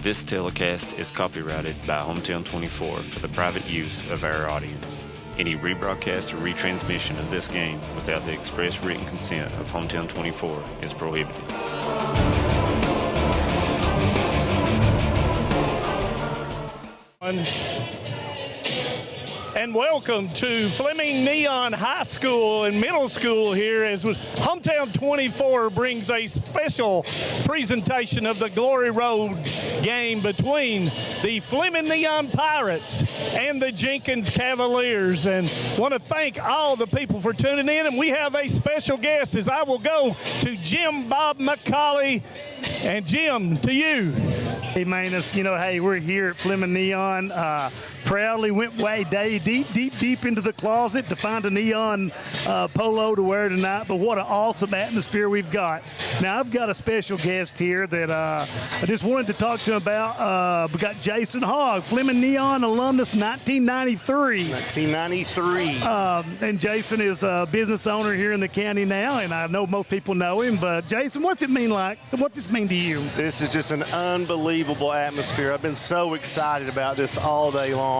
This telecast is copyrighted by Hometown 24 for the private use of our audience. Any rebroadcast or retransmission of this game without the express written consent of Hometown 24 is prohibited. And welcome to Fleming Neon High School and Middle School here as Hometown 24 brings a special presentation of the Glory Road game between the Fleming Neon Pirates and the Jenkins Cavaliers. And want to thank all the people for tuning in. And we have a special guest as I will go to Jim Bob McCauley. And Jim, to you. Hey, Manus, hey, we're here at Fleming Neon. Proudly went way deep into the closet to find a neon polo to wear tonight. But what an awesome atmosphere we've got. Now, I've got a special guest here that I just wanted to talk to him about. We got Jason Hogg, Fleming Neon alumnus, 1993. 1993. And Jason is a business owner here in the county now, and I know most people know him. But, Jason, what's it mean like? What's this mean to you? This is just an unbelievable atmosphere. I've been so excited about this all day long.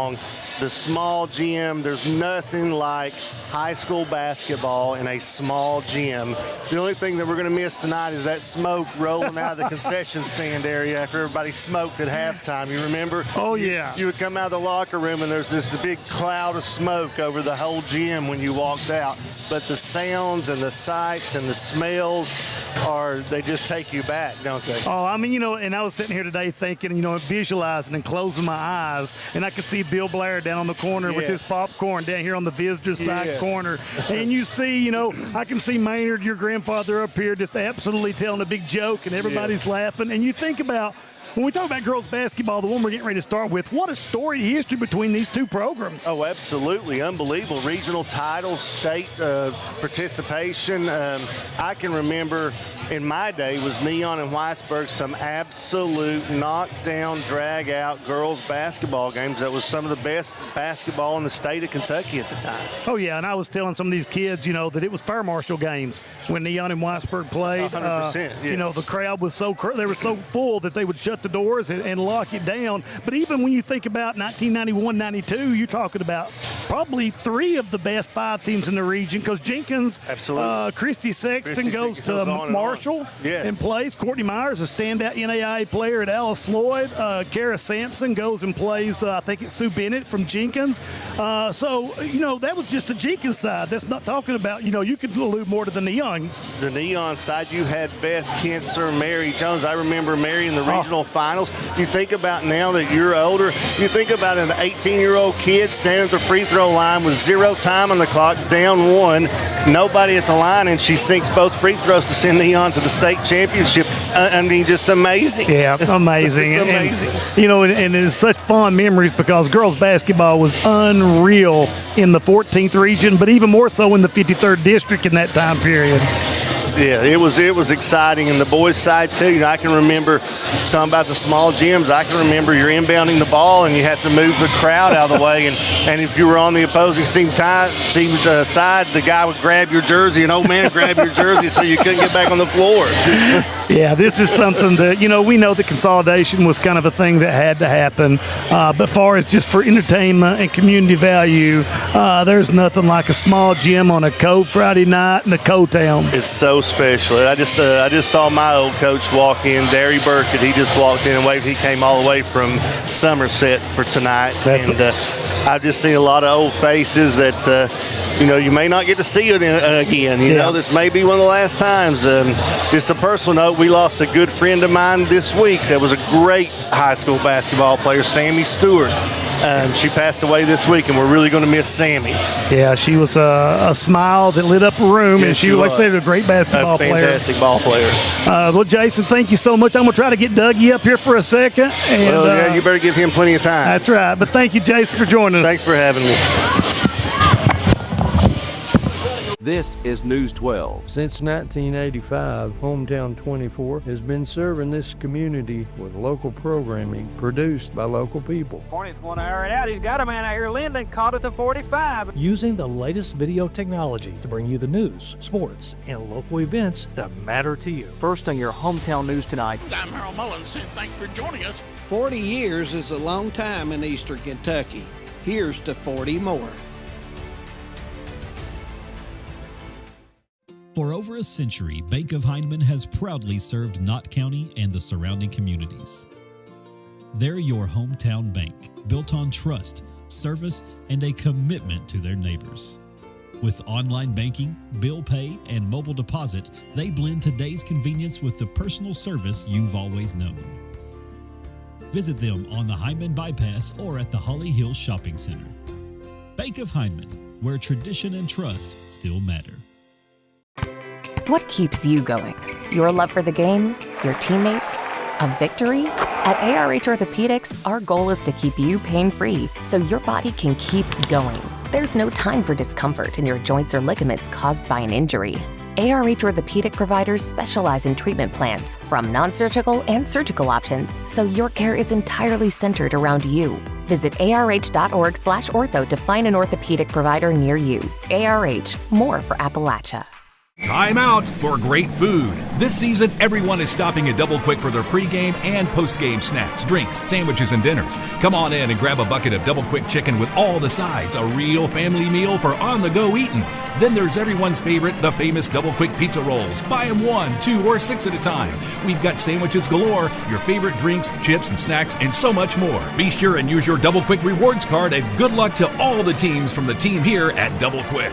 The small gym, there's nothing like high school basketball in a small gym. The only thing that we're going to miss tonight is that smoke rolling out of the concession stand area after everybody smoked at halftime. You remember? Oh, yeah. You would come out of the locker room and there's this big cloud of smoke over the whole gym when you walked out. But the sounds and the sights and the smells they just take you back, don't they? Oh, and I was sitting here today thinking, visualizing and closing my eyes, and I could see Bill Blair down on the corner with his popcorn down here on the visitor side corner. And you see, I can see Maynard, your grandfather, up here just absolutely telling a big joke, and everybody's laughing. And you think about, when we talk about girls basketball, the one we're getting ready to start with, what a storied history between these two programs. Oh, absolutely. Unbelievable. Regional titles, state participation. I can remember in my day was Neon and Weisberg some absolute knockdown, drag-out girls basketball games. That was some of the best basketball in the state of Kentucky at the time. Oh, yeah, and I was telling some of these kids, that it was Fair Marshal games when Neon and Weisberg played. 100%, yes. The crowd was they were so full that they would shut the doors and lock it down. But even when you think about 1991-92, you're talking about probably three of the best five teams in the region, because Jenkins, Christy Sexton goes to Marshall and plays. Courtney Myers, a standout NAIA player at Alice Lloyd. Kara Sampson goes and plays, I think it's Sue Bennett from Jenkins. That was just the Jenkins side. That's not talking about, you could allude more to the Neon. The Neon side, you had Beth Kinser, Mary Jones. I remember Mary in the regional finals. You think about now that you're older, you think about an 18-year-old kid standing at the free throw line with 0 time on the clock, down 1, nobody at the line, and she sinks both free throws to send Neon to the state championship. Just amazing. Yeah, amazing. It's amazing. And it's such fond memories because girls basketball was unreal in the 14th region, but even more so in the 53rd district in that time period. Yeah, it was exciting, and the boys' side too. I can remember talking about the small gyms. I can remember you're inbounding the ball and you have to move the crowd out of the way, and if you were on the opposing team side, the guy would grab your jersey, an old man would grab your jersey so you couldn't get back on the floor. Yeah, this is something that we know that consolidation was kind of a thing that had to happen, but far as just for entertainment and community value, there's nothing like a small gym on a cold Friday night in a cold town. It's so special. I just saw my old coach walk in, Derry Burkett. He just walked in and waved. He came all the way from Somerset for tonight. I've just seen a lot of old faces that you may not get to see it again. This may be one of the last times. Just a personal note, we lost a good friend of mine this week that was a great high school basketball player, Sammy Stewart. She passed away this week, and we're really going to miss Sammy. Yeah, she was a smile that lit up a room, yes, and she like I said, was a great basketball player. Fantastic ball player. Well, Jason, thank you so much. I'm going to try to get Dougie up here for a second. And, you better give him plenty of time. That's right. But thank you, Jason, for joining us. Thanks for having me. This is News 12. Since 1985, Hometown 24 has been serving this community with local programming produced by local people. Hornets want to air it out. He's got a man out here. Linden caught it to 45. Using the latest video technology to bring you the news, sports, and local events that matter to you. First on your Hometown News tonight. I'm Harold Mullins, and thanks for joining us 40 years is a long time in Eastern Kentucky. Here's to 40 more. For over a century, Bank of Heinemann has proudly served Knott County and the surrounding communities. They're your hometown bank, built on trust, service, and a commitment to their neighbors. With online banking, bill pay, and mobile deposit, they blend today's convenience with the personal service you've always known. Visit them on the Hyman Bypass or at the Holly Hills Shopping Center. Bank of Hyman, where tradition and trust still matter. What keeps you going? Your love for the game? Your teammates? A victory? At ARH Orthopedics, our goal is to keep you pain-free so your body can keep going. There's no time for discomfort in your joints or ligaments caused by an injury. ARH Orthopedic providers specialize in treatment plans, from non-surgical and surgical options, so your care is entirely centered around you. Visit arh.org/ortho to find an orthopedic provider near you. ARH, more for Appalachia. Time out for great food. This season, everyone is stopping at Double Quick for their pregame and postgame snacks, drinks, sandwiches, and dinners. Come on in and grab a bucket of Double Quick chicken with all the sides, a real family meal for on-the-go eating. Then there's everyone's favorite, the famous Double Quick pizza rolls. Buy them 1, 2, or 6 at a time. We've got sandwiches galore, your favorite drinks, chips, and snacks, and so much more. Be sure and use your Double Quick rewards card, and good luck to all the teams from the team here at Double Quick.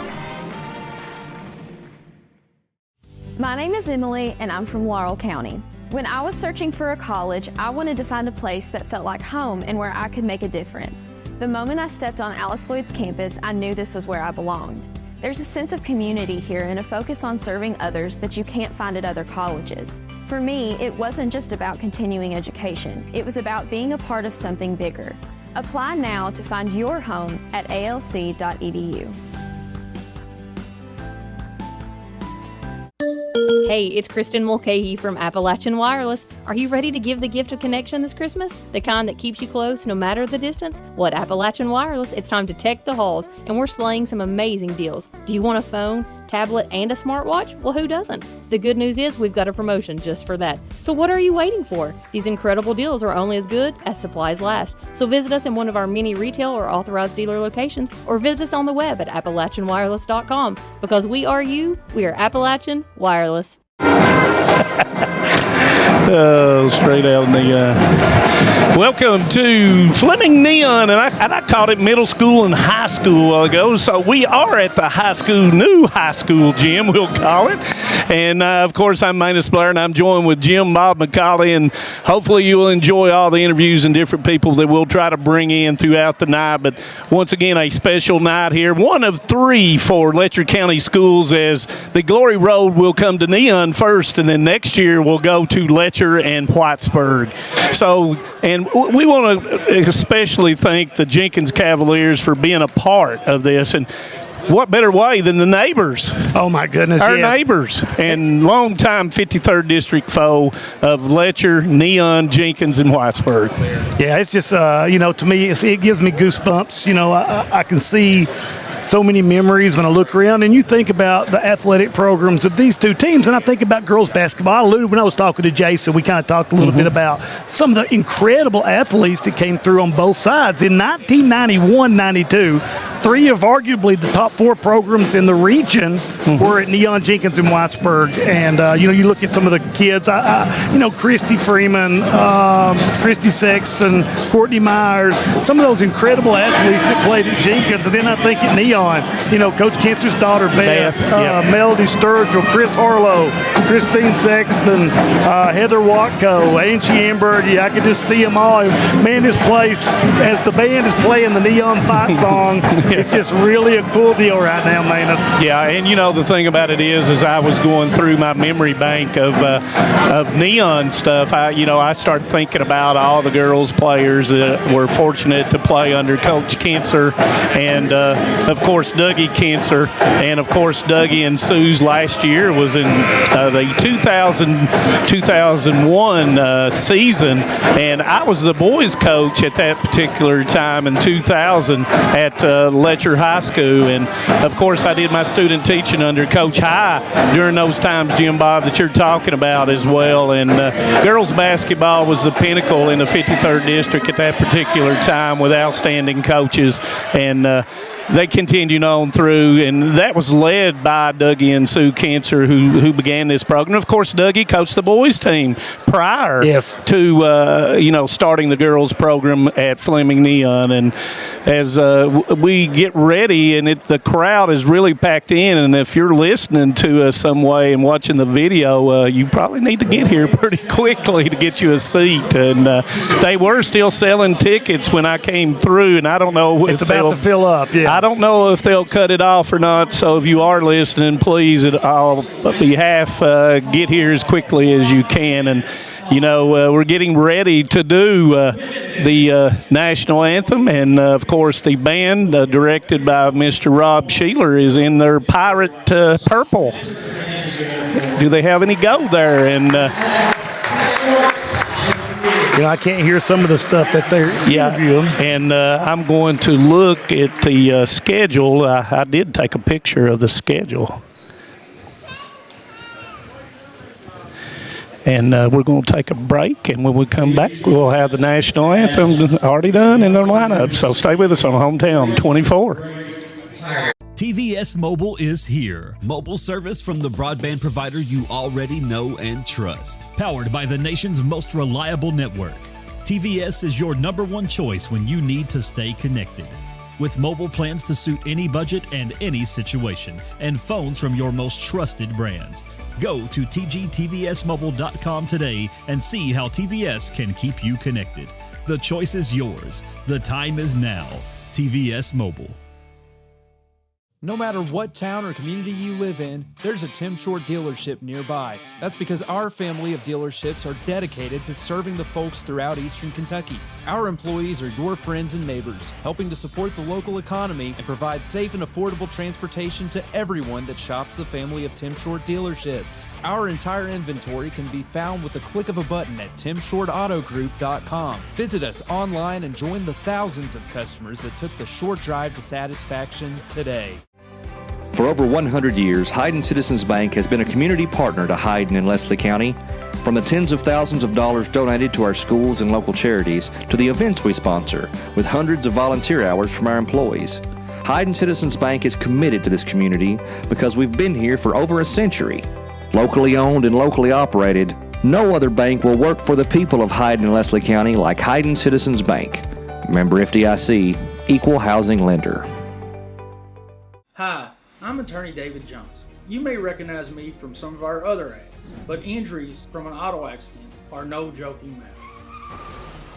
My name is Emily, and I'm from Laurel County. When I was searching for a college, I wanted to find a place that felt like home and where I could make a difference. The moment I stepped on Alice Lloyd's campus, I knew this was where I belonged. There's a sense of community here and a focus on serving others that you can't find at other colleges. For me, it wasn't just about continuing education. It was about being a part of something bigger. Apply now to find your home at alc.edu. Hey, it's Kristen Mulcahy from Appalachian Wireless. Are you ready to give the gift of connection this Christmas? The kind that keeps you close no matter the distance? Well, at Appalachian Wireless, it's time to tech the halls, and we're slaying some amazing deals. Do you want a phone, tablet, and a smartwatch? Well, who doesn't? The good news is we've got a promotion just for that. So what are you waiting for? These incredible deals are only as good as supplies last. So visit us in one of our many retail or authorized dealer locations, or visit us on the web at AppalachianWireless.com. Because we are you, we are Appalachian Wireless. Oh, straight out in the welcome to Fleming Neon, and I called it middle school and high school a while ago. So we are at the new high school gym, we'll call it. And of course, I'm Manus Blair, and I'm joined with Jim Bob McCauley, and hopefully you will enjoy all the interviews and different people that we'll try to bring in throughout the night. But once again, a special night here, one of 3 for Letcher County Schools, as the Glory Road will come to Neon first, and then next year we'll go to Letcher and Whitesburg. So, and we want to especially thank the Jenkins Cavaliers for being a part of this. And what better way than the neighbors? Oh, my goodness, Our yes. neighbors, and longtime 53rd District foe of Letcher, Neon, Jenkins, and Whitesburg. Yeah, it's just, to me, it gives me goosebumps. I can see so many memories when I look around, and you think about the athletic programs of these 2 teams, and I think about girls basketball. I alluded when I was talking to Jason, we kind of talked a little bit about some of the incredible athletes that came through on both sides. In 1991-92, 3 of arguably the top 4 programs in the region were at Neon, Jenkins, and Whitesburg. And, you look at some of the kids, Christy Freeman, Christy Sexton, Courtney Myers, some of those incredible athletes that played at Jenkins. And then I think at Neon, Coach Kintzer's daughter, Beth, Melody Sturgill, Chris Harlow, Christine Sexton, Heather Watko, Angie Amberty. I could just see them all. Man, this place, as the band is playing the Neon Fight song, it's just really a cool deal right now, Manus. Yeah, and the thing about it is, as I was going through my memory bank of Neon stuff, I started thinking about all the girls players that were fortunate to play under Coach Kintzer, and of of course, Dougie Kinser, and of course, Dougie and Sue's last year was in the 2000-2001 season, and I was the boys coach at that particular time in 2000 at Letcher High School, and of course, I did my student teaching under Coach High during those times, Jim Bob, that you're talking about as well, and girls basketball was the pinnacle in the 53rd District at that particular time with outstanding coaches, and they continued on through, and that was led by Dougie and Sue Cancer, who began this program. Of course, Dougie coached the boys team prior to starting the girls program at Fleming Neon. And as we get ready, and the crowd is really packed in, and if you're listening to us some way and watching the video, you probably need to get here pretty quickly to get you a seat. And they were still selling tickets when I came through, and I don't know if it's about to fill up. Yeah. I don't know if they'll cut it off or not, so if you are listening, please, on behalf, get here as quickly as you can. And, we're getting ready to do the national anthem, and, of course, the band, directed by Mr. Rob Sheeler, is in their pirate purple. Do they have any gold there? And I can't hear some of the stuff that they're interviewing. And I'm going to look at the schedule. I did take a picture of the schedule. And we're going to take a break, and when we come back, we'll have the national anthem already done in their lineup. So stay with us on Hometown 24. TVS Mobile is here. Mobile service from the broadband provider you already know and trust. Powered by the nation's most reliable network, TVS is your #1 choice when you need to stay connected. With mobile plans to suit any budget and any situation, and phones from your most trusted brands. Go to tgtvsmobile.com today and see how TVS can keep you connected. The choice is yours. The time is now. TVS Mobile. No matter what town or community you live in, there's a Tim Short dealership nearby. That's because our family of dealerships are dedicated to serving the folks throughout Eastern Kentucky. Our employees are your friends and neighbors, helping to support the local economy and provide safe and affordable transportation to everyone that shops the family of Tim Short dealerships. Our entire inventory can be found with the click of a button at timshortautogroup.com. Visit us online and join the thousands of customers that took the short drive to satisfaction today. For over 100 years, Hayden Citizens Bank has been a community partner to Hayden and Leslie County. From the tens of thousands of dollars donated to our schools and local charities, to the events we sponsor, with hundreds of volunteer hours from our employees. Hayden Citizens Bank is committed to this community because we've been here for over a century. Locally owned and locally operated, no other bank will work for the people of Hayden and Leslie County like Hayden Citizens Bank. Member FDIC, Equal Housing Lender. Hi, I'm attorney David Johnson. You may recognize me from some of our other ads, but injuries from an auto accident are no joking matter.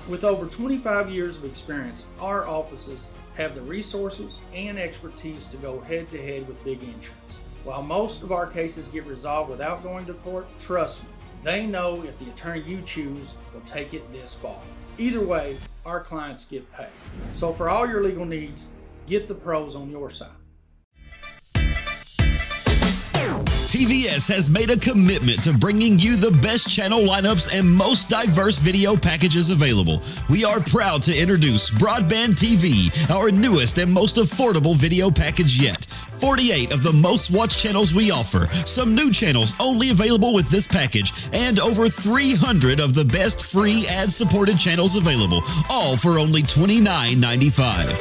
With over 25 years of experience, our offices have the resources and expertise to go head-to-head with big insurance. While most of our cases get resolved without going to court, trust me, they know if the attorney you choose will take it this far. Either way, our clients get paid. So for all your legal needs, get the pros on your side. TVS has made a commitment to bringing you the best channel lineups and most diverse video packages available. We are proud to introduce Broadband TV, our newest and most affordable video package yet. 48 of the most watched channels we offer, some new channels only available with this package, and over 300 of the best free ad-supported channels available, all for only $29.95.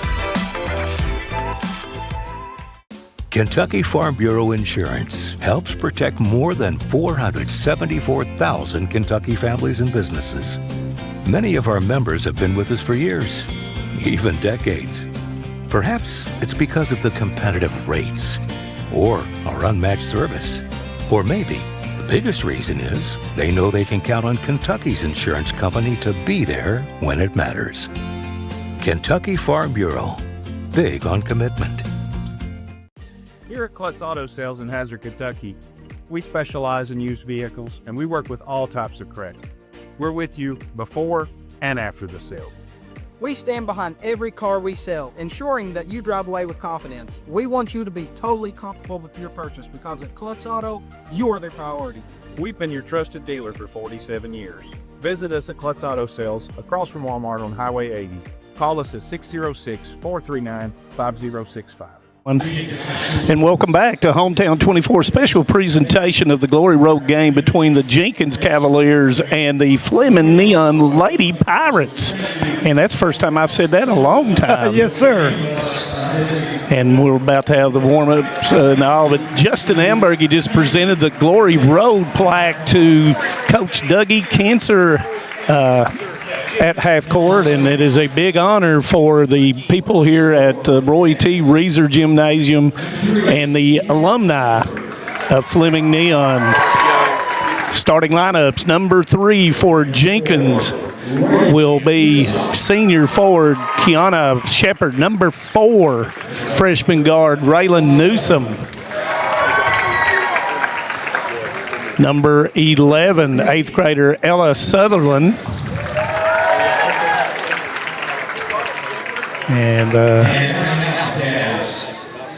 Kentucky Farm Bureau Insurance helps protect more than 474,000 Kentucky families and businesses. Many of our members have been with us for years, even decades. Perhaps it's because of the competitive rates or our unmatched service. Or maybe the biggest reason is they know they can count on Kentucky's insurance company to be there when it matters. Kentucky Farm Bureau, big on commitment. Here at Klutz Auto Sales in Hazard, Kentucky, we specialize in used vehicles and we work with all types of credit. We're with you before and after the sale. We stand behind every car we sell, ensuring that you drive away with confidence. We want you to be totally comfortable with your purchase because at Klutz Auto, you are the priority. We've been your trusted dealer for 47 years. Visit us at Klutz Auto Sales across from Walmart on Highway 80. Call us at 606-439-5065. And welcome back to Hometown 24 special presentation of the Glory Road game between the Jenkins Cavaliers and the Fleming Neon Lady Pirates. And that's the first time I've said that in a long time. Yes, sir. And we're about to have the warm-ups and all, but Justin Amberg, he just presented the Glory Road plaque to Coach Dougie Cancer at half court, and it is a big honor for the people here at Roy T. Reeser Gymnasium and the alumni of Fleming Neon. Starting lineups, number 3 for Jenkins will be senior forward Kiana Shepard. Number 4, freshman guard Raylan Newsom. Number 11, 8th grader Ella Sutherland. And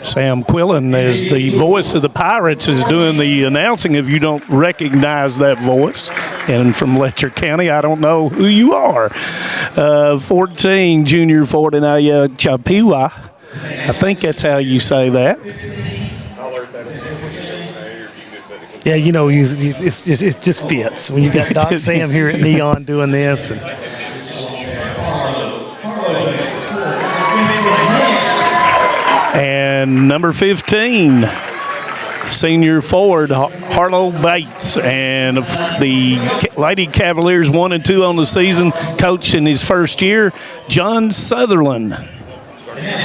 Sam Quillen, as the voice of the Pirates, is doing the announcing. If you don't recognize that voice, and from Letcher County, I don't know who you are. 14, junior forward Anaya Chapiwa. I think that's how you say that. Yeah, you know, it just fits when you got Doc Sam here at Neon doing this. And number 15, senior forward Harlow Bates. And the Lady Cavaliers 1-2 on the season, coach in his first year, John Sutherland.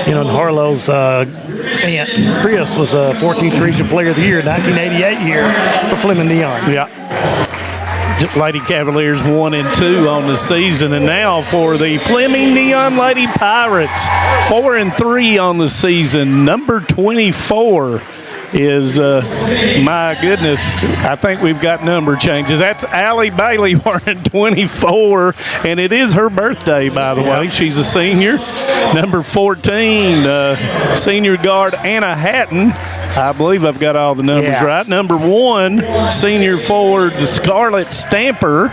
You know, and Harlow's aunt, Chris, was a 14th Region Player of the Year, 1988 year for Fleming Neon. Yeah. Lady Cavaliers 1-2 on the season, and now for the Fleming Neon Lady Pirates, 4-3 on the season. Number 24 is, my goodness, I think we've got number changes. That's Allie Bailey wearing 24, and it is her birthday, by the way. She's a senior. Number 14, senior guard Anna Hatton. I believe I've got all the numbers right. Number 1, senior forward Scarlett Stamper.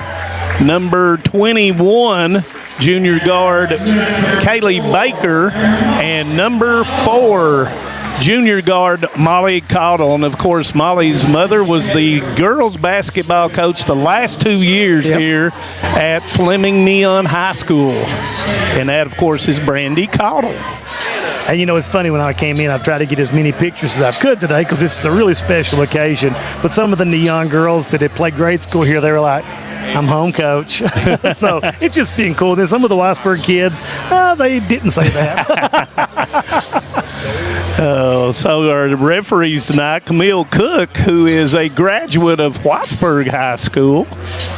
Number 21, junior guard Kaylee Baker. And number 4, junior guard Molly Caudill. And, of course, Molly's mother was the girls' basketball coach the last 2 years here at Fleming Neon High School. And that, of course, is Brandy Caudill. And, you know, it's funny, when I came in, I've tried to get as many pictures as I could today because this is a really special occasion. But some of the Neon girls that had played grade school here, they were like, I'm home, coach. So it's just being cool. Then some of the Weisberg kids, they didn't say that. So our referees tonight, Camille Cook, who is a graduate of Whitesburg High School.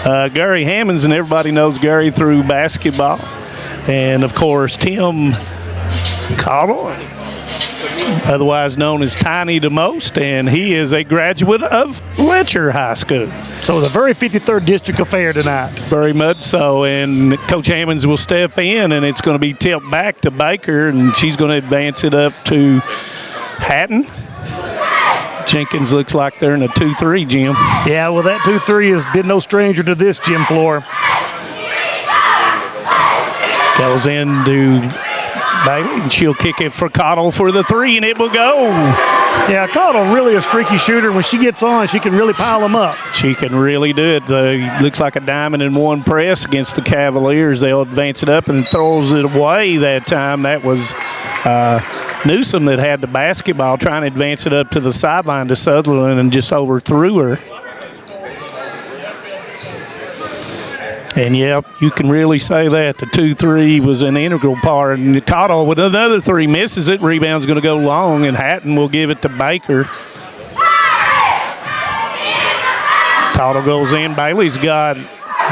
Gary Hammonds, and everybody knows Gary through basketball. And, of course, Tim Caudill, otherwise known as Tiny the Most, and he is a graduate of Letcher High School. So the very 53rd District affair tonight. Very much so, and Coach Hammonds will step in, and it's going to be tipped back to Baker, and she's going to advance it up to Hatton. Jenkins looks like they're in a 2-3, Jim. Yeah, well, that 2-3 has been no stranger to this gym floor. Goes into Bailey, and she'll kick it for Caudill for the 3, and it will go. Yeah, Caudill really a streaky shooter. When she gets on, she can really pile them up. She can really do it. Looks like a diamond in one press against the Cavaliers. They'll advance it up and throws it away that time. That was Newsom that had the basketball, trying to advance it up to the sideline to Sutherland and just overthrew her. And, yeah, you can really say that. The 2-3 was an integral part. And Caudill with another 3 misses it. Rebound's going to go long, and Hatton will give it to Baker. Caudill goes in. Bailey's got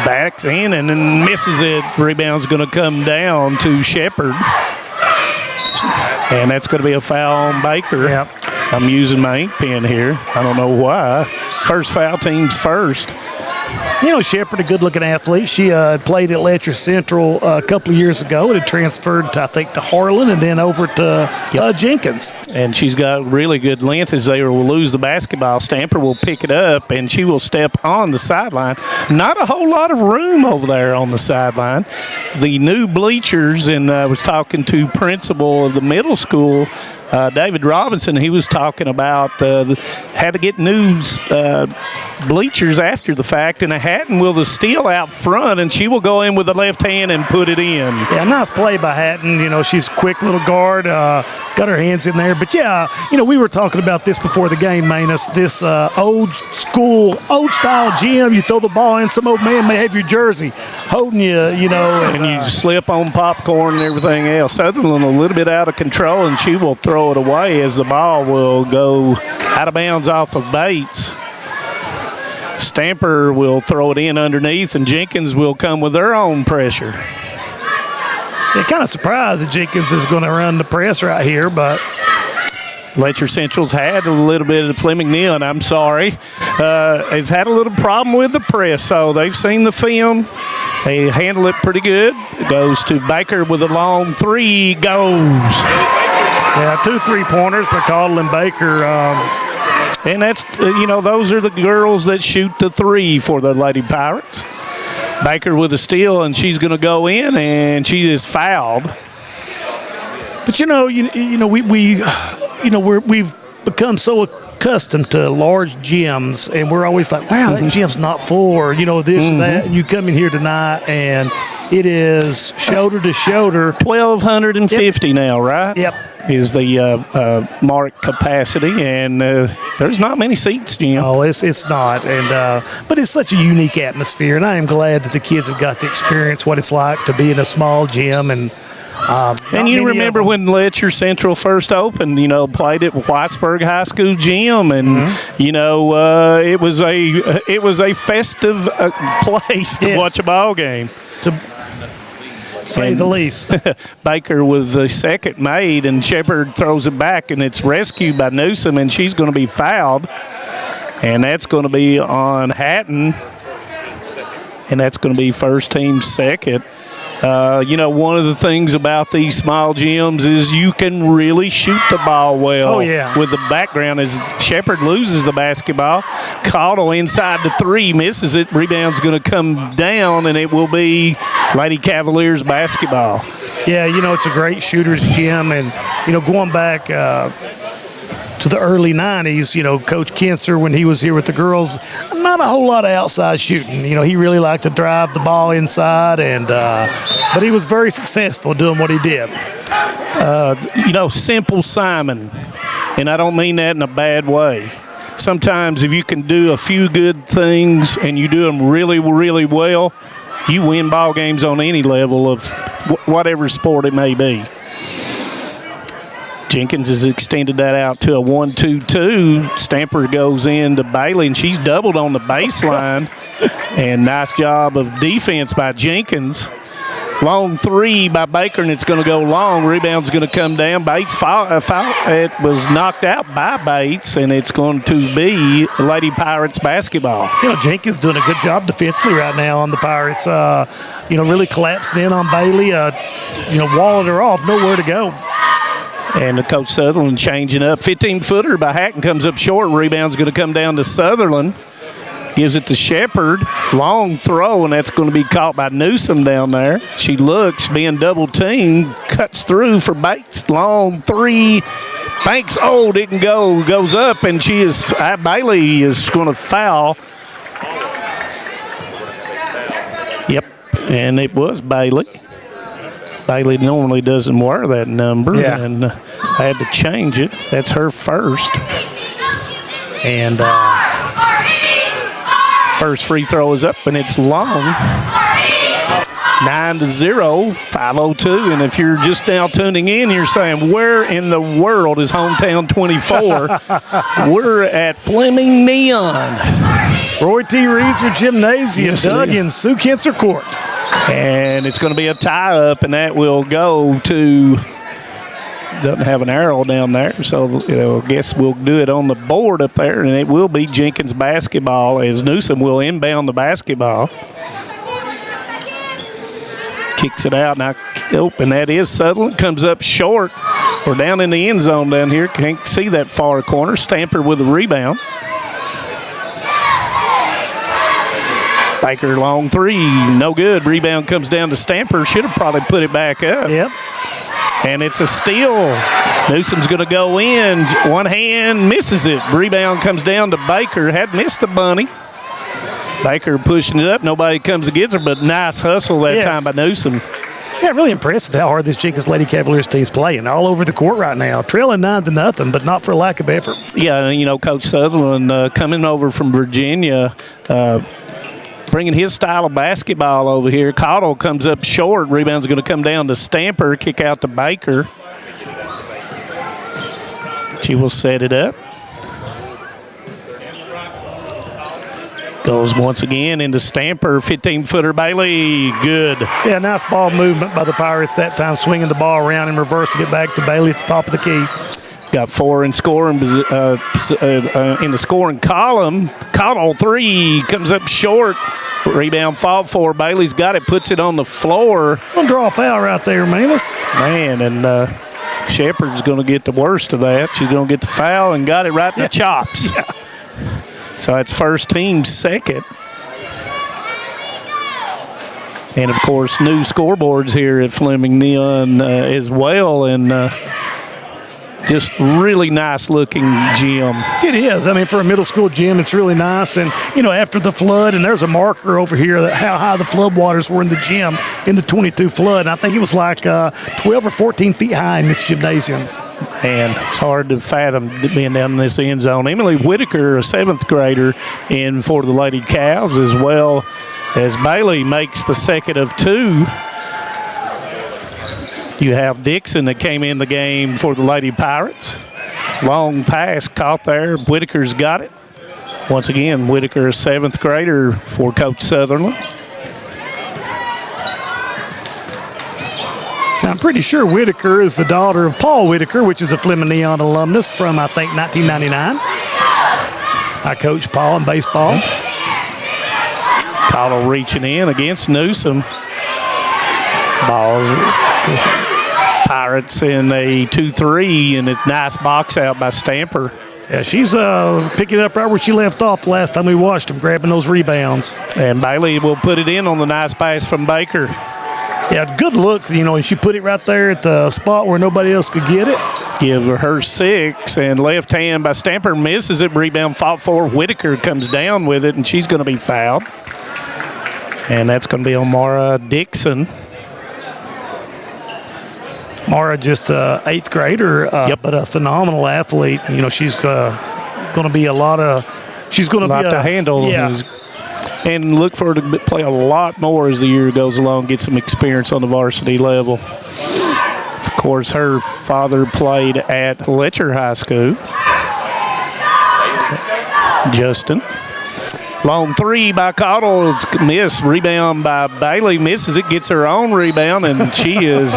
backs in and then misses it. Rebound's going to come down to Shepard. And that's going to be a foul on Baker. Yep. I'm using my ink pen here. I don't know why. First foul, team's first. Shepherd, a good-looking athlete. She played at Letcher Central a couple of years ago and had transferred, to Harlan and then over to Jenkins. And she's got really good length as they will lose the basketball. Stamper will pick it up, and she will step on the sideline. Not a whole lot of room over there on the sideline. The new bleachers, and I was talking to principal of the middle school, David Robinson. He was talking about had to get new bleachers after the fact, and a Hatton will the steal out front, and she will go in with the left hand and put it in. Yeah, nice play by Hatton. She's a quick little guard, got her hands in there. But, we were talking about this before the game, Manus. This old-style gym, you throw the ball in, some old man may have your jersey holding you, And you slip on popcorn and everything else. Sutherland a little bit out of control, and she will throw it away as the ball will go out of bounds off of Bates. Stamper will throw it in underneath, and Jenkins will come with their own pressure. Yeah, kind of surprised that Jenkins is going to run the press right here, but Letcher Central's had a little bit of Fleming Neon, I'm sorry, has had a little problem with the press, so they've seen the film. They handle it pretty good. It goes to Baker with a long three, goes. Yeah, 2 3-pointers for Caudle and Baker. And that's, those are the girls that shoot the three for the Lady Pirates. Baker with a steal, and she's going to go in, and she is fouled. But we've become so accustomed to large gyms, and we're always like, wow, that gym's not full, or this or that. And you come in here tonight, and it is shoulder to shoulder. 1,250 now, right? Yep. Is the mark capacity, and there's not many seats, Jim. Oh, it's not, and but it's such a unique atmosphere, and I am glad that the kids have got to experience what it's like to be in a small gym. And you remember when Letcher Central first opened, played at Whitesburg High School gym, and it was a festive place to watch a ball game. Say the least. Baker with the second made, and Shepard throws it back, and it's rescued by Newsom, and she's going to be fouled. And that's going to be on Hatton, and that's going to be first team second. One of the things about these small gyms is you can really shoot the ball well. Oh, yeah. With the background as Shepard loses the basketball. Caudle inside the three, misses it. Rebound's going to come down, and it will be Lady Cavaliers basketball. Yeah, it's a great shooter's gym, and, going back to the early 90s, Coach Kinser, when he was here with the girls, not a whole lot of outside shooting. He really liked to drive the ball inside, and but he was very successful doing what he did. Simple Simon, and I don't mean that in a bad way. Sometimes if you can do a few good things and you do them really, really well, you win ball games on any level of whatever sport it may be. Jenkins has extended that out to a 1-2-2. Stamper goes in to Bailey, and she's doubled on the baseline. And nice job of defense by Jenkins. Long three by Baker, and it's going to go long. Rebound's going to come down. Bates it was knocked out by Bates, and it's going to be Lady Pirates basketball. Jenkins doing a good job defensively right now on the Pirates. Really collapsed in on Bailey. Walling her off, nowhere to go. And the Coach Sutherland changing up. 15-footer by Hatton comes up short. Rebound's going to come down to Sutherland. Gives it to Shepard. Long throw, and that's going to be caught by Newsom down there. She looks, being double-teamed. Cuts through for Banks. Long three. Banks, didn't go. Goes up, and Bailey is going to foul. Yep, and it was Bailey. Bailey normally doesn't wear that number, and I had to change it. That's her first. And first free throw is up, and it's long. 9-0, 5:02. And if you're just now tuning in, you're saying, where in the world is Hometown 24? We're at Fleming Neon. Roy T. Reeser Gymnasium, dug in Sue Kinser Court. And it's going to be a tie-up, and that will go to doesn't have an arrow down there, so I guess we'll do it on the board up there, and it will be Jenkins basketball as Newsom will inbound the basketball. Kicks it out, and and that is Sutherland. Comes up short. We're down in the end zone down here. Can't see that far corner. Stamper with the rebound. Baker long three, no good. Rebound comes down to Stamper. Should have probably put it back up. Yep. And it's a steal. Newsom's going to go in. One hand, misses it. Rebound comes down to Baker. Had missed the bunny. Baker pushing it up. Nobody comes against her, but nice hustle that time by Newsom. Yeah, really impressed with how hard this Jenkins Lady Cavaliers team's playing. All over the court right now. Trailing 9-0, but not for lack of effort. Yeah, Coach Sutherland coming over from Virginia, bringing his style of basketball over here. Cottle comes up short. Rebound's going to come down to Stamper. Kick out to Baker. She will set it up. Goes once again into Stamper. 15-footer Bailey. Good. Yeah, nice ball movement by the Pirates that time, swinging the ball around and reversing it back to Bailey at the top of the key. Got 4 in scoring in the scoring column. Cottle 3 comes up short. Rebound fought for. Bailey's got it, puts it on the floor. Gonna draw a foul right there, Manus. Man, and Shepard's going to get the worst of that. She's going to get the foul and got it right in the chops. Yeah. So it's first team second. And, of course, new scoreboards here at Fleming Neon as well. And just really nice-looking gym. It is. I mean, for a middle school gym, it's really nice. And, after the flood, and there's a marker over here that how high the flood waters were in the gym in the 22 flood. And I think it was like 12 or 14 feet high in this gymnasium. And it's hard to fathom being down in this end zone. Emily Whitaker, a 7th grader, in for the Lady Cavs, as well as Bailey makes the second of 2. You have Dixon that came in the game for the Lady Pirates. Long pass caught there. Whitaker's got it. Once again, Whitaker, a 7th grader for Coach Sutherland. Now, I'm pretty sure Whitaker is the daughter of Paul Whitaker, which is a Fleming Neon alumnus from, I think, 1999. I coached Paul in baseball. Cottle reaching in against Newsom. Balls. Pirates in a 2-3, and a nice box out by Stamper. Yeah, she's picking up right where she left off the last time we watched them, grabbing those rebounds. And Bailey will put it in on the nice pass from Baker. Yeah, good look. And she put it right there at the spot where nobody else could get it. Give her 6, and left hand by Stamper misses it. Rebound fought for. Whitaker comes down with it, and she's going to be fouled. And that's going to be on Mara Dixon. Mara, just an 8th grader, but a phenomenal athlete. She's going to be a lot of. She's going to be to handle. Yeah. And look for her to play a lot more as the year goes along, get some experience on the varsity level. Of course, her father played at Letcher High School. Justin. Long 3 by Cottle. It's missed. Rebound by Bailey. Misses it. Gets her own rebound, and she is,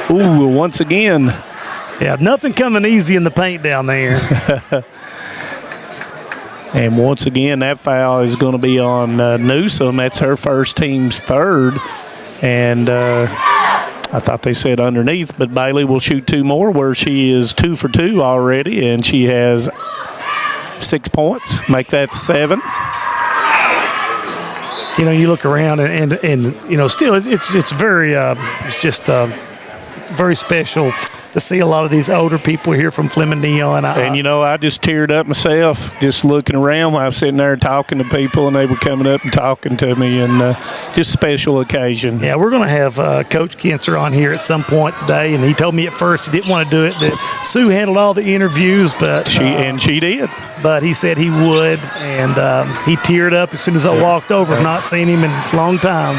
once again. Yeah, nothing coming easy in the paint down there. And once again, that foul is going to be on Newsom. That's her first team's 3rd. And I thought they said underneath, but Bailey will shoot 2 more, where she is 2 for 2 already, and she has 6 points. Make that 7. You look around and still it's very it's just very special to see a lot of these older people here from Fleming Neon. I just teared up myself just looking around while I was sitting there talking to people, and they were coming up and talking to me, and just special occasion. Yeah, we're going to have Coach Kinser on here at some point today, and he told me at first he didn't want to do it, that Sue handled all the interviews, but she did. But he said he would, and he teared up as soon as I walked over, not seen him in a long time.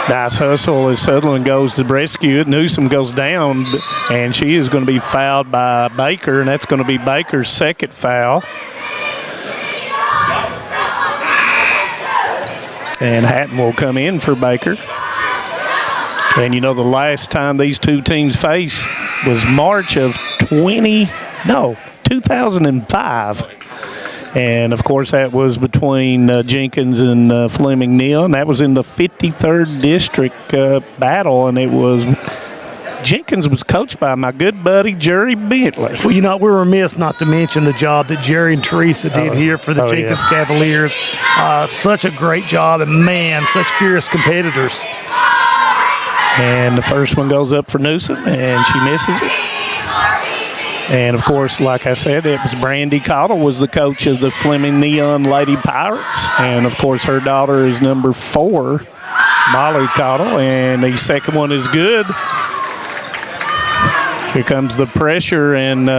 Nice hustle as Sutherland goes to rescue it. Newsom goes down, and she is going to be fouled by Baker, and that's going to be Baker's 2nd foul. And Hatton will come in for Baker. And the last time these two teams faced, was March of 2005. And, of course, that was between Jenkins and Fleming Neal, and that was in the 53rd District battle, and it was Jenkins was coached by my good buddy Jerry Bentley. Well, we're remiss not to mention the job that Jerry and Teresa did here for the Jenkins Cavaliers. Such a great job, and, man, such fierce competitors. And the first one goes up for Newsom, and she misses it. And, of course, like I said, it was Brandy Cottle was the coach of the Fleming Neon Lady Pirates. And, of course, her daughter is number 4, Molly Cottle. And the second one is good. Here comes the pressure, and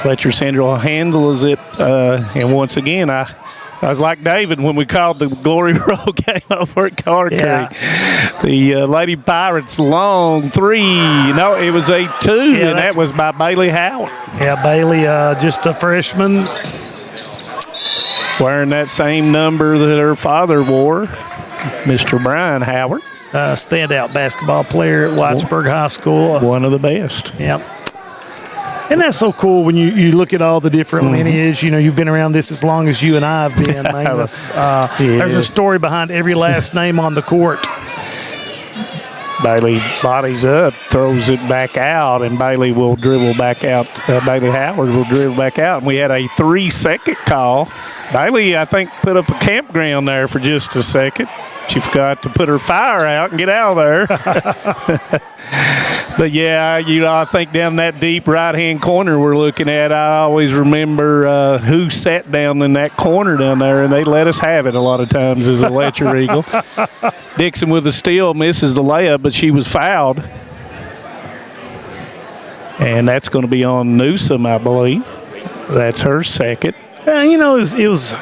Fletcher Central handles it. And once again, I was like David when we called the Glory Road game over at Car Creek. The Lady Pirates long 3. No, it was a 2, and that was by Bailey Howard. Yeah, Bailey, just a freshman. Wearing that same number that her father wore, Mr. Brian Howard. Standout basketball player at Whitesburg High School. One of the best. Yep. And that's so cool when you look at all the different lineage. You've been around this as long as you and I have been. There's a story behind every last name on the court. Bailey bodies up, throws it back out, and Bailey will dribble back out. Bailey Howard will dribble back out. And we had a 3-second call. Bailey, I think, put up a campground there for just a second. She forgot to put her fire out and get out of there. But, yeah, I think down that deep right-hand corner we're looking at, I always remember who sat down in that corner down there, and they let us have it a lot of times as a Letcher Eagle. Dixon with a steal misses the layup, but she was fouled. And that's going to be on Newsom, I believe. That's her second. It was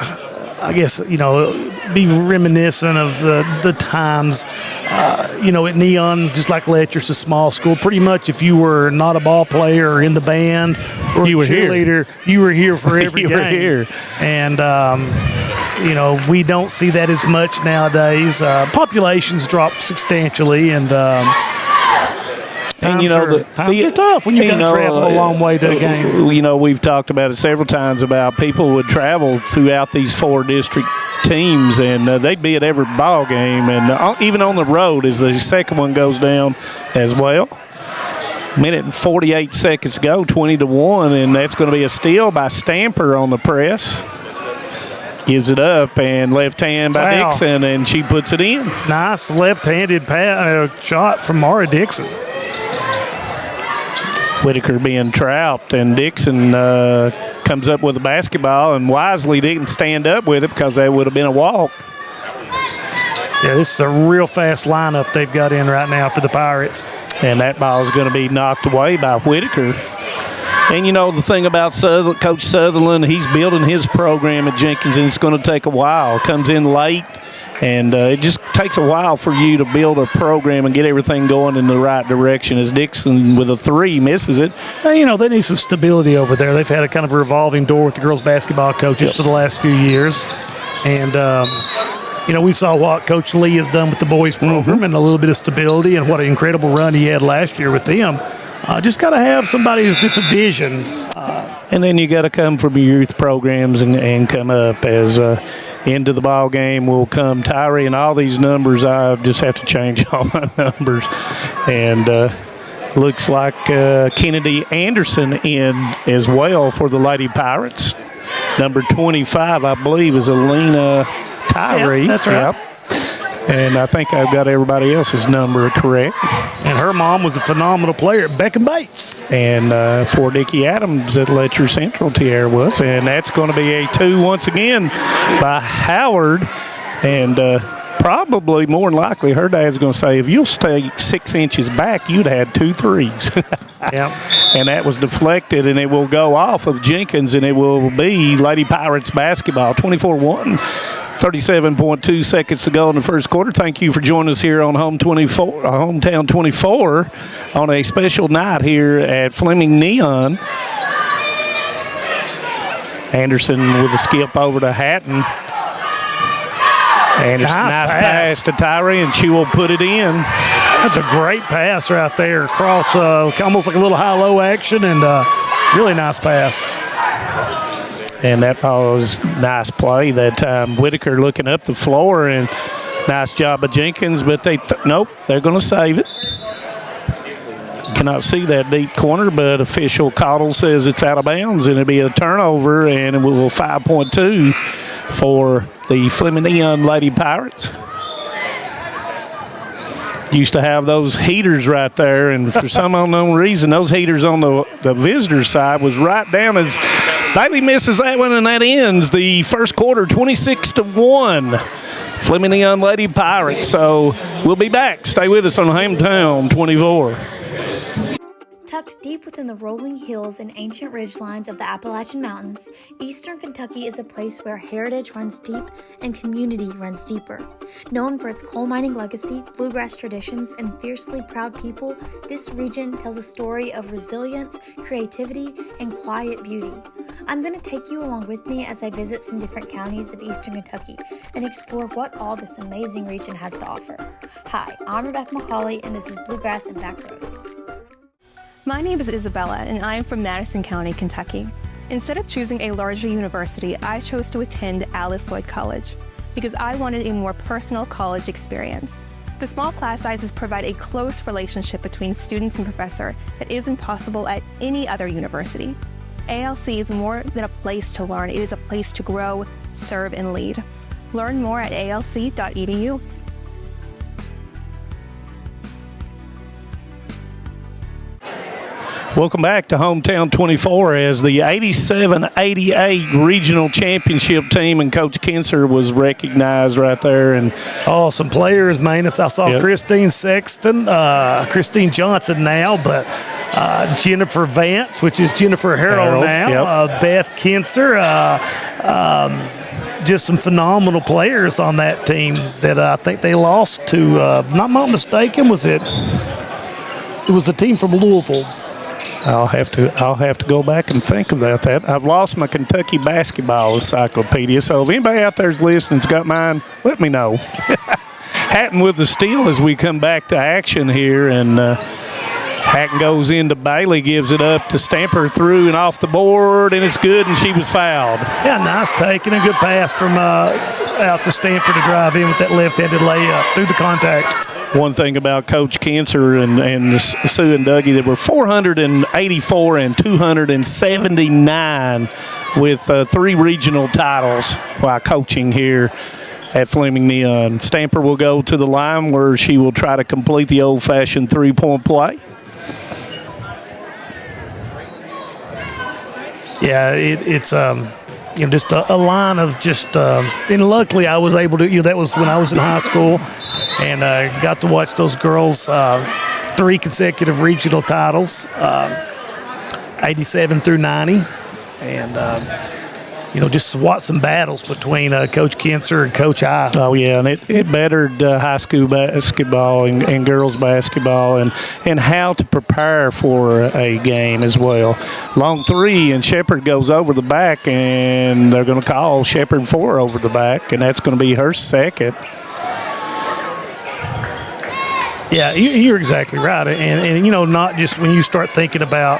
I guess, be reminiscent of the times, at Neon, just like Letcher's a small school. Pretty much if you were not a ball player or in the band or you a cheerleader, you were here for every you game. Were here. And, we don't see that as much nowadays. Populations dropped substantially, and times are tough when you got to travel a long way to a game. We've talked about it several times about people would travel throughout these 4 district teams, and they'd be at every ball game, and even on the road as the second one goes down as well. Minute and 48 seconds to go, 20-1, and that's going to be a steal by Stamper on the press. Gives it up, and left hand by Dixon, and she puts it in. Nice left-handed shot from Mara Dixon. Whitaker being trapped, and Dixon comes up with the basketball, and wisely didn't stand up with it because that would have been a walk. Yeah, this is a real fast lineup they've got in right now for the Pirates. And that ball is going to be knocked away by Whitaker. And, the thing about Coach Sutherland, he's building his program at Jenkins, and it's going to take a while. Comes in late, and it just takes a while for you to build a program and get everything going in the right direction. As Dixon with a 3 misses it. They need some stability over there. They've had a kind of a revolving door with the girls basketball coaches for the last few years. And, we saw what Coach Lee has done with the boys program and a little bit of stability, and what an incredible run he had last year with them. Just got to have somebody who's got the vision. And then you got to come from your youth programs and come up as into the ball game will come Tyree, and all these numbers. I just have to change all my numbers. And looks like Kennedy Anderson in as well for the Lady Pirates. Number 25, I believe, is Alina Tyree. Yeah, that's right. Yep. And I think I've got everybody else's number correct. And her mom was a phenomenal player, Becca Bates. And for Dickie Adams at Letcher Central, Tierra was. And that's going to be a 2 once again by Howard. And probably more than likely her dad's going to say, if you'll stay 6 inches back, you'd had 2 threes. Yep. And that was deflected, and it will go off of Jenkins, and it will be Lady Pirates basketball, 24-1. 37.2 seconds to go in the first quarter. Thank you for joining us here on Hometown 24 on a special night here at Fleming Neon. Anderson with a skip over to Hatton. Anderson, nice pass to Tyree, and she will put it in. That's a great pass right there across, almost like a little high-low action, and really nice pass. And that was nice play that time. Whitaker looking up the floor, and nice job of Jenkins, but nope, they're going to save it. Cannot see that deep corner, but official Cottle says it's out of bounds, and it'll be a turnover, and it will 5.2 for the Fleming Neon Lady Pirates. Used to have those heaters right there, and for some unknown reason, those heaters on the visitor side was right down as Bailey misses that one, and that ends the first quarter 26-1. Fleming Neon Lady Pirates. So we'll be back. Stay with us on Hometown 24. Tucked deep within the rolling hills and ancient ridgelines of the Appalachian Mountains, Eastern Kentucky is a place where heritage runs deep and community runs deeper. Known for its coal mining legacy, bluegrass traditions, and fiercely proud people, this region tells a story of resilience, creativity, and quiet beauty. I'm going to take you along with me as I visit some different counties of Eastern Kentucky and explore what all this amazing region has to offer. Hi, I'm Rebecca McCauley, and this is Bluegrass and Backroads. My name is Isabella, and I am from Madison County, Kentucky. Instead of choosing a larger university, I chose to attend Alice Lloyd College because I wanted a more personal college experience. The small class sizes provide a close relationship between students and professor that isn't possible at any other university. ALC is more than a place to learn, it is a place to grow, serve, and lead. Learn more at alc.edu. Welcome back to Hometown 24 as the 87-88 regional championship team, and Coach Kinser was recognized right there. And some players, man. I saw Christine Sexton, Christine Johnson now, but Jennifer Vance, which is Jennifer Harrell now, Beth Kinser, just some phenomenal players on that team that I think they lost to, if I'm not mistaken, it was a team from Louisville. I'll have to go back and think about that. I've lost my Kentucky basketball encyclopedia, so if anybody out there's listening's got mine, let me know. Hatton with the steal as we come back to action here, and Hatton goes into Bailey, gives it up to Stamper, through and off the board, and it's good, and she was fouled. Yeah, nice take and a good pass from out to Stamper to drive in with that left-handed layup through the contact. One thing about Coach Kinser and Sue and Dougie, they were 484 and 279 with 3 regional titles while coaching here at Fleming Neon. Stamper will go to the line where she will try to complete the old-fashioned three-point play. Yeah, it's just a line of just, and luckily I was able to, that was when I was in high school, and got to watch those girls, 3 consecutive regional titles, 87 through 90, and just watch some battles between Coach Kinser and Coach I. Oh, yeah, and it bettered high school basketball and girls basketball and how to prepare for a game as well. Long 3, and Shepard goes over the back, and they're going to call Shepard 4 over the back, and that's going to be her second. Yeah, you're exactly right, and not just when you start thinking about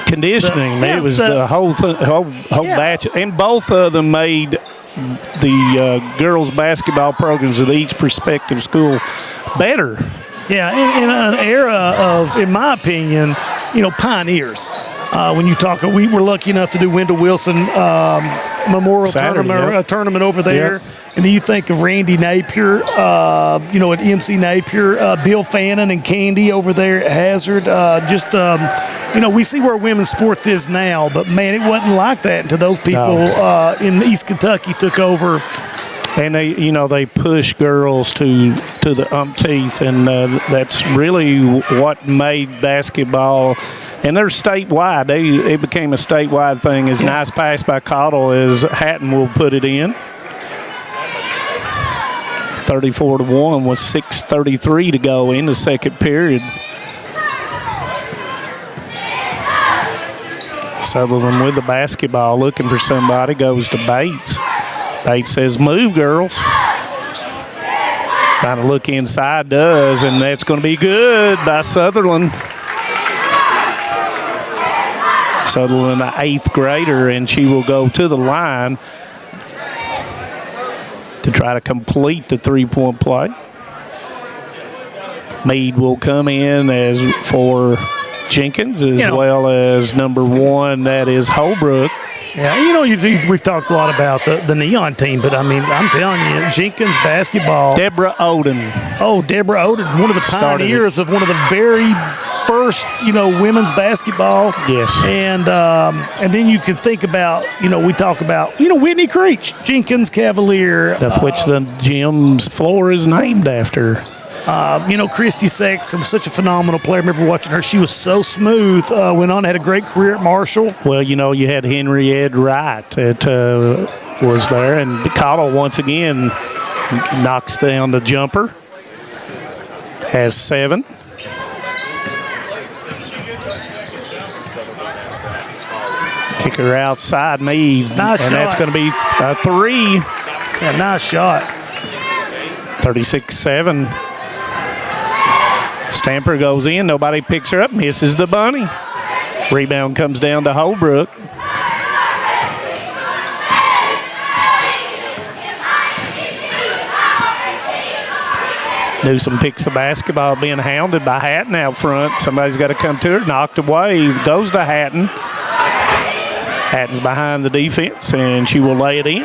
conditioning. It was the whole batch, and both of them made the girls basketball programs of each prospective school better. Yeah, in an era of, in my opinion, pioneers. When you talk, we were lucky enough to do Wendell Wilson Memorial tournament over there. And then you think of Randy Napier, at MC Napier, Bill Fannin and Candy over there at Hazard. We see where women's sports is now, but man, it wasn't like that until those people in East Kentucky took over. And they push girls to the umpteenth, and that's really what made basketball. And they're statewide. It became a statewide thing. As nice pass by Cottle as Hatton will put it in. 34-1 with 6:33 to go in the second period. Sutherland with the basketball, looking for somebody, goes to Bates. Bates says, "Move, girls." Trying to look inside, does, and that's going to be good by Sutherland. Sutherland, an 8th grader, and she will go to the line to try to complete the three-point play. Meade will come in as for Jenkins, as well as number 1, that is Holbrook. Yeah, we've talked a lot about the Neon team, but, I mean, I'm telling you, Jenkins basketball. Deborah Oden. Oh, Deborah Oden, one of the pioneers of one of the very first, women's basketball. Yes. And then you could think about, we talk about, Whitney Creech, Jenkins Cavalier. Of which the gym's floor is named after. Christy Sexton was such a phenomenal player. I remember watching her. She was so smooth. Went on, had a great career at Marshall. Well, you had Henriette Wright that was there. And Cottle, once again, knocks down the jumper. Has 7. Kicker outside Meade. Nice shot. And that's going to be a 3. Yeah, nice shot. 36-7. Stamper goes in. Nobody picks her up. Misses the bunny. Rebound comes down to Holbrook. Newsom picks the basketball, being hounded by Hatton out front. Somebody's got to come to her. Knocked away. Goes to Hatton. Hatton's behind the defense, and she will lay it in.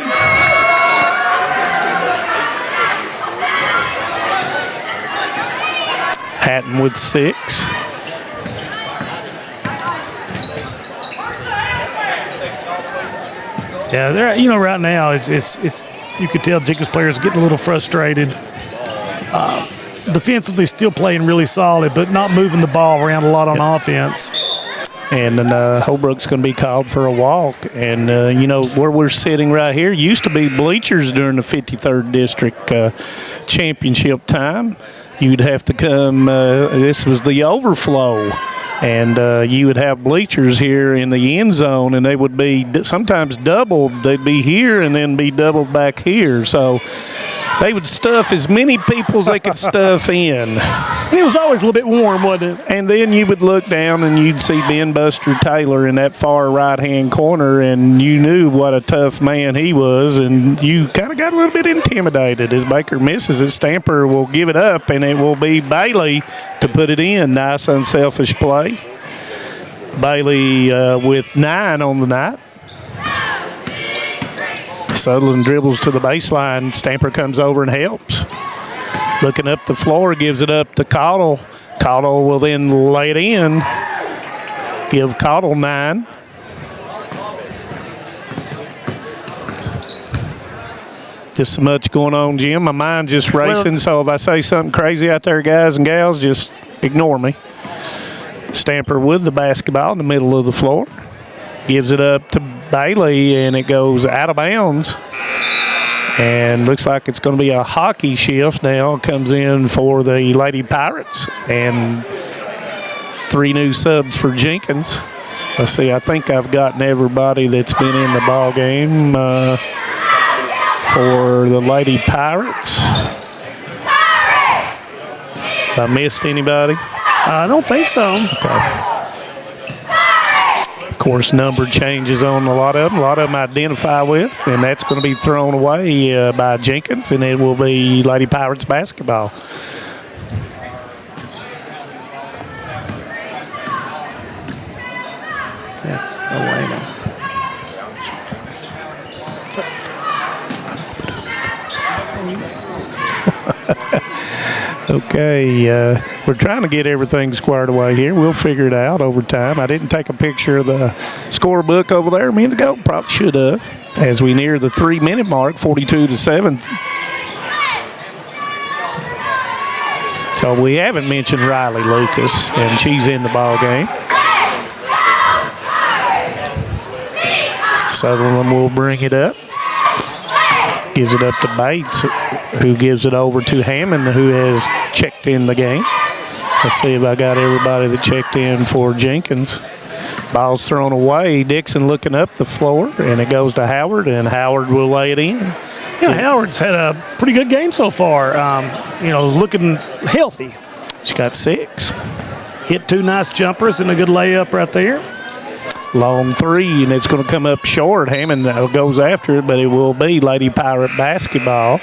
Hatton with 6. Yeah, they're right now it's you could tell Jenkins players getting a little frustrated. Defensively, still playing really solid, but not moving the ball around a lot on offense. And then Holbrook's going to be called for a walk. And, where we're sitting right here used to be bleachers during the 53rd District championship time. You'd have to come, this was the overflow. And you would have bleachers here in the end zone, and they would be sometimes doubled. They'd be here and then be doubled back here. So they would stuff as many people as they could stuff in. And it was always a little bit warm, wasn't it? And then you would look down and you'd see Ben Buster Taylor in that far right-hand corner, and you knew what a tough man he was, and you kind of got a little bit intimidated. As Baker misses it, Stamper will give it up, and it will be Bailey to put it in. Nice, unselfish play. Bailey with 9 on the night. Sutherland dribbles to the baseline. Stamper comes over and helps. Looking up the floor, gives it up to Cottle. Cottle will then lay it in. Give Cottle 9. Just so much going on, Jim. My mind's just racing, so if I say something crazy out there, guys and gals, just ignore me. Stamper with the basketball in the middle of the floor. Gives it up to Bailey, and it goes out of bounds. And looks like it's going to be a hockey shift now. Comes in for the Lady Pirates, and 3 new subs for Jenkins. Let's see, I think I've gotten everybody that's been in the ball game for the Lady Pirates. Have I missed anybody? I don't think so. Okay. Of course, number changes on a lot of them. A lot of them identify with, and that's going to be thrown away by Jenkins, and it will be Lady Pirates basketball. That's Elena. Okay, we're trying to get everything squared away here. We'll figure it out over time. I didn't take a picture of the scorebook over there a minute ago. Probably should have. As we near the 3-minute mark, 42-7. So we haven't mentioned Riley Lucas, and she's in the ball game. Sutherland will bring it up. Gives it up to Bates, who gives it over to Hammond, who has checked in the game. Let's see if I got everybody that checked in for Jenkins. Ball's thrown away. Dixon looking up the floor, and it goes to Howard, and Howard will lay it in. Yeah, Howard's had a pretty good game so far. Looking healthy. She got 6. Hit 2 nice jumpers and a good layup right there. Long 3, and it's going to come up short. Hammond goes after it, but it will be Lady Pirate basketball.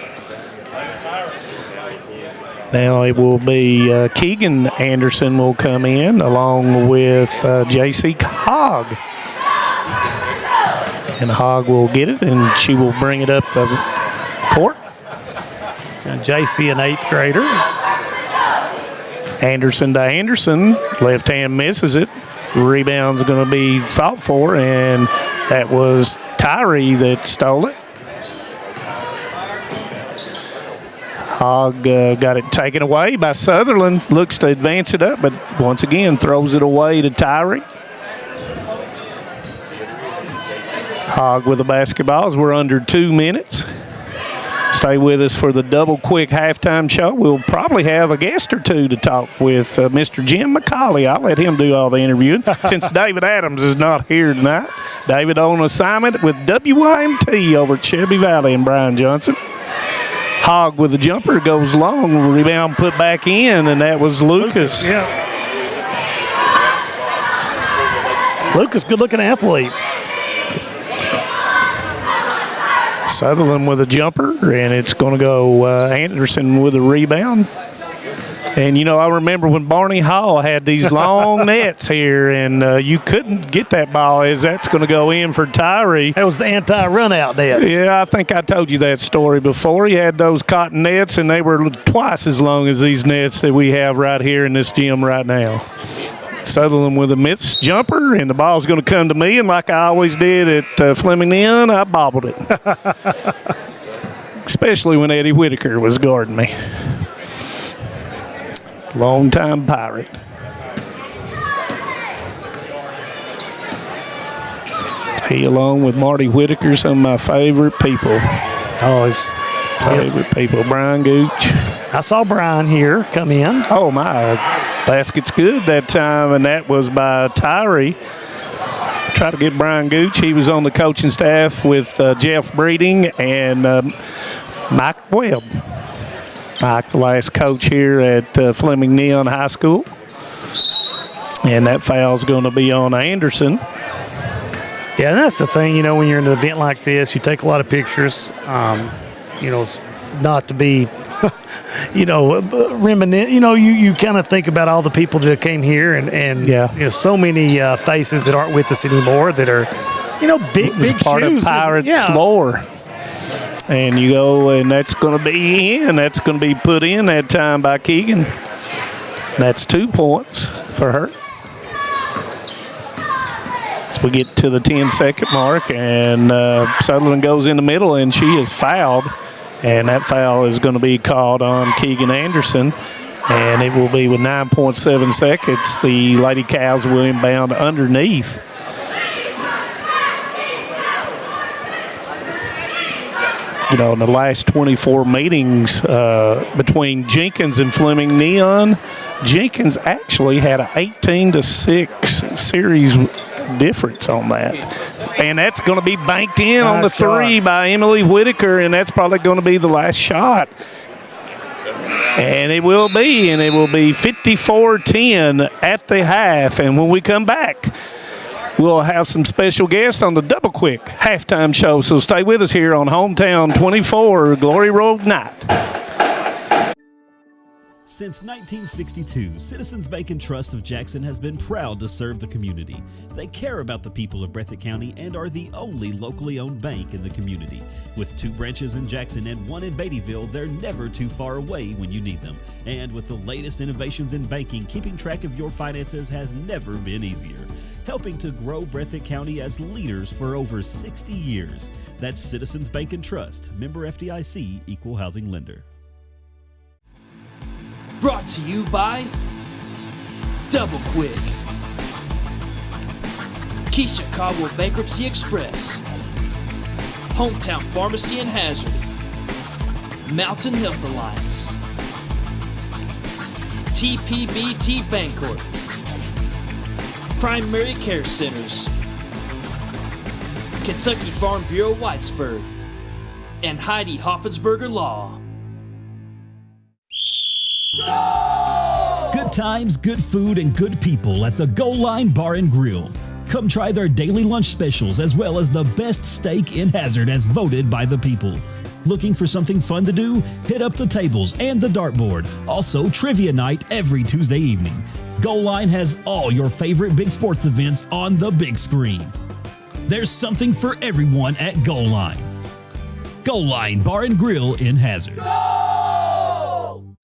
Now it will be Keegan Anderson will come in along with J.C. Hogg. And Hogg will get it, and she will bring it up the court. And J.C., an 8th grader. Anderson to Anderson. Left hand misses it. Rebound's going to be fought for, and that was Tyree that stole it. Hogg got it taken away by Sutherland. Looks to advance it up, but once again throws it away to Tyree. Hogg with the basketball as we're under 2 minutes. Stay with us for the double quick halftime show. We'll probably have a guest or two to talk with Mr. Jim McCauley. I'll let him do all the interviewing since David Adams is not here tonight. David on assignment with WYMT over at Shelby Valley and Brian Johnson. Hogg with the jumper goes long, rebound put back in, and that was Lucas. Yeah. Lucas, good-looking athlete. Sutherland with a jumper, and it's going to go Anderson with a rebound. And, I remember when Barney Hall had these long nets here, and you couldn't get that ball as that's going to go in for Tyree. That was the anti-run-out nets. Yeah, I think I told you that story before. He had those cotton nets, and they were twice as long as these nets that we have right here in this gym right now. Sutherland with a missed jumper, and the ball's going to come to me, and like I always did at Fleming Neon, I bobbled it. Especially when Eddie Whitaker was guarding me. Long-time Pirate. He, along with Marty Whitaker, some of my favorite people. Oh, his favorite people. Brian Gooch. I saw Brian here come in. Oh, my. Basket's good that time, and that was by Tyree. Try to get Brian Gooch. He was on the coaching staff with Jeff Breeding and Mike Webb. Mike, the last coach here at Fleming Neon High School. And that foul's going to be on Anderson. Yeah, and that's the thing, when you're in an event like this, you take a lot of pictures. It's not to be, reminiscent. You kind of think about all the people that came here and so many faces that aren't with us anymore that are, big part shoes. Of Pirates lore. And you go, and that's going to be in. That's going to be put in that time by Keegan. That's 2 points for her. So we get to the 10-second mark, and Sutherland goes in the middle, and she is fouled. And that foul is going to be called on Keegan Anderson. And it will be with 9.7 seconds. The Lady Cows will inbound underneath. In the last 24 meetings between Jenkins and Fleming Neon, Jenkins actually had an 18-6 series difference on that. And that's going to be banked in on the 3 by Emily Whitaker, and that's probably going to be the last shot. And it will be 54-10 at the half. And when we come back, we'll have some special guests on the Double Quick halftime show. So stay with us here on Hometown 24 Glory Road Night. Since 1962, Citizens Bank and Trust of Jackson has been proud to serve the community. They care about the people of Breathitt County and are the only locally owned bank in the community. With 2 branches in Jackson and 1 in Beattyville, they're never too far away when you need them. And with the latest innovations in banking, keeping track of your finances has never been easier. Helping to grow Breathitt County as leaders for over 60 years. That's Citizens Bank and Trust, member FDIC, equal housing lender. Brought to you by Double Quick, Key Chicago Bankruptcy Express, Hometown Pharmacy and Hazard, Mountain Health Alliance, TPBT Bancorp, Primary Care Centers, Kentucky Farm Bureau Whitesburg, and Heidi Hoffensberger Law. Good times, good food, and good people at the Goal Line Bar and Grill. Come try their daily lunch specials as well as the best steak in Hazard as voted by the people. Looking for something fun to do? Hit up the tables and the dartboard. Also, trivia night every Tuesday evening. Goal Line has all your favorite big sports events on the big screen. There's something for everyone at Goal Line. Goal Line Bar and Grill in Hazard.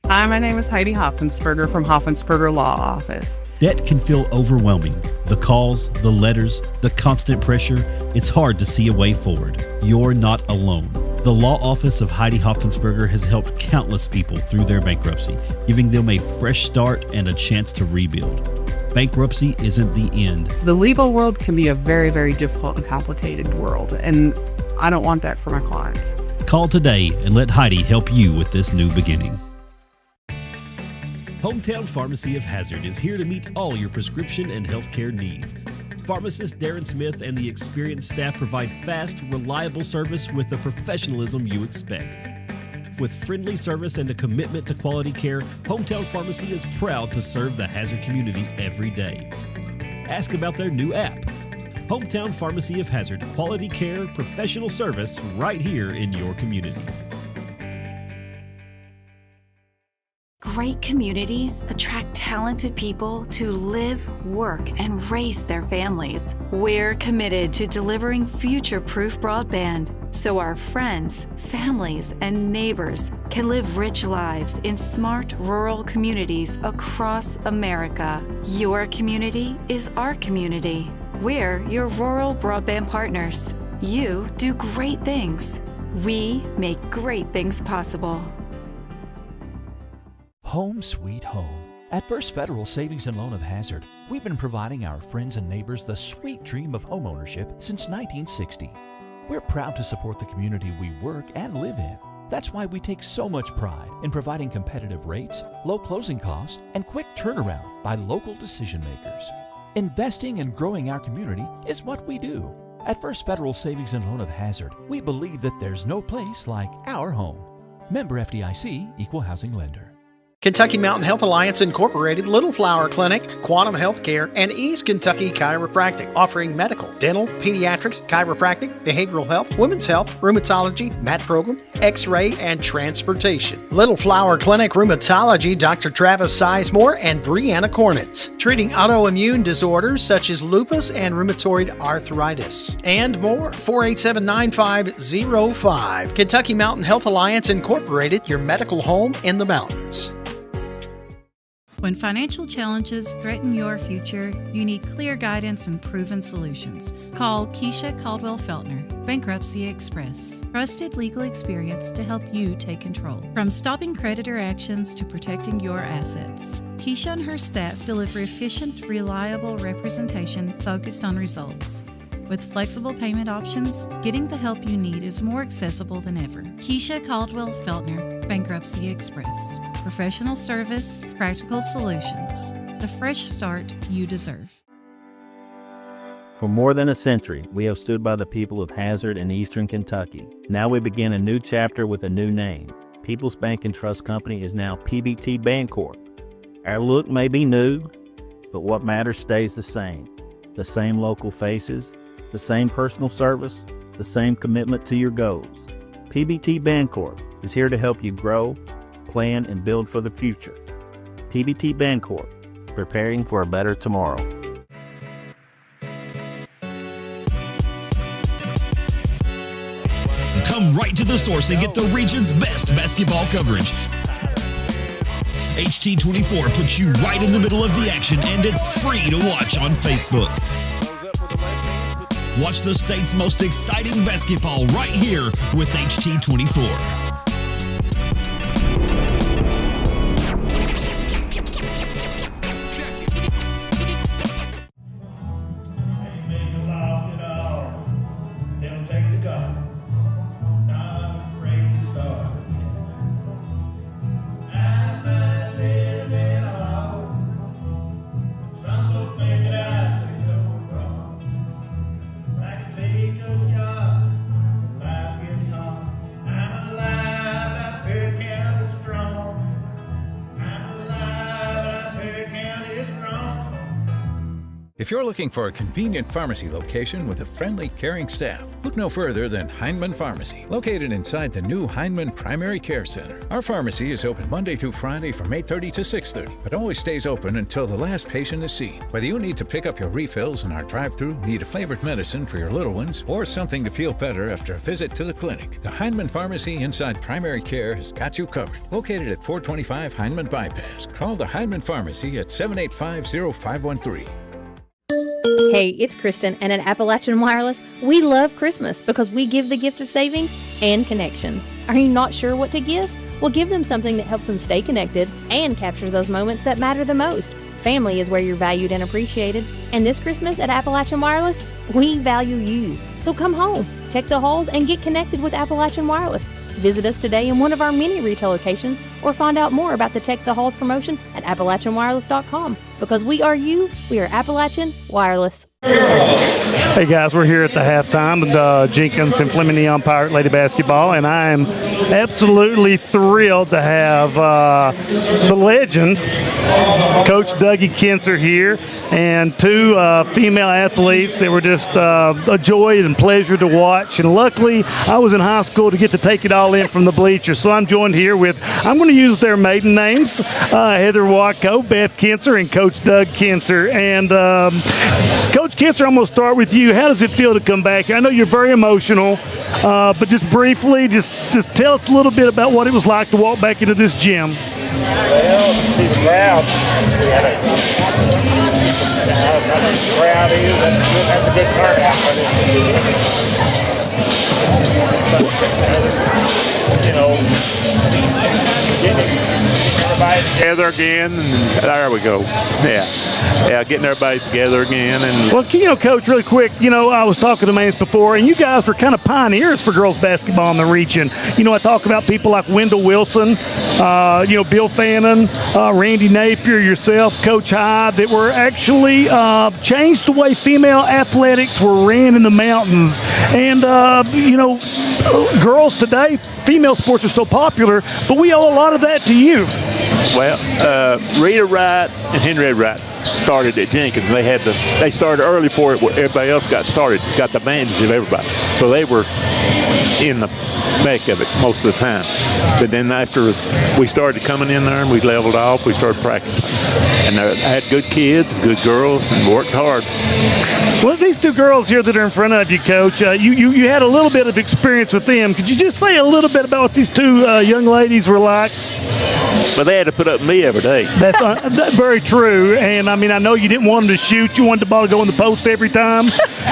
Hi, my name is Heidi Hoffensberger from Hoffensberger Law Office. Debt can feel overwhelming. The calls, the letters, the constant pressure, it's hard to see a way forward. You're not alone. The law office of Heidi Hoffensberger has helped countless people through their bankruptcy, giving them a fresh start and a chance to rebuild. Bankruptcy isn't the end. The legal world can be a very, very difficult and complicated world, and I don't want that for my clients. Call today and let Heidi help you with this new beginning. Hometown Pharmacy of Hazard is here to meet all your prescription and healthcare needs. Pharmacist Darren Smith and the experienced staff provide fast, reliable service with the professionalism you expect. With friendly service and a commitment to quality care, Hometown Pharmacy is proud to serve the Hazard community every day. Ask about their new app. Hometown Pharmacy of Hazard, quality care, professional service right here in your community. Great communities attract talented people to live, work, and raise their families. We're committed to delivering future-proof broadband so our friends, families, and neighbors can live rich lives in smart rural communities across America. Your community is our community. We're your rural broadband partners. You do great things. We make great things possible. Home sweet home. At First Federal Savings and Loan of Hazard, we've been providing our friends and neighbors the sweet dream of homeownership since 1960. We're proud to support the community we work and live in. That's why we take so much pride in providing competitive rates, low closing costs, and quick turnaround by local decision makers. Investing and growing our community is what we do. At First Federal Savings and Loan of Hazard, we believe that there's no place like our home. Member FDIC, Equal Housing Lender. Kentucky Mountain Health Alliance Incorporated, Little Flower Clinic, Quantum Healthcare, and East Kentucky Chiropractic, offering medical, dental, pediatrics, chiropractic, behavioral health, women's health, rheumatology, mat program, x-ray, and transportation. Little Flower Clinic Rheumatology, Dr. Travis Sizemore and Brianna Cornitz, treating autoimmune disorders such as lupus and rheumatoid arthritis, and more. 487-9505. Kentucky Mountain Health Alliance Incorporated, your medical home in the mountains. When financial challenges threaten your future, you need clear guidance and proven solutions. Call Keisha Caldwell Feltner, Bankruptcy Express. Trusted legal experience to help you take control. From stopping creditor actions to protecting your assets. Keisha and her staff deliver efficient, reliable representation focused on results. With flexible payment options, getting the help you need is more accessible than ever. Keisha Caldwell Feltner, Bankruptcy Express. Professional service, practical solutions. The fresh start you deserve. For more than a century, we have stood by the people of Hazard and Eastern Kentucky. Now we begin a new chapter with a new name. People's Bank and Trust Company is now PBT Bancorp. Our look may be new, but what matters stays the same. The same local faces, the same personal service, the same commitment to your goals. PBT Bancorp is here to help you grow, plan, and build for the future. PBT Bancorp, preparing for a better tomorrow. Come right to the source and get the region's best basketball coverage. HT24 puts you right in the middle of the action, and it's free to watch on Facebook. Watch the state's most exciting basketball right here with HT24. If you're looking for a convenient pharmacy location with a friendly, caring staff, look no further than Heinemann Pharmacy, located inside the new Heinemann Primary Care Center. Our pharmacy is open Monday through Friday from 8:30 to 6:30, but always stays open until the last patient is seen. Whether you need to pick up your refills in our drive-thru, need a flavored medicine for your little ones, or something to feel better after a visit to the clinic, the Heinemann Pharmacy inside Primary Care has got you covered. Located at 425 Heinemann Bypass. Call the Heinemann Pharmacy at 785-0513. Hey, it's Kristen, and at Appalachian Wireless, we love Christmas because we give the gift of savings and connection. Are you not sure what to give? Well, give them something that helps them stay connected and capture those moments that matter the most. Family is where you're valued and appreciated. And this Christmas at Appalachian Wireless, we value you. So come home, check the halls, and get connected with Appalachian Wireless. Visit us today in one of our many retail locations or find out more about the Tech the Halls promotion at AppalachianWireless.com. Because we are you, we are Appalachian Wireless. Hey guys, we're here at the halftime with Jenkins and Fleming Neon Pirate Lady Basketball, and I am absolutely thrilled to have the legend, Coach Dougie Kinser here, and two female athletes that were just a joy and pleasure to watch. And luckily, I was in high school to get to take it all in from the bleachers. So I'm joined here with, I'm going to use their maiden names, Heather Watko, Beth Kinser, and Coach Doug Kinser. And Coach Kinser, I'm going to start with you. How does it feel to come back here? I know you're very emotional, but just briefly, just tell us a little bit about what it was like to walk back into this gym. Well, see the crowd. How the crowd is. That's a good turnout for this. You know, getting everybody together again. And there we go. Yeah, getting everybody together again. And well, you know, Coach, really quick, you know, I was talking to Mance before, and you guys were kind of pioneers for girls basketball in the region. You know, I talk about people like Wendell Wilson, you know, Bill Fannin, Randy Napier, yourself, Coach Hyde, that were actually changed the way female athletics were ran in the mountains. And, you know, girls today, female sports are so popular, but we owe a lot of that to you. Well, Rita Wright and Henrietta Wright started at Jenkins. They started early before everybody else got started, got the advantage of everybody. So they were in the neck of it most of the time. But then after we started coming in there and we leveled off, we started practicing. And I had good kids, good girls, and worked hard. Well, these two girls here that are in front of you, Coach, you had a little bit of experience with them. Could you just say a little bit about what these two young ladies were like? But they had to put up with me every day. That's very true. And, I mean, I know you didn't want them to shoot. You wanted the ball to go in the post every time.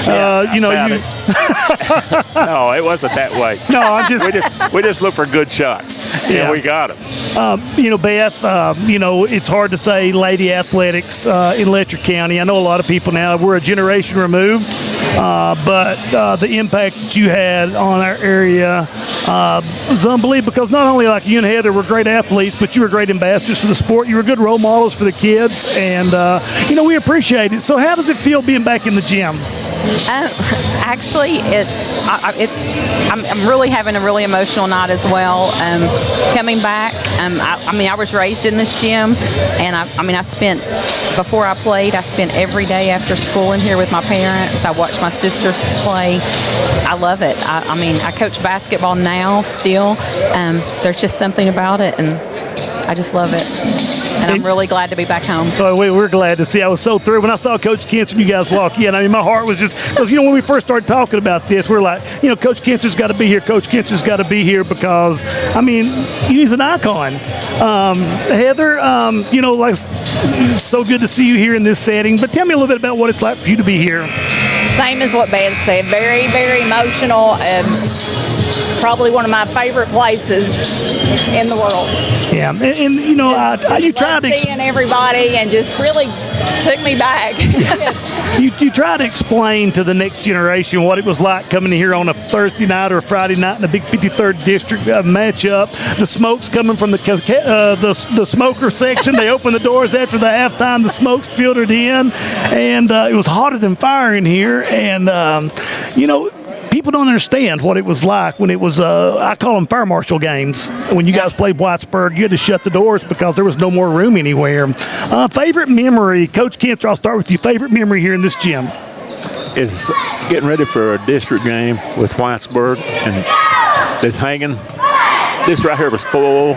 Yeah, you know, no, it wasn't that way. No, I'm just we just looked for good shots. Yeah, and we got them. You know, Beth, you know, it's hard to say lady athletics in Letcher County. I know a lot of people now, we're a generation removed, but the impact that you had on our area was unbelievable, because not only like you and Heather were great athletes, but you were great ambassadors for the sport. You were good role models for the kids, and, you know, we appreciate it. So how does it feel being back in the gym? Actually, I'm really having a really emotional night as well. Coming back, I mean, I was raised in this gym, and I spent, before I played, I spent every day after school in here with my parents. I watched my sisters play. I love it. I mean, I coach basketball now still. There's just something about it, and I just love it. And I'm really glad to be back home. So we're glad to see. I was so thrilled when I saw Coach Kinser and you guys walk in. I mean, my heart was just, because, you know, when we first started talking about this, we're like, you know, Coach Kinser's got to be here. Coach Kinser's got to be here because, I mean, he's an icon. Heather, you know, like, so good to see you here in this setting. But tell me a little bit about what it's like for you to be here. Same as what Beth said. Very, very emotional. Probably one of my favorite places in the world. Yeah, and you know, you tried to seeing everybody and just really took me back. you try to explain to the next generation what it was like coming here on a Thursday night or a Friday night in the big 53rd district matchup. The smoke's coming from the smoker section. They opened the doors after the halftime. The smoke's filtered in, and it was hotter than fire in here. And you know, people don't understand what it was like when it was, I call them fire marshal games. When you guys played Whitesburg, you had to shut the doors because there was no more room anywhere. Favorite memory, Coach Kentzer, I'll start with you. Favorite memory here in this gym? Is getting ready for a district game with Whitesburg, and it's hanging. This right here was full.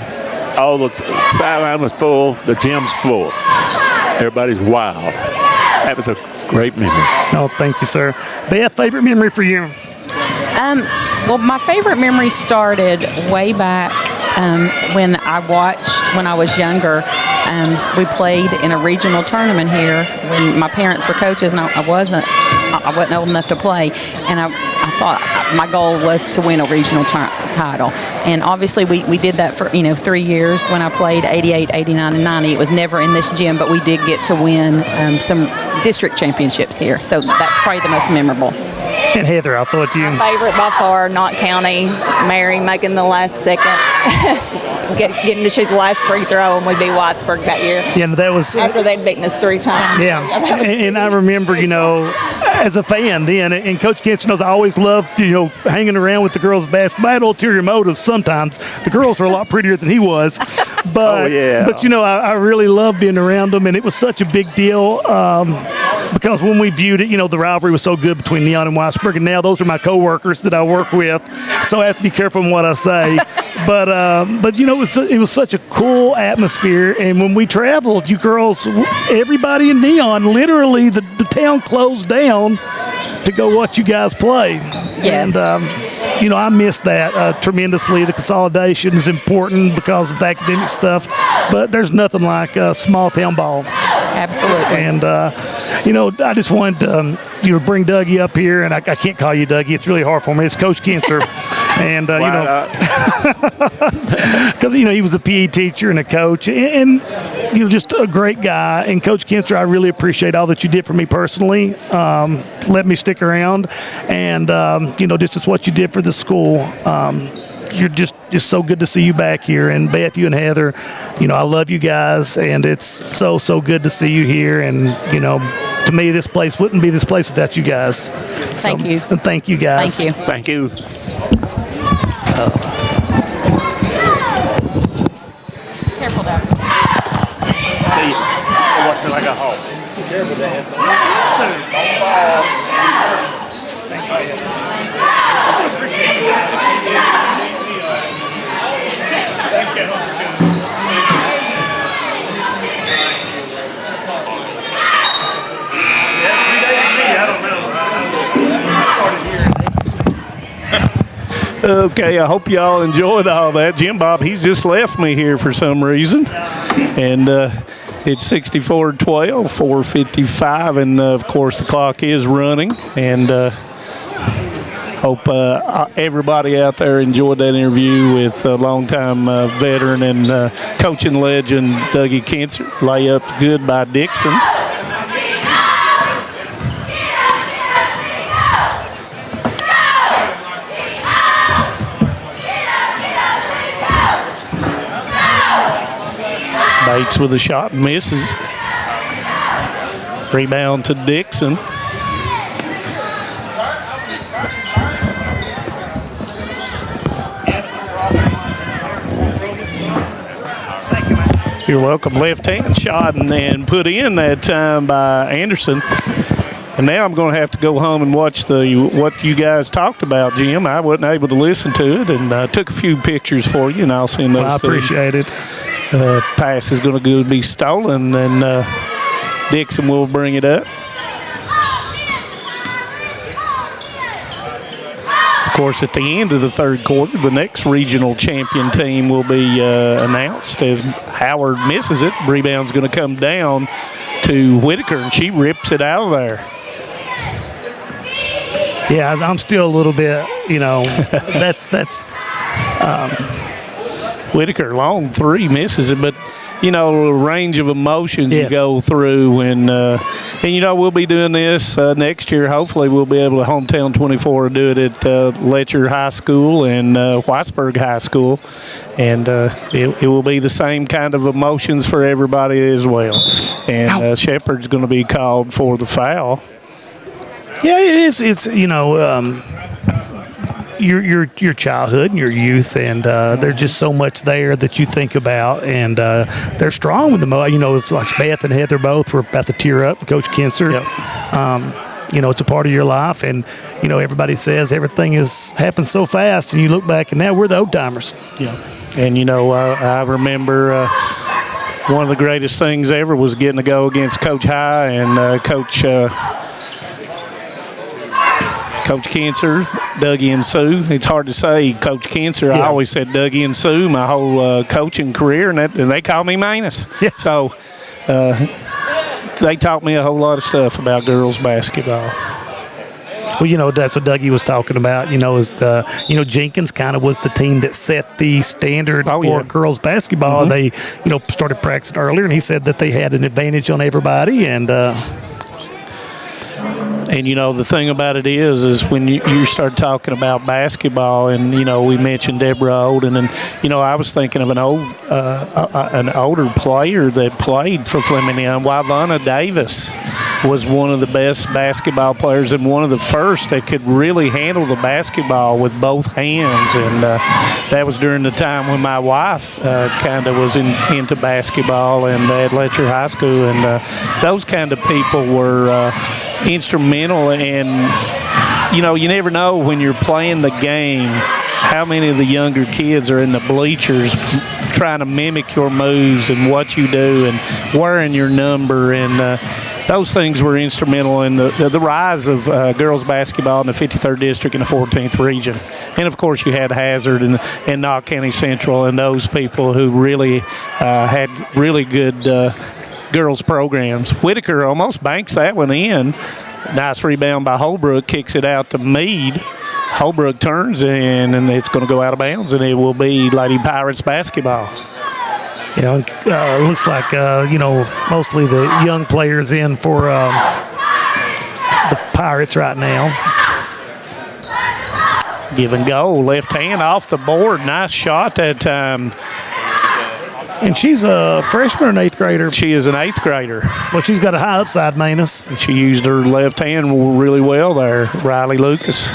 All the sideline was full. The gym's full. Everybody's wild. That was a great memory. Oh, thank you, sir. Beth, favorite memory for you? Well, my favorite memory started way back when I watched when I was younger. We played in a regional tournament here when my parents were coaches, and I wasn't old enough to play. And I thought my goal was to win a regional title. And obviously we did that for 3 years when I played 88, 89, and 90. It was never in this gym, but we did get to win some district championships here. So that's probably the most memorable. And Heather, I'll throw it to you. My favorite by far, Knott County, Mary making the last second, getting to shoot the last free throw, and we'd be Whitesburg that year. Yeah, that was after they'd beaten us 3 times. Yeah, and I remember, as a fan then, and Coach Kentzer knows I always loved, hanging around with the girls' basketball. I had ulterior motives sometimes. The girls were a lot prettier than he was. But, I really loved being around them, and it was such a big deal because when we viewed it, the rivalry was so good between Neon and Whitesburg, and now those are my coworkers that I work with, so I have to be careful in what I say. But it was such a cool atmosphere, and when we traveled, you girls, everybody in Neon, literally the town closed down to go watch you guys play. Yes. And I miss that tremendously. The consolidation is important because of the academic stuff, but there's nothing like small town ball. Absolutely. And I just wanted to bring Dougie up here, and I can't call you Dougie. It's really hard for me. It's Coach Kentzer. And, because, he was a PE teacher and a coach and just a great guy. And Coach Kentzer, I really appreciate all that you did for me personally. Let me stick around. And, just as what you did for the school. You're just so good to see you back here. And Beth, you and Heather, I love you guys. And it's so good to see you here. And, to me, this place wouldn't be this place without you guys. Thank you. And thank you, guys. Thank you. Thank you. Careful there. See, watch me like a hawk. Careful, Dad. Thank you. Okay, I hope y'all enjoyed all that. Jim Bob, he's just left me here for some reason. And it's 64-12, 4:55, and of course the clock is running. And hope everybody out there enjoyed that interview with longtime veteran and coaching legend Dougie Kentzer. Layup good by Dixon. Bates with a shot and misses. Rebound to Dixon. You're welcome. Left-hand shot and put in that time by Anderson. And now I'm going to have to go home and watch what you guys talked about, Jim. I wasn't able to listen to it, and took a few pictures for you, and I'll send those. I appreciate it. Pass is going to be stolen, and Dixon will bring it up. Of course, at the end of the third quarter, the next regional champion team will be announced as Howard misses it. Rebound's going to come down to Whitaker, and she rips it out of there. Yeah, I'm still a little bit, that's Whitaker, long three, misses it, but a range of emotions you go through, and we'll be doing this next year. Hopefully, we'll be able to hometown 24 do it at Letcher High School and Whitesburg High School, and it will be the same kind of emotions for everybody as well. And Shepard's going to be called for the foul. Yeah, it is. It's your childhood and your youth, and there's just so much there that you think about, and they're strong with them. It's like Beth and Heather both were about to tear up. Coach Kinser. It's a part of your life, and everybody says everything has happened so fast, and you look back, and now we're the old timers. Yeah, and I remember one of the greatest things ever was getting to go against Coach High and Coach Kinser, Dougie and Sue. It's hard to say Coach Kinser. I always said Dougie and Sue my whole coaching career, and they call me Manus. Yeah. So they taught me a whole lot of stuff about girls basketball. Well, that's what Dougie was talking about. Jenkins kind of was the team that set the standard for girls basketball. They, started practicing earlier, and he said that they had an advantage on everybody. And the thing about it is when you start talking about basketball, and we mentioned Deborah Olden, and I was thinking of an older player that played for Fleming. Wivana Davis was one of the best basketball players and one of the first that could really handle the basketball with both hands. And that was during the time when my wife kind of was into basketball and at Letcher High School. And those kind of people were instrumental. And, you never know when you're playing the game how many of the younger kids are in the bleachers trying to mimic your moves and what you do and wearing your number. And those things were instrumental in the rise of girls basketball in the 53rd District and the 14th Region. And, of course, you had Hazard and Knott County Central and those people who really had really good girls programs. Whitaker almost banks that one in. Nice rebound by Holbrook, kicks it out to Meade. Holbrook turns in, and it's going to go out of bounds, and it will be Lady Pirates basketball. It looks like, mostly the young players in for the Pirates right now. Give and go. Left hand off the board. Nice shot that time. And she's a freshman or an eighth grader? She is an eighth grader. Well, she's got a high upside, Manus. And she used her left hand really well there, Riley Lucas.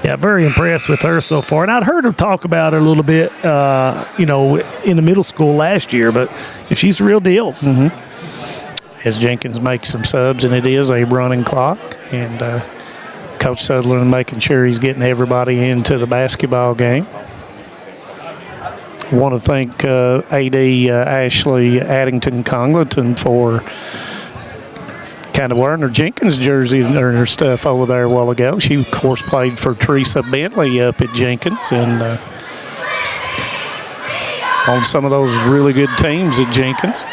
Yeah, very impressed with her so far. And I'd heard her talk about her a little bit, in the middle school last year, but she's the real deal. Mm-hmm. As Jenkins makes some subs, and it is a running clock, and Coach Sutherland making sure he's getting everybody into the basketball game. I want to thank AD Ashley Addington-Congleton for kind of wearing her Jenkins jersey and her stuff over there a while ago. She, of course, played for Teresa Bentley up at Jenkins and on some of those really good teams at Jenkins.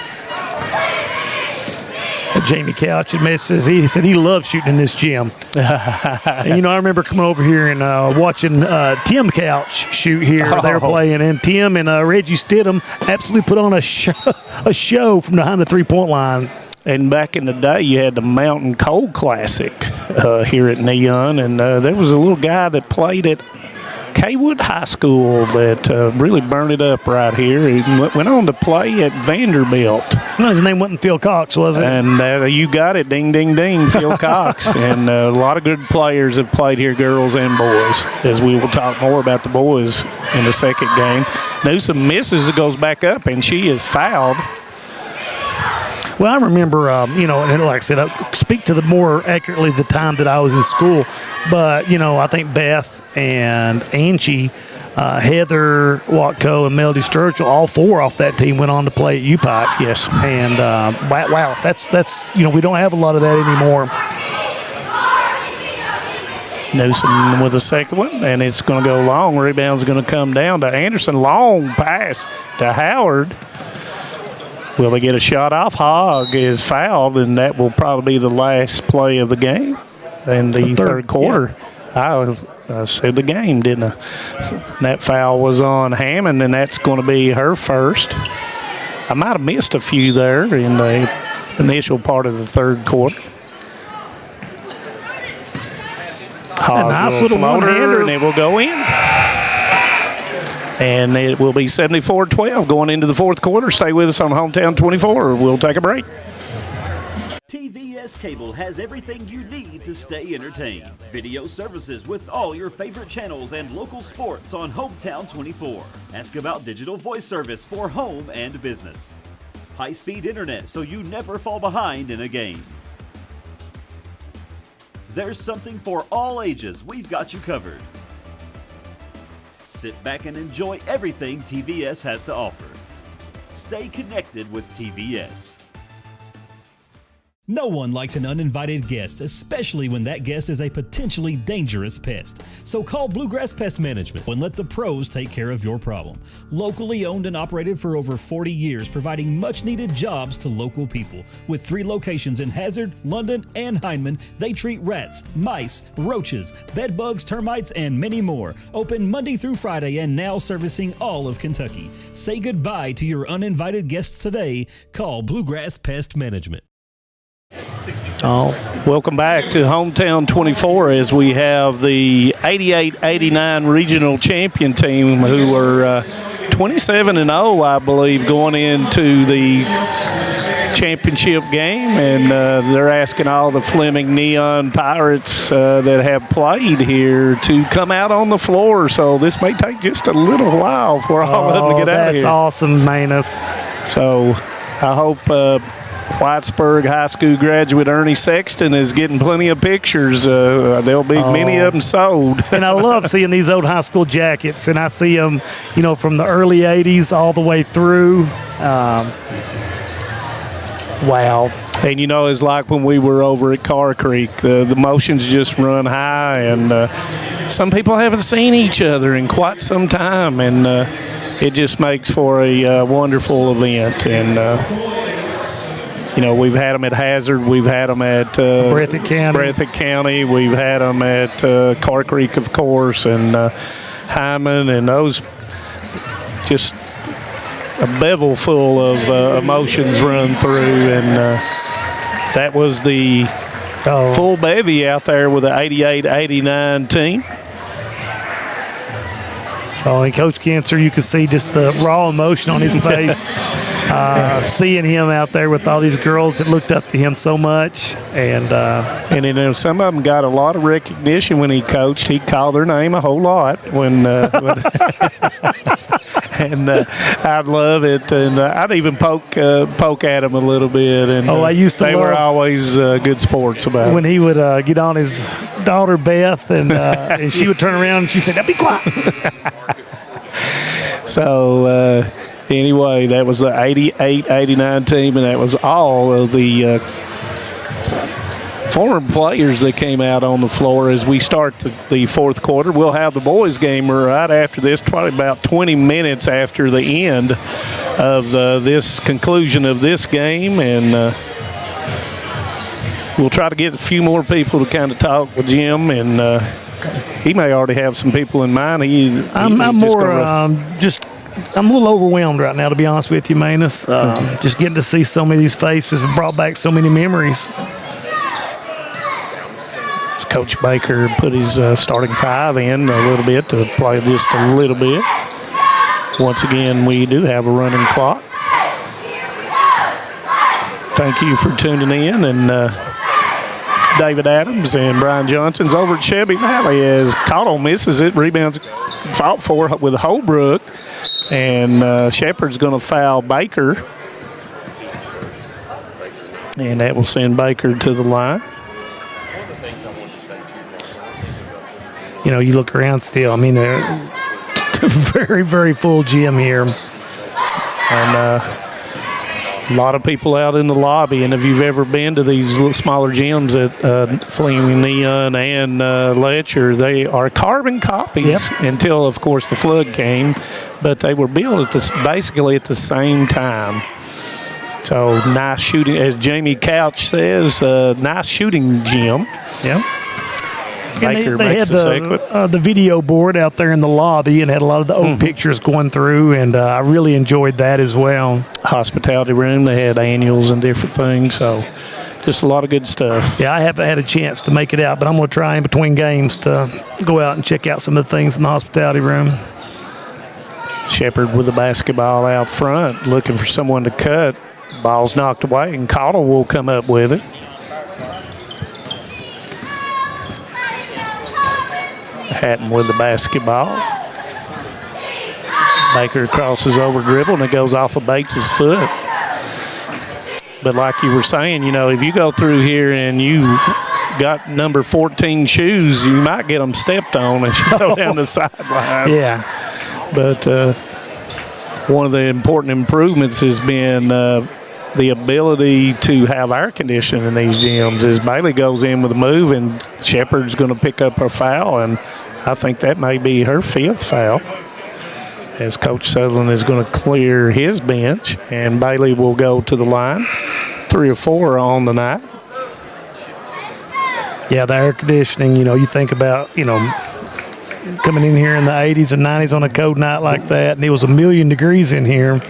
Jamie Couch admits, he said he loves shooting in this gym. And, I remember coming over here and watching Tim Couch shoot here. They were playing, and Tim and Reggie Stidham absolutely put on a show from behind the three-point line. And back in the day, you had the Mountain Cold Classic here at Neon, and there was a little guy that played at Kaywood High School that really burned it up right here. He went on to play at Vanderbilt. No, his name wasn't Phil Cox, was it? And you got it, ding, ding, ding, Phil Cox. And a lot of good players have played here, girls and boys, as we will talk more about the boys in the second game. Newsom misses, it goes back up, and she is fouled. Well, I remember, and like I said, I speak to the more accurately the time that I was in school. But, I think Beth and Angie, Heather Watco, and Melody Sturgill, all four off that team went on to play at UPike. Yes. And, wow, that's we don't have a lot of that anymore. Newsom with the second one, and it's going to go long. Rebound's going to come down to Anderson. Long pass to Howard. Will they get a shot off? Hogg is fouled, and that will probably be the last play of the game in the third quarter. Yeah. I said the game, didn't I? That foul was on Hammond, and that's going to be her first. I might have missed a few there in the initial part of the third quarter. Hogg, a nice little one-hander, and it will go in. And it will be 74-12 going into the fourth quarter. Stay with us on Hometown 24. We'll take a break. TVS TVS Cable has everything you need to stay entertained. Video services with all your favorite channels and local sports on Hometown 24. Ask about digital voice service for home and business. High-speed internet so you never fall behind in a game. There's something for all ages. We've got you covered. Sit back and enjoy everything TVS has to offer. Stay connected with TVS. No one likes an uninvited guest, especially when that guest is a potentially dangerous pest. So call Bluegrass Pest Management and let the pros take care of your problem. Locally owned and operated for over 40 years, providing much-needed jobs to local people. With 3 locations in Hazard, London, and Hindman, they treat rats, mice, roaches, bed bugs, termites, and many more. Open Monday through Friday and now servicing all of Kentucky. Say goodbye to your uninvited guests today. Call Bluegrass Pest Management. Welcome back to Hometown 24 as we have the 88-89 regional champion team who are 27-0, I believe, going into the championship game, and they're asking all the Fleming Neon Pirates that have played here to come out on the floor. So this may take just a little while for all of them to get out of here. That's awesome, Manus. So I hope Whitesburg High School graduate Ernie Sexton is getting plenty of pictures. There'll be many of them sold. And I love seeing these old high school jackets, and I see them, from the early 80s all the way through. Wow. And it's like when we were over at Car Creek, the emotions just run high, and some people haven't seen each other in quite some time, and it just makes for a wonderful event. And we've had them at Hazard, we've had them at Breathitt County, we've had them at Car Creek, of course, and Hyman, and those just a bevel full of emotions run through, and that was the full bevy out there with the 88-89 team. Oh, and Coach Cancer, you can see just the raw emotion on his face. Seeing him out there with all these girls that looked up to him so much, and some of them got a lot of recognition when he coached. He called their name a whole lot when and I'd love it, and I'd even poke at him a little bit. And I used to. They were always good sports about it. When he would get on his daughter Beth, and she would turn around and she'd say, "Now be quiet." So. Anyway, that was the 88-89 team, and that was all of the former players that came out on the floor as we start the fourth quarter. We'll have the boys' game right after this, probably about 20 minutes after the end of this conclusion of this game, and we'll try to get a few more people to kind of talk with Jim, and he may already have some people in mind. I'm a little overwhelmed right now, to be honest with you, Manus. Just getting to see so many of these faces brought back so many memories. Coach Baker put his starting 5 in a little bit to play just a little bit. Once again, we do have a running clock. Thank you for tuning in, and David Adams and Brian Johnson's over at Shelby Valley as Cottle misses it. Rebounds fought for with Holbrook. And Shepard's going to foul Baker. And that will send Baker to the line. You look around still. I mean, they're very, very full gym here. And a lot of people out in the lobby. And if you've ever been to these little smaller gyms at Fleming, Neon, and Letcher, they are carbon copies until, of course, the flood came. But they were built basically at the same time. So nice shooting, as Jamie Couch says, nice shooting gym. Yeah. Baker they had the video board out there in the lobby and had a lot of the old pictures going through, and I really enjoyed that as well. Hospitality room, they had annuals and different things, so just a lot of good stuff. Yeah, I haven't had a chance to make it out, but I'm going to try in between games to go out and check out some of the things in the hospitality room. Shepard with the basketball out front, looking for someone to cut. Ball's knocked away, and Cottle will come up with it. Hatton with the basketball. Baker crosses over dribble, and it goes off of Bates's foot. But like you were saying, if you go through here and you got number 14 shoes, you might get them stepped on as you go down the sideline. Yeah. But one of the important improvements has been the ability to have air conditioning in these gyms. As Bailey goes in with a move, and Shepard's going to pick up her foul, and I think that may be her 5th foul, as Coach Sutherland is going to clear his bench, and Bailey will go to the line. 3 or 4 on the night. Yeah, the air conditioning, you think about, coming in here in the 80s and 90s on a cold night like that, and it was 1,000,000 degrees in here.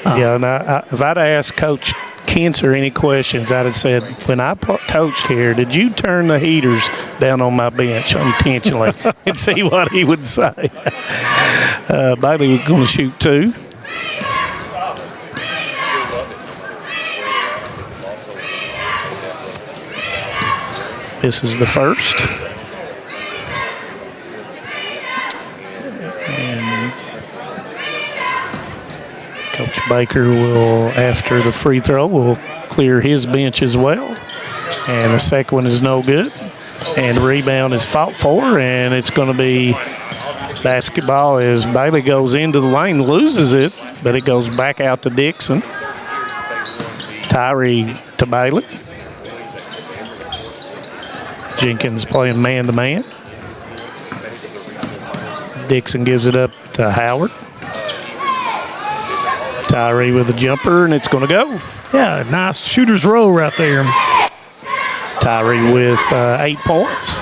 Yeah, and if I'd asked Coach Kinser any questions, I'd have said, when I coached here, did you turn the heaters down on my bench intentionally? And see what he would say. Bailey was going to shoot 2. This is the first. And Coach Baker will, after the free throw, will clear his bench as well. And the second one is no good. And the rebound is fought for, and it's going to be basketball as Bailey goes into the lane, loses it, but it goes back out to Dixon. Tyree to Bailey. Jenkins playing man-to-man. Dixon gives it up to Howard. Tyree with a jumper, and it's going to go. Yeah, nice shooter's row right there. Tyree with 8 points.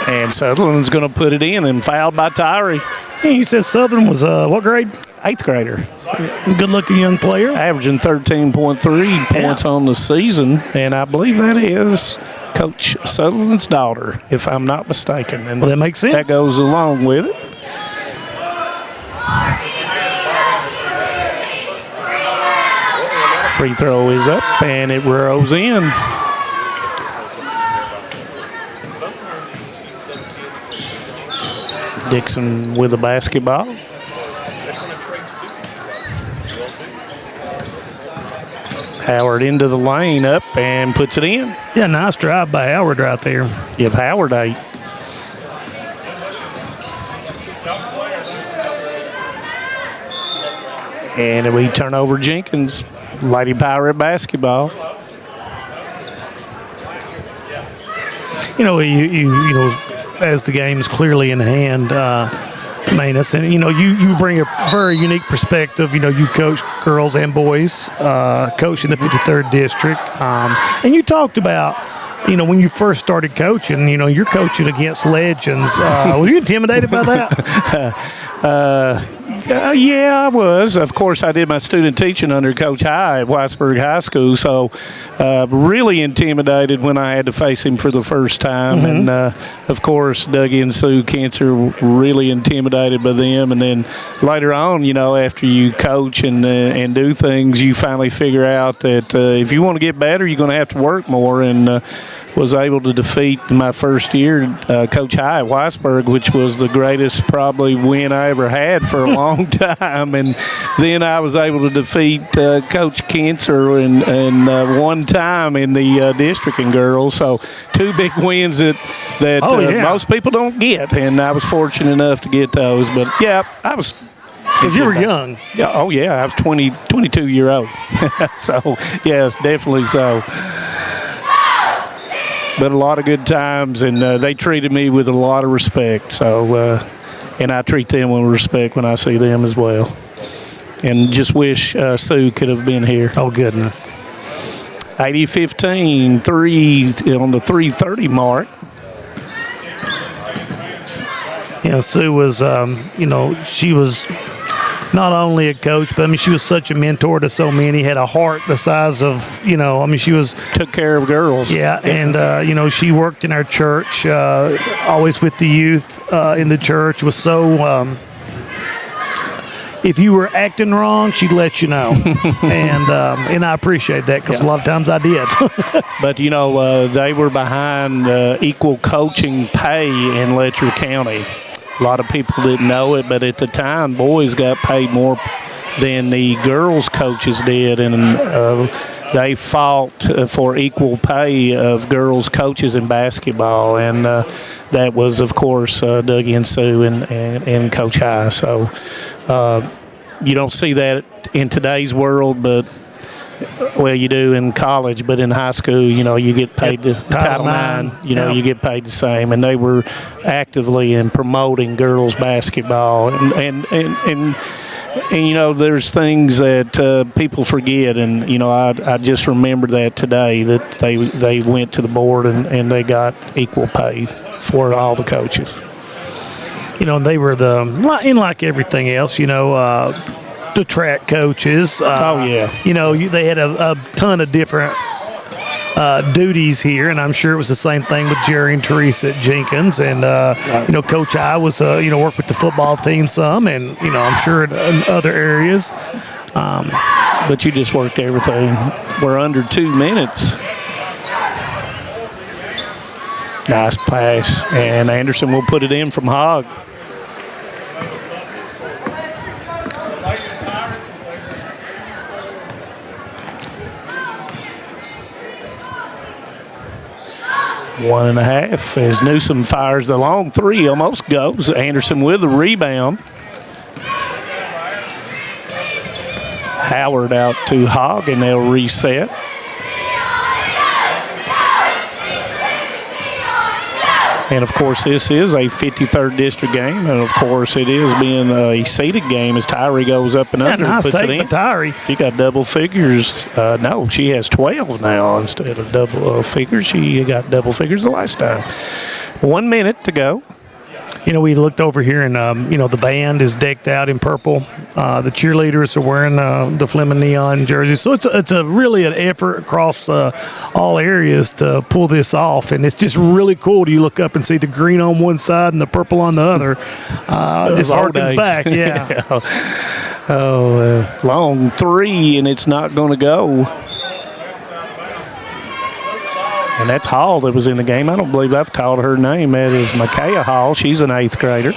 And Sutherland's going to put it in, and fouled by Tyree. Yeah, you said Sutherland was what grade? 8th grader. Good-looking young player. Averaging 13.3 points on the season, and I believe that is Coach Sutherland's daughter, if I'm not mistaken. And well, that makes sense. That goes along with it. Free throw is up, and it rolls in. Dixon with the basketball. Howard into the lane, up, and puts it in. Yeah, nice drive by Howard right there. Give Howard 8. And we turn over Jenkins, Lady Pirate basketball. As the game's clearly in hand, Manus, and you bring a very unique perspective. You coach girls and boys, coach in the 53rd district, and you talked about when you first started coaching. You're coaching against legends. Were you intimidated by that? Yeah, I was. Of course, I did my student teaching under Coach High at Whitesburg High School, so really intimidated when I had to face him for the first time. Mm-hmm. And, of course, Dougie and Sue Kinser, really intimidated by them. And then later on, after you coach and do things, you finally figure out that if you want to get better, you're going to have to work more. And was able to defeat my first year Coach High at Whitesburg, which was the greatest probably win I ever had for a long time. And then I was able to defeat Coach Kinser and one time in the district in girls. So 2 big wins that most people don't get, and I was fortunate enough to get those. But yeah, I was. Because you were young. Yeah. Oh yeah, I was 22-year-old. So yes, definitely so. But a lot of good times, and they treated me with a lot of respect. So, and I treat them with respect when I see them as well. And just wish Sue could have been here. Oh, goodness. 80-15, 3 on the 3:30 mark. Sue was, she was not only a coach, but she was such a mentor to so many. Had a heart the size of, she was took care of girls. Yeah, and she worked in our church, always with the youth in the church. Was so, if you were acting wrong, she'd let you know. And I appreciate that because a lot of times I did. But, they were behind equal coaching pay in Letcher County. A lot of people didn't know it, but at the time, boys got paid more than the girls' coaches did, and they fought for equal pay of girls' coaches in basketball, and that was, of course, Dougie and Sue and Coach High. So you don't see that in today's world, but well, you do in college, but in high school, you get paid Title IX. You get paid the same, and they were actively in promoting girls basketball, and there's things that people forget, and I just remember that today that they went to the board and they got equal pay for all the coaches. They were like everything else, the track coaches. They had a ton of different duties here, and I'm sure it was the same thing with Jerry and Teresa at Jenkins. And Coach I was worked with the football team some, and I'm sure in other areas. But you just worked everything. We're under 2 minutes. Nice pass, and Anderson will put it in from Hogg. One and a half as Newsom fires the long three, almost goes. Anderson with the rebound. Howard out to Hogg, and they'll reset. And, of course, this is a 53rd district game, and, of course, it is being a seeded game as Tyree goes up and under. Nice puts take it in. Tyree. She got double figures. No, she has 12 now instead of double figures. She got double figures the last time. 1 minute to go. We looked over here, and the band is decked out in purple. The cheerleaders are wearing the Fleming neon jerseys. So it's really an effort across all areas to pull this off, and it's just really cool. You look up and see the green on one side and the purple on the other. Just harkens back, yeah. Long three, and it's not going to go. And that's Hall that was in the game. I don't believe I've called her name. That is Micaiah Hall. She's an 8th grader.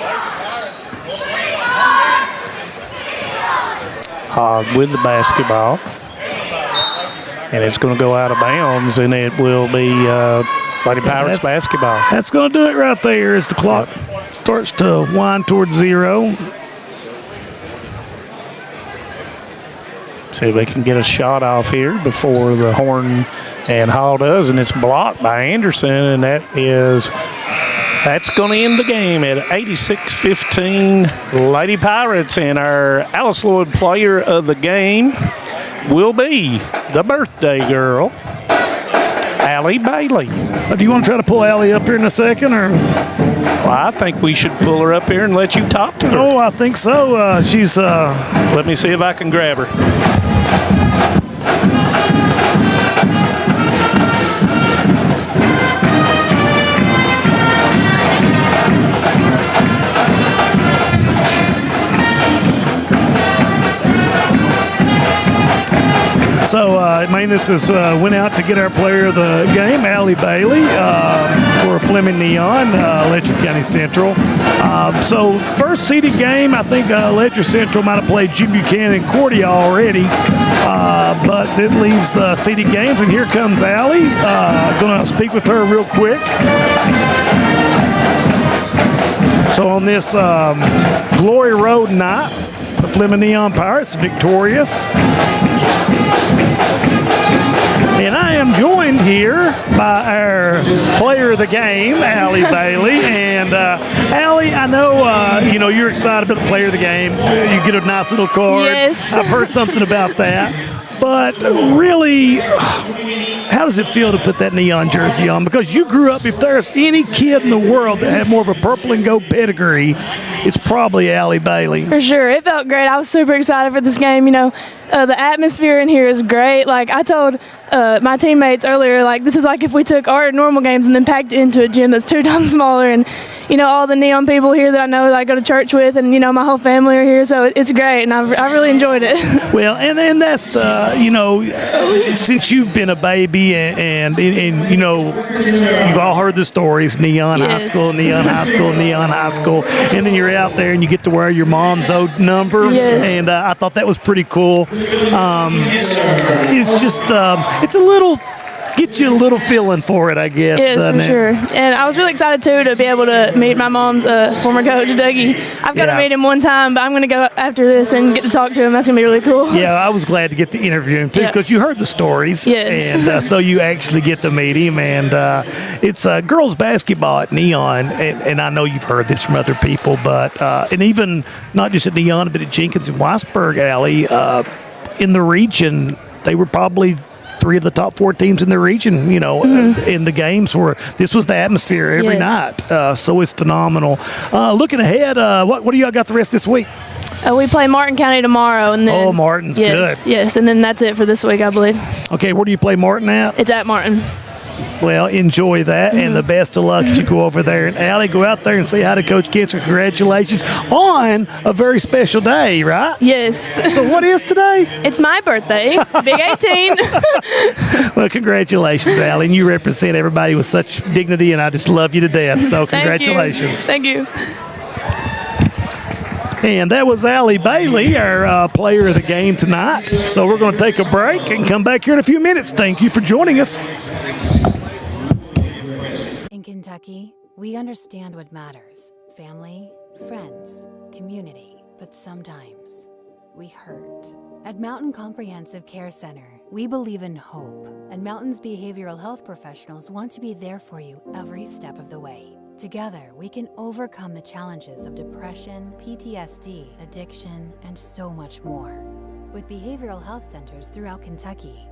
Hogg with the basketball. And it's going to go out of bounds, and it will be Lady Pirates basketball. That's going to do it right there as the clock starts to wind towards 0. See if they can get a shot off here before the horn and Hall does, and it's blocked by Anderson, and that's going to end the game at 86-15. Lady Pirates, and our Alice Lloyd player of the game will be the birthday girl, Allie Bailey. Do you want to try to pull Allie up here in a second, or? Well, I think we should pull her up here and let you talk to her. Oh, I think so. She's. Let me see if I can grab her. So, Manus has went out to get our player of the game, Allie Bailey, for Fleming Neon, Letcher County Central. So, first seeded game, I think Letcher Central might have played Jim Buchanan and Cordia already, but it leaves the seeded games, and here comes Allie. Going to speak with her real quick. So, on this Glory Road night, the Fleming Neon Pirates victorious. And I am joined here by our player of the game, Allie Bailey. And Allie, I know you're excited about the player of the game. You get a nice little card. Yes. I've heard something about that. But really, how does it feel to put that neon jersey on? Because you grew up, if there's any kid in the world that had more of a purple and gold pedigree, it's probably Allie Bailey. For sure. It felt great. I was super excited for this game. The atmosphere in here is great. Like, I told my teammates earlier, like, this is like if we took our normal games and then packed it into a gym that's 2 times smaller. And, all the Neon people here that I know that I go to church with, and, my whole family are here. So it's great, and I really enjoyed it. Well, and that's, since you've been a baby and you've all heard the stories, Neon High School, Neon High School, Neon High School, and then you're out there and you get to wear your mom's old number, and I thought that was pretty cool. It's just, it's a little, get you a little feeling for it, I guess. Yes, for sure. And I was really excited, too, to be able to meet my mom's former coach, Dougie. I've got to meet him one time, but I'm going to go after this and get to talk to him. That's going to be really cool. Yeah, I was glad to get to interview him, too, because you heard the stories. Yes. And so you actually get to meet him. And it's girls basketball at Neon, and I know you've heard this from other people, but and even not just at Neon, but at Jenkins and Weisberg, Allie, in the region, they were probably 3 of the top 4 teams in the region, in the games where this was the atmosphere every night. So it's phenomenal. Looking ahead, what do y'all got the rest of this week? We play Martin County tomorrow. And then, Martin's good. Yes, and then that's it for this week, I believe. Okay, where do you play Martin at? It's at Martin. Well, enjoy that, and the best of luck as you go over there. And Allie, go out there and say hi to Coach Kitzer. Congratulations on a very special day, right? Yes. So what is today? It's my birthday. Big 18. Well, congratulations, Allie. And you represent everybody with such dignity, and I just love you to death. So congratulations. Thank you. And that was Allie Bailey, our player of the game tonight. So we're going to take a break and come back here in a few minutes. Thank you for joining us. In Kentucky, we understand what matters: family, friends, community. But sometimes we hurt. At Mountain Comprehensive Care Center, we believe in hope, and Mountain's behavioral health professionals want to be there for you every step of the way. Together, we can overcome the challenges of depression, PTSD, addiction, and so much more. With behavioral health centers throughout Kentucky,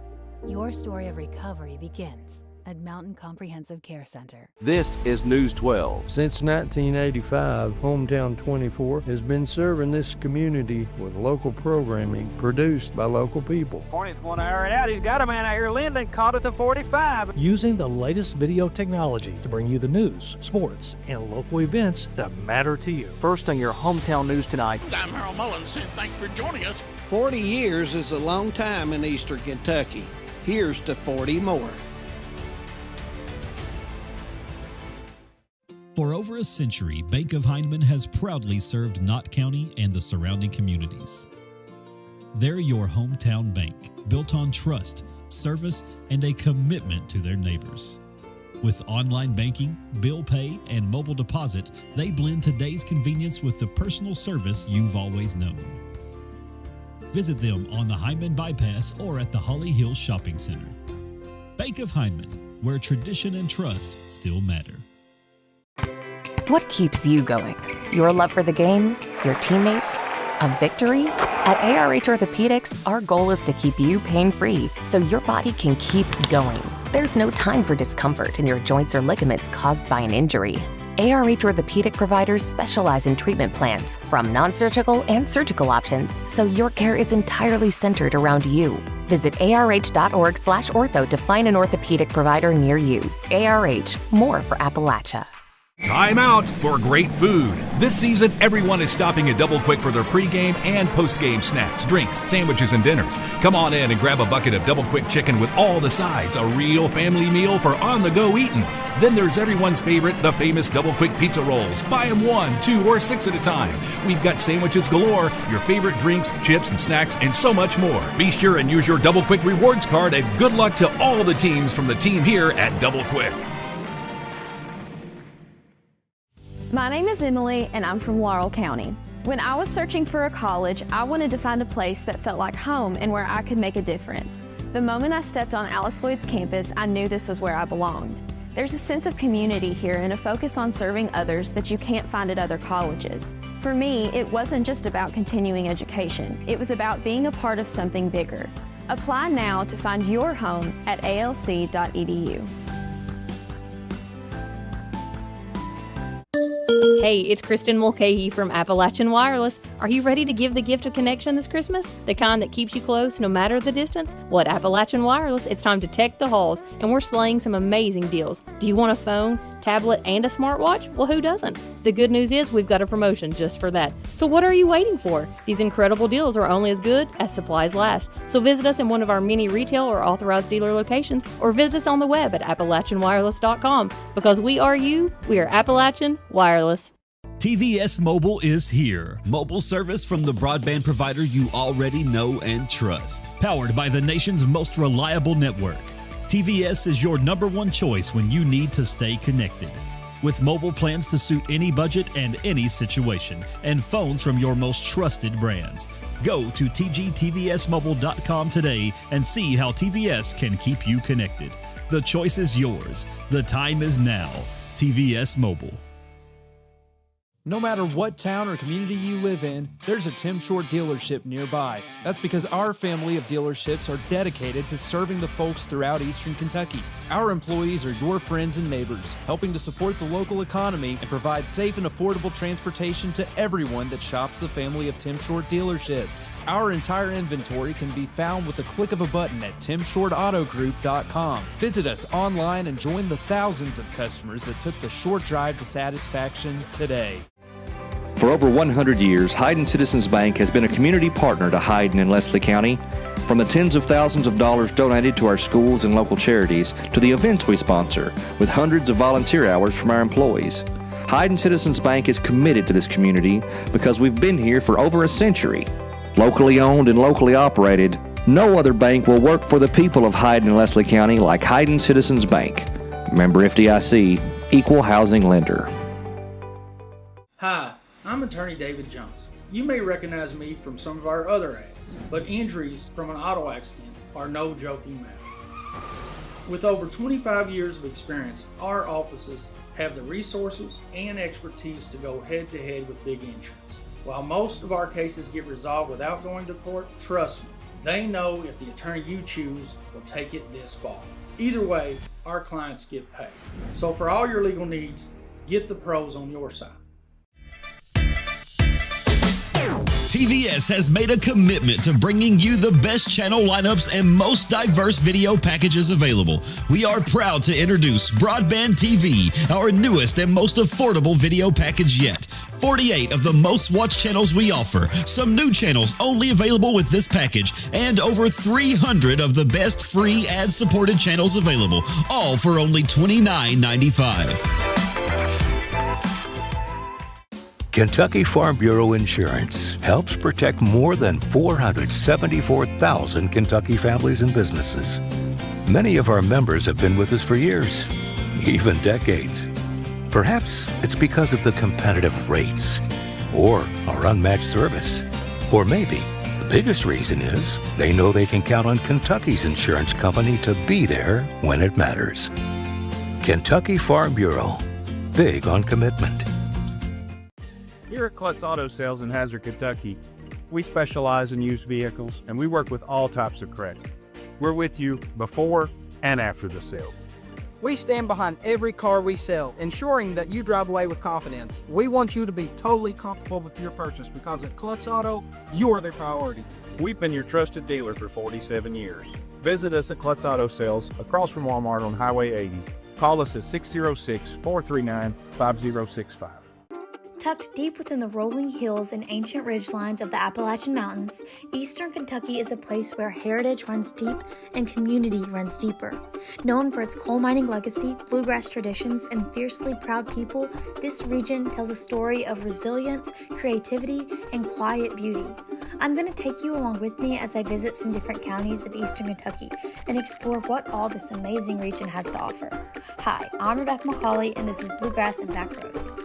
your story of recovery begins at Mountain Comprehensive Care Center. This is News 12. Since 1985, Hometown 24 has been serving this community with local programming produced by local people. Hornet's going to air it out. He's got a man out here. Linden caught it to 45. Using the latest video technology to bring you the news, sports, and local events that matter to you. First on your Hometown News tonight. I'm Harold Mullins, and thanks for joining us. 40 years is a long time in Eastern Kentucky. Here's to 40 more. For over a century, Bank of Heinemann has proudly served Knott County and the surrounding communities. They're your hometown bank, built on trust, service, and a commitment to their neighbors. With online banking, bill pay, and mobile deposit, they blend today's convenience with the personal service you've always known. Visit them on the Heinemann Bypass or at the Holly Hills Shopping Center. Bank of Heinemann, where tradition and trust still matter. What keeps you going? Your love for the game? Your teammates? A victory? At ARH Orthopedics, our goal is to keep you pain-free so your body can keep going. There's no time for discomfort in your joints or ligaments caused by an injury. ARH Orthopedic providers specialize in treatment plans, from non-surgical and surgical options, so your care is entirely centered around you. Visit arh.org/ortho to find an orthopedic provider near you. ARH, more for Appalachia. Time out for great food. This season, everyone is stopping at Double Quick for their pregame and postgame snacks, drinks, sandwiches, and dinners. Come on in and grab a bucket of Double Quick chicken with all the sides, a real family meal for on-the-go eating. Then there's everyone's favorite, the famous Double Quick pizza rolls. Buy them 1, 2, or 6 at a time. We've got sandwiches galore, your favorite drinks, chips, and snacks, and so much more. Be sure and use your Double Quick rewards card, and good luck to all the teams from the team here at Double Quick. My name is Emily, and I'm from Laurel County. When I was searching for a college, I wanted to find a place that felt like home and where I could make a difference. The moment I stepped on Alice Lloyd's campus, I knew this was where I belonged. There's a sense of community here and a focus on serving others that you can't find at other colleges. For me, it wasn't just about continuing education. It was about being a part of something bigger. Apply now to find your home at alc.edu. Hey, it's Kristen Mulcahy from Appalachian Wireless. Are you ready to give the gift of connection this Christmas? The kind that keeps you close no matter the distance? Well, at Appalachian Wireless, it's time to tech the halls, and we're slaying some amazing deals. Do you want a phone, tablet, and a smartwatch? Well, who doesn't? The good news is we've got a promotion just for that. So what are you waiting for? These incredible deals are only as good as supplies last. So visit us in one of our many retail or authorized dealer locations, or visit us on the web at AppalachianWireless.com. Because we are you, we are Appalachian Wireless. TVS Mobile is here. Mobile service from the broadband provider you already know and trust. Powered by the nation's most reliable network. TVS is your #1 choice when you need to stay connected. With mobile plans to suit any budget and any situation, and phones from your most trusted brands. Go to tgtvsmobile.com today and see how TVS can keep you connected. The choice is yours. The time is now. TVS Mobile. No matter what town or community you live in, there's a Tim Short dealership nearby. That's because our family of dealerships are dedicated to serving the folks throughout Eastern Kentucky. Our employees are your friends and neighbors, helping to support the local economy and provide safe and affordable transportation to everyone that shops the family of Tim Short dealerships. Our entire inventory can be found with the click of a button at timshortautogroup.com. Visit us online and join the thousands of customers that took the short drive to satisfaction today. For over 100 years, Hayden Citizens Bank has been a community partner to Hayden and Leslie County. From the tens of thousands of dollars donated to our schools and local charities to the events we sponsor, with hundreds of volunteer hours from our employees. Hayden Citizens Bank is committed to this community because we've been here for over a century. Locally owned and locally operated, no other bank will work for the people of Hayden and Leslie County like Hayden Citizens Bank. Member FDIC, Equal Housing Lender. Hi, I'm attorney David Johnson. You may recognize me from some of our other ads, but injuries from an auto accident are no joking matter. With over 25 years of experience, our offices have the resources and expertise to go head-to-head with big insurance. While most of our cases get resolved without going to court, trust me, they know if the attorney you choose will take it this far. Either way, our clients get paid. So for all your legal needs, get the pros on your side. TVS has made a commitment to bringing you the best channel lineups and most diverse video packages available. We are proud to introduce Broadband TV, our newest and most affordable video package yet. 48 of the most watched channels we offer, some new channels only available with this package, and over 300 of the best free ad-supported channels available, all for only $29.95. Kentucky Farm Bureau Insurance helps protect more than 474,000 Kentucky families and businesses. Many of our members have been with us for years, even decades. Perhaps it's because of the competitive rates or our unmatched service. Or maybe the biggest reason is they know they can count on Kentucky's insurance company to be there when it matters. Kentucky Farm Bureau, big on commitment. Here at Klutz Auto Sales in Hazard, Kentucky, we specialize in used vehicles and we work with all types of credit. We're with you before and after the sale. We stand behind every car we sell, ensuring that you drive away with confidence. We want you to be totally comfortable with your purchase because at Klutz Auto, you're the priority. We've been your trusted dealer for 47 years. Visit us at Klutz Auto Sales across from Walmart on Highway 80. Call us at 606-439-5065. Tucked deep within the rolling hills and ancient ridgelines of the Appalachian Mountains, Eastern Kentucky is a place where heritage runs deep and community runs deeper. Known for its coal mining legacy, bluegrass traditions, and fiercely proud people, this region tells a story of resilience, creativity, and quiet beauty. I'm going to take you along with me as I visit some different counties of Eastern Kentucky and explore what all this amazing region has to offer. Hi, I'm Rebecca McCauley, and this is Bluegrass and Backroads.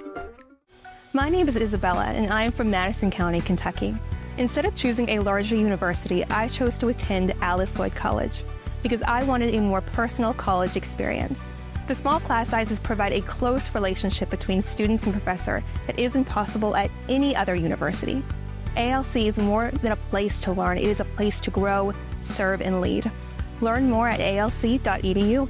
My name is Isabella, and I am from Madison County, Kentucky. Instead of choosing a larger university, I chose to attend Alice Lloyd College because I wanted a more personal college experience. The small class sizes provide a close relationship between students and professor that isn't possible at any other university. ALC is more than a place to learn, it is a place to grow, serve, and lead. Learn more at alc.edu.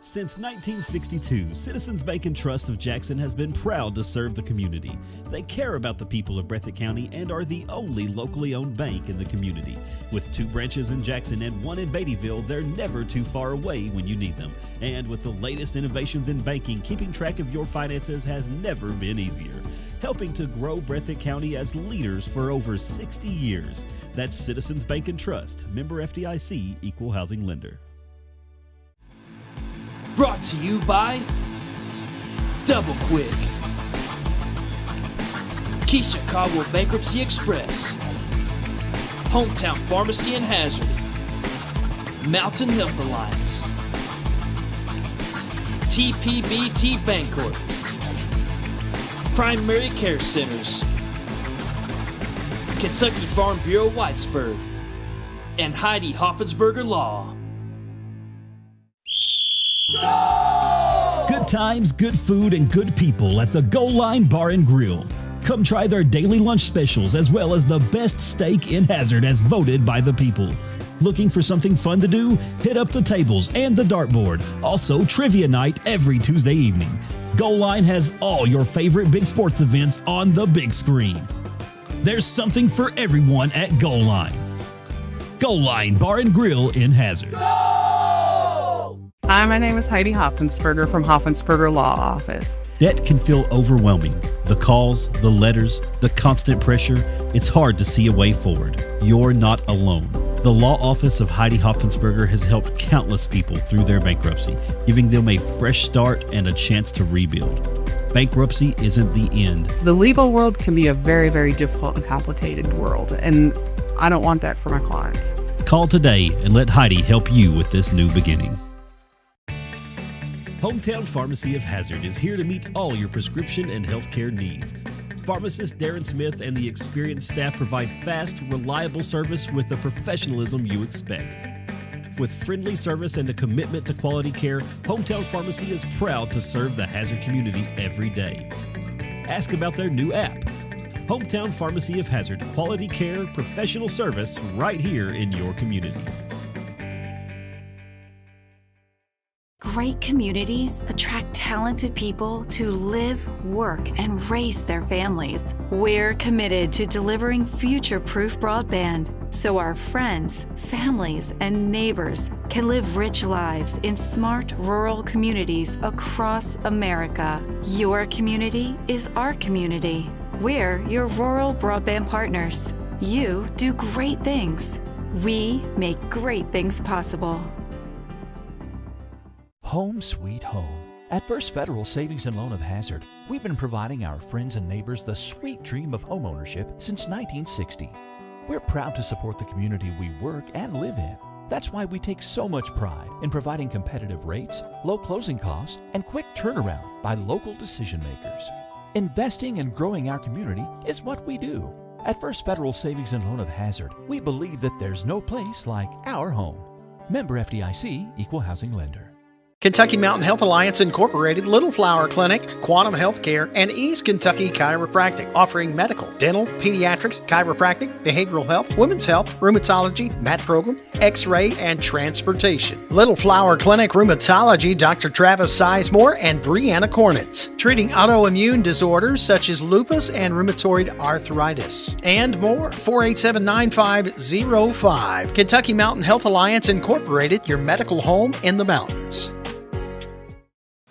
Since 1962, Citizens Bank and Trust of Jackson has been proud to serve the community. They care about the people of Breathitt County and are the only locally owned bank in the community. With 2 branches in Jackson and 1 in Beattyville, they're never too far away when you need them. And with the latest innovations in banking, keeping track of your finances has never been easier. Helping to grow Breathitt County as leaders for over 60 years. That's Citizens Bank and Trust, member FDIC, equal housing lender. Brought to you by Double Quick, Keisha Caldwell Bankruptcy Express, Hometown Pharmacy in Hazard, Mountain Health Alliance, TPBT Bancorp, Primary Care Centers, Kentucky Farm Bureau Whitesburg, and Heidi Hoffensberger Law. Good times, good food, and good people at the Goal Line Bar and Grill. Come try their daily lunch specials as well as the best steak in Hazard as voted by the people. Looking for something fun to do? Hit up the tables and the dartboard. Also, trivia night every Tuesday evening. Goal Line has all your favorite big sports events on the big screen. There's something for everyone at Goal Line. Goal Line Bar and Grill in Hazard. Hi, my name is Heidi Hoffensberger from Hoffensberger Law Office. Debt can feel overwhelming. The calls, the letters, the constant pressure, it's hard to see a way forward. You're not alone. The law office of Heidi Hoffensberger has helped countless people through their bankruptcy, giving them a fresh start and a chance to rebuild. Bankruptcy isn't the end. The legal world can be a very, very difficult and complicated world, and I don't want that for my clients. Call today and let Heidi help you with this new beginning. Hometown Pharmacy of Hazard is here to meet all your prescription and healthcare needs. Pharmacist Darren Smith and the experienced staff provide fast, reliable service with the professionalism you expect. With friendly service and a commitment to quality care, Hometown Pharmacy is proud to serve the Hazard community every day. Ask about their new app. Hometown Pharmacy of Hazard, quality care, professional service right here in your community. Great communities attract talented people to live, work, and raise their families. We're committed to delivering future-proof broadband so our friends, families, and neighbors can live rich lives in smart rural communities across America. Your community is our community. We're your rural broadband partners. You do great things. We make great things possible. Home sweet home. At First Federal Savings and Loan of Hazard, we've been providing our friends and neighbors the sweet dream of homeownership since 1960. We're proud to support the community we work and live in. That's why we take so much pride in providing competitive rates, low closing costs, and quick turnaround by local decision makers. Investing and growing our community is what we do. At First Federal Savings and Loan of Hazard, we believe that there's no place like our home. Member FDIC, equal housing lender. Kentucky Mountain Health Alliance Incorporated, Little Flower Clinic, Quantum Healthcare, and East Kentucky Chiropractic, offering medical, dental, pediatrics, chiropractic, behavioral health, women's health, rheumatology, mat program, x-ray, and transportation. Little Flower Clinic Rheumatology, Dr. Travis Sizemore and Brianna Cornitz, treating autoimmune disorders such as lupus and rheumatoid arthritis, and more. 487-9505. Kentucky Mountain Health Alliance Incorporated, your medical home in the mountains.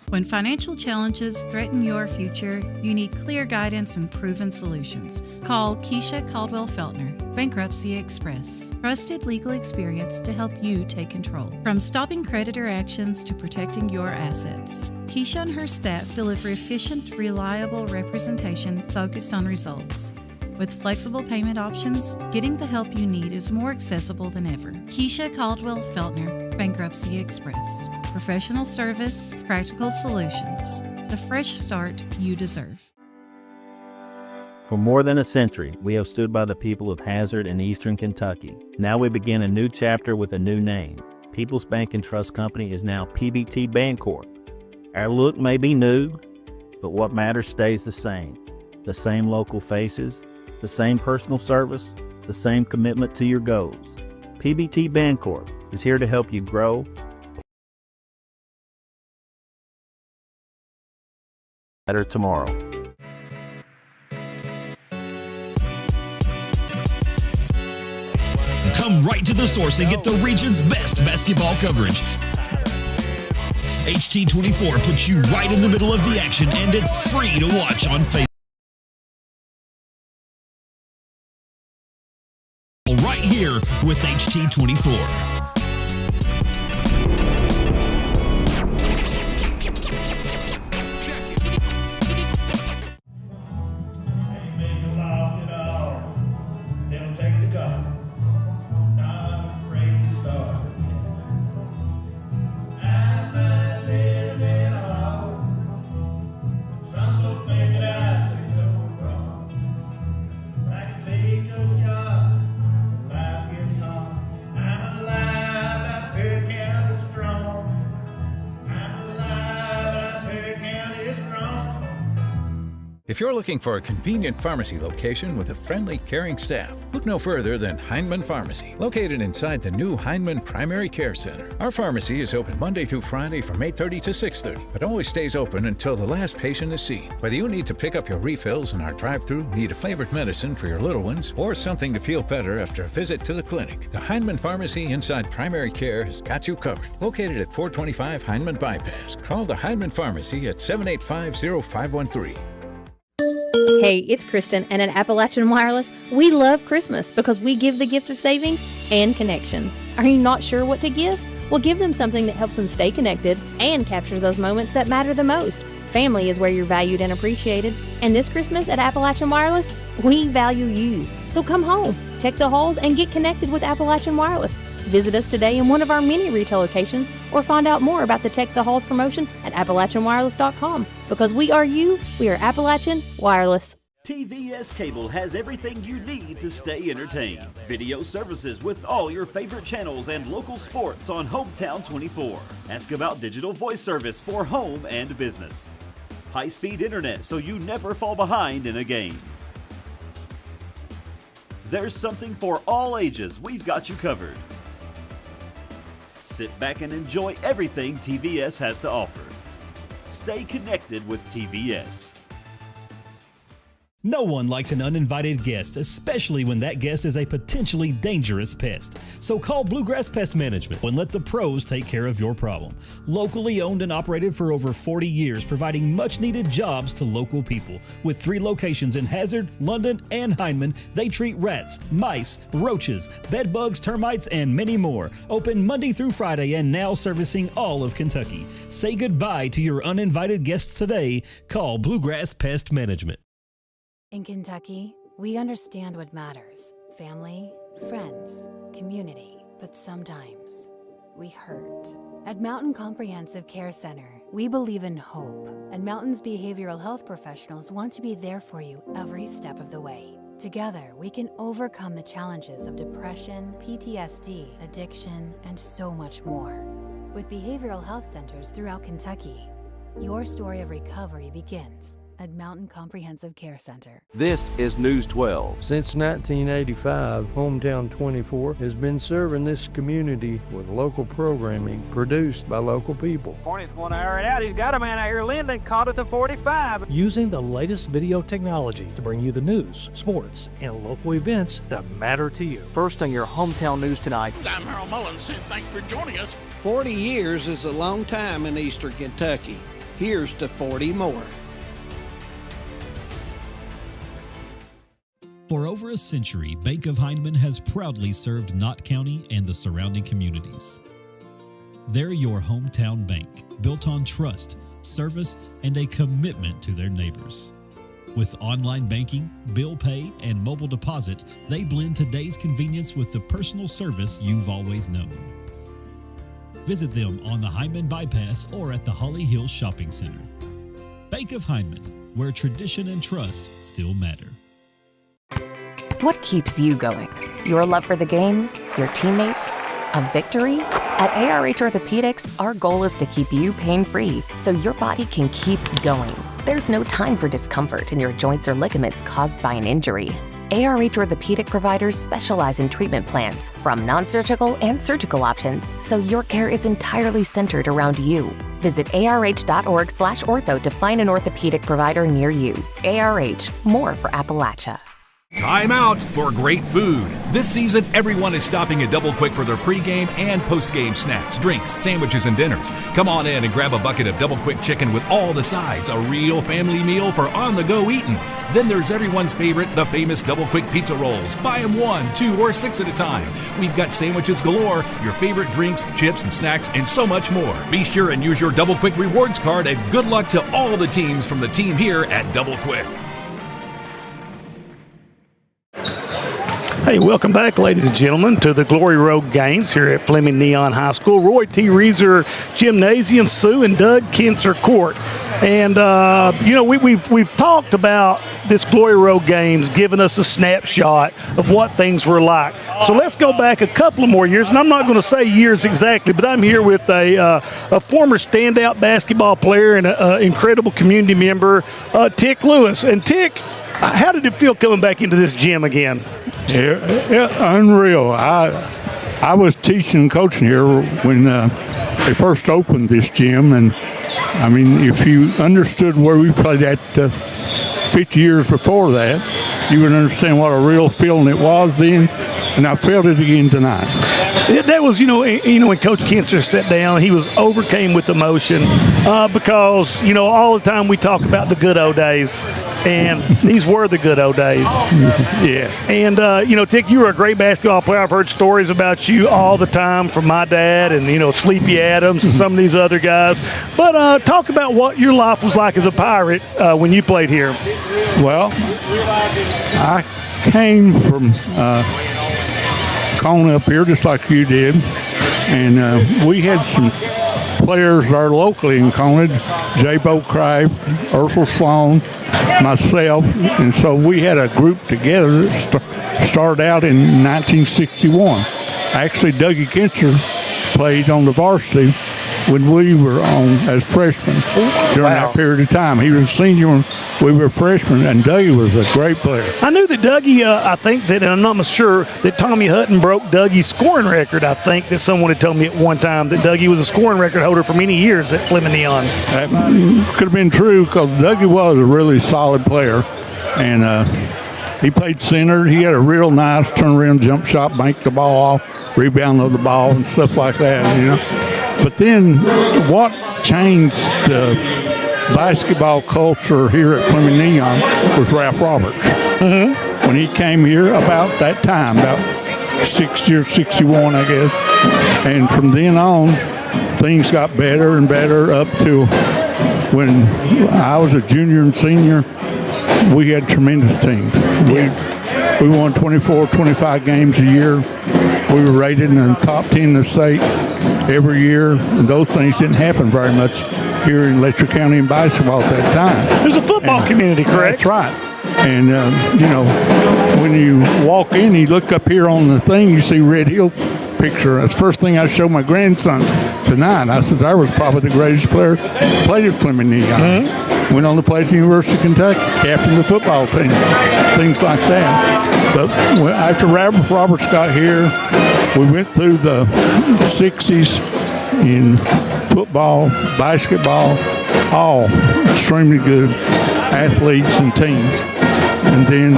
When financial challenges threaten your future, you need clear guidance and proven solutions. Call Keisha Caldwell Feltner, Bankruptcy Express. Trusted legal experience to help you take control. From stopping creditor actions to protecting your assets. Keisha and her staff deliver efficient, reliable representation focused on results. With flexible payment options, getting the help you need is more accessible than ever. Keisha Caldwell Feltner, Bankruptcy Express. Professional service, practical solutions. The fresh start you deserve. For more than a century, we have stood by the people of Hazard and Eastern Kentucky. Now we begin a new chapter with a new name. People's Bank and Trust Company is now PBT Bancorp. Our look may be new, but what matters stays the same. The same local faces, the same personal service, the same commitment to your goals. PBT Bancorp is here to help you grow Better tomorrow. Come right to the source and get the region's best basketball coverage. HT24 puts you right in the middle of the action, and it's free to watch on Facebook. Right here with HT24. If you're looking for a convenient pharmacy location with a friendly, caring staff, look no further than Heinemann Pharmacy, located inside the new Heinemann Primary Care Center. Our pharmacy is open Monday through Friday from 8:30 to 6:30, but always stays open until the last patient is seen. Whether you need to pick up your refills in our drive-thru, need a favorite medicine for your little ones, or something to feel better after a visit to the clinic, the Heinemann Pharmacy inside Primary Care has got you covered. Located at 425 Heinemann Bypass. Call the Heinemann Pharmacy at 785-0513. Hey, it's Kristen, and at Appalachian Wireless, we love Christmas because we give the gift of savings and connection. Are you not sure what to give? Well, give them something that helps them stay connected and capture those moments that matter the most. Family is where you're valued and appreciated. And this Christmas at Appalachian Wireless, we value you. So come home, check the halls, and get connected with Appalachian Wireless. Visit us today in one of our many retail locations or find out more about the Tech the Halls promotion at AppalachianWireless.com. Because we are you, we are Appalachian Wireless. TVS Cable has everything you need to stay entertained. Video services with all your favorite channels and local sports on Hometown 24. Ask about digital voice service for home and business. High-speed internet so you never fall behind in a game. There's something for all ages. We've got you covered. Sit back and enjoy everything TVS has to offer. Stay connected with TVS. No one likes an uninvited guest, especially when that guest is a potentially dangerous pest. So call Bluegrass Pest Management and let the pros take care of your problem. Locally owned and operated for over 40 years, providing much-needed jobs to local people. With 3 locations in Hazard, London, and Heinemann, they treat rats, mice, roaches, bed bugs, termites, and many more. Open Monday through Friday and now servicing all of Kentucky. Say goodbye to your uninvited guests today. Call Bluegrass Pest Management. In Kentucky, we understand what matters: family, friends, community. But sometimes we hurt. At Mountain Comprehensive Care Center, we believe in hope, and Mountain's behavioral health professionals want to be there for you every step of the way. Together, we can overcome the challenges of depression, PTSD, addiction, and so much more. With behavioral health centers throughout Kentucky, your story of recovery begins at Mountain Comprehensive Care Center. This is News 12. Since 1985, Hometown 24 has been serving this community with local programming produced by local people. Hornet's going to air it out. He's got a man out here, Linden, caught at the 45. Using the latest video technology to bring you the news, sports, and local events that matter to you. First on your Hometown News tonight. I'm Harold Mullins, and thanks for joining us. 40 years is a long time in Eastern Kentucky. Here's to 40 more. For over a century, Bank of Heinemann has proudly served Knott County and the surrounding communities. They're your hometown bank, built on trust, service, and a commitment to their neighbors. With online banking, bill pay, and mobile deposit, they blend today's convenience with the personal service you've always known. Visit them on the Heinemann Bypass or at the Holly Hills Shopping Center. Bank of Heinemann, where tradition and trust still matter. What keeps you going? Your love for the game? Your teammates? A victory? At ARH Orthopedics, our goal is to keep you pain-free so your body can keep going. There's no time for discomfort in your joints or ligaments caused by an injury. ARH Orthopedic providers specialize in treatment plans, from non-surgical and surgical options, so your care is entirely centered around you. Visit arh.org/ortho to find an orthopedic provider near you. ARH, more for Appalachia. Time out for great food. This season, everyone is stopping at Double Quick for their pregame and postgame snacks, drinks, sandwiches, and dinners. Come on in and grab a bucket of Double Quick chicken with all the sides, a real family meal for on-the-go eating. Then there's everyone's favorite, the famous Double Quick pizza rolls. Buy them 1, 2, or 6 at a time. We've got sandwiches galore, your favorite drinks, chips, and snacks, and so much more. Be sure and use your Double Quick rewards card, and good luck to all the teams from the team here at Double Quick. Hey, welcome back, ladies and gentlemen, to the Glory Road games here at Fleming Neon High School. Roy T. Reeser Gymnasium, Sue and Doug Kinser Court. And, we've talked about this Glory Road games giving us a snapshot of what things were like. So let's go back a couple of more years, and I'm not going to say years exactly, but I'm here with a former standout basketball player and an incredible community member, Tick Lewis. And Tick, how did it feel coming back into this gym again? Yeah, unreal. I was teaching and coaching here when they first opened this gym, and I mean, if you understood where we played at 50 years before that, you would understand what a real feeling it was then, and I felt it again tonight. That was, when Coach Kinser sat down, he was overcame with emotion because, all the time we talk about the good old days, and these were the good old days. Yeah. And, Tick, you were a great basketball player. I've heard stories about you all the time from my dad and, Sleepy Adams and some of these other guys. But talk about what your life was like as a Pirate when you played here. Well, I came from Cone up here just like you did, and we had some players there locally in Conant, J. Bo Crive, Ursula Sloan, myself, and so we had a group together that started out in 1961. Actually, Dougie Kinser played on the varsity when we were on as freshmen during that period of time. He was a senior when we were freshmen, and Dougie was a great player. I knew that Dougie, I think that, and I'm not sure, that Tommy Hutton broke Dougie's scoring record. I think that someone had told me at one time that Dougie was a scoring record holder for many years at Fleming Neon. That could have been true because Dougie was a really solid player, and he played center. He had a real nice turnaround jump shot, bank the ball off, rebound of the ball, and stuff like that, But then what changed the basketball culture here at Fleming Neon was Ralph Roberts. Mm-hmm. When he came here about that time, about 60 or 61, I guess. And from then on, things got better and better up to when I was a junior and senior. We had tremendous teams. We won 24, 25 games a year. We were rated in the top 10 in the state every year, and those things didn't happen very much here in Letcher County in basketball at that time. There's a football community, correct? That's right. And, when you walk in, you look up here on the thing, you see Red Hill picture. That's the first thing I showed my grandson tonight. I said, I was probably the greatest player played at Fleming Neon. Mm-hmm. Went on to play at the University of Kentucky, captained the football team, things like that. But after Roberts got here, we went through the 60s in football, basketball, all extremely good athletes and teams. And then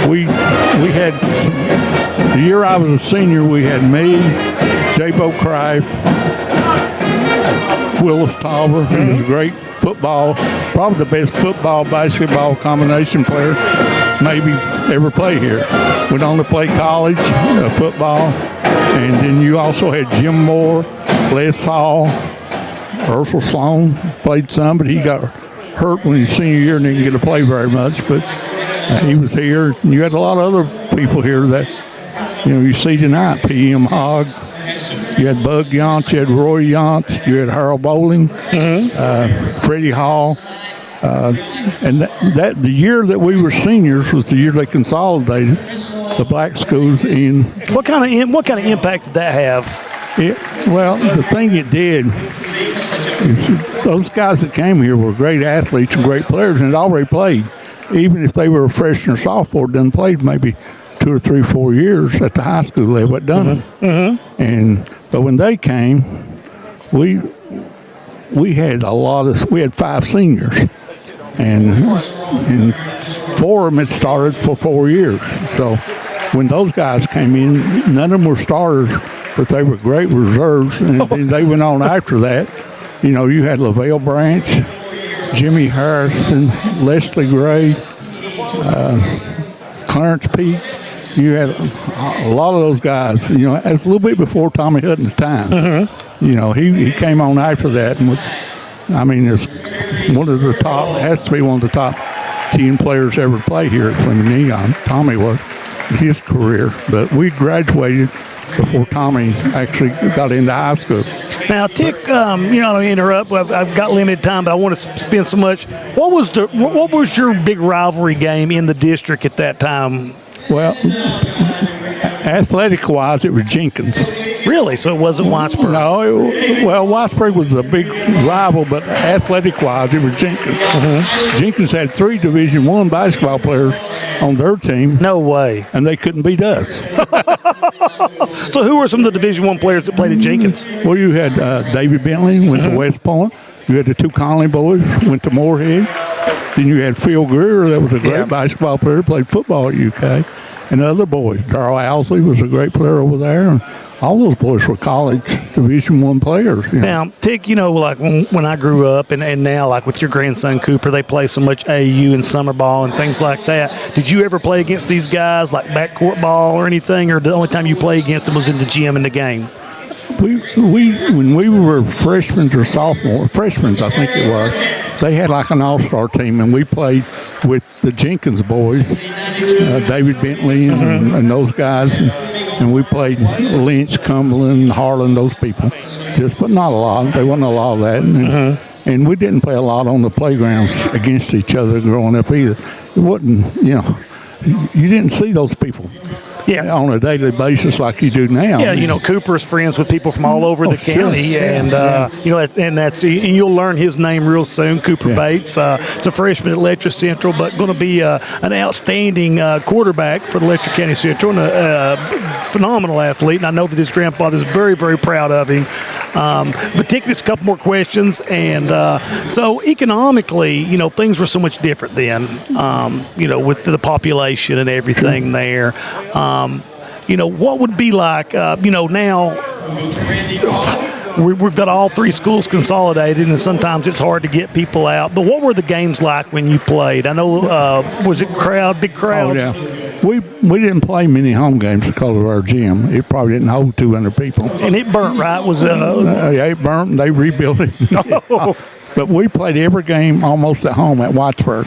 we had the year I was a senior, we had me, J. Bo Crive, Willis Tauber, who was a great football, probably the best football, basketball combination player maybe ever play here. Went on to play college football, and then you also had Jim Moore, Les Hall, Ursula Sloan played some, but he got hurt when his senior year and didn't get to play very much, but he was here. And you had a lot of other people here that, you see tonight, P.M. Hogg, you had Bug Yonts, you had Roy Yonts, you had Harold Bowling, Freddie Hall. And that the year that we were seniors was the year they consolidated the black schools in. What kind of impact did that have? The thing it did is those guys that came here were great athletes and great players and had already played. even if they were a freshman or sophomore, done played maybe 2 or 3, 4 years at the high school level at Dunham. But when they came, we had we had 5 seniors, and 4 of them had started for 4 years. So when those guys came in, none of them were starters, but they were great reserves, and they went on after that. You know, you had LaVale Branch, Jimmy Harrison, Leslie Gray, Clarence Peake. You had a lot of those guys. You know, it's a little bit before Tommy Hutton's time. You know, he came on after that, and it's one of the top. Has to be one of the top 10 players ever play here at Fleming Neon. Tommy was in his career, but we graduated before Tommy actually got into high school. Now, Tick, you know, I don't interrupt. I've got limited time, but I want to spend so much. What was your big rivalry game in the district at that time? Well, athletic-wise, it was Jenkins. Really? So it wasn't Whitesburg? No. Whitesburg was a big rival, but athletic-wise, it was Jenkins. Jenkins had 3 Division I basketball players on their team. No way. And they couldn't beat us. So who were some of the Division I players that played at Jenkins? Well, you had David Bentley, went to West Point. You had the 2 Conley boys, went to Moorhead. Then you had Phil Greer, that was a great basketball player, played football at UK. And the other boys, Carl Owsley was a great player over there. And all those boys were college Division I players. You know. Now, Tick, you know, like when I grew up and now, like with your grandson Cooper, they play so much AAU and summer ball and things like that. Did you ever play against these guys, like backcourt ball or anything, or the only time you played against them was in the gym in the game? When we were freshmen or sophomores, I think it was, they had like an all-star team, and we played with the Jenkins boys, David Bentley and those guys, and we played Lynch, Cumberland, Harlan, those people. But not a lot. There wasn't a lot of that. And we didn't play a lot on the playgrounds against each other growing up either. It wasn't, you know, you didn't see those people. On a daily basis like you do now. Yeah, you know, Cooper's friends with people from all over the county, and you know, and you'll learn his name real soon. Cooper Bates, it's a freshman at Letcher Central, but going to be an outstanding quarterback for the Letcher County Central, and a phenomenal athlete. And I know that his grandfather is very, very proud of him. But taking us a couple more questions, and so economically, you know, things were so much different then. You know, with the population and everything there. You know, what would be like, you know, now we've got all 3 schools consolidated, and sometimes it's hard to get people out. But what were the games like when you played? I know, was it big crowds? Oh, yeah. We didn't play many home games because of our gym. It probably didn't hold 200 people. And it burnt, right? Yeah, it burnt, and they rebuilt it. But we played every game almost at home at Whitesburg.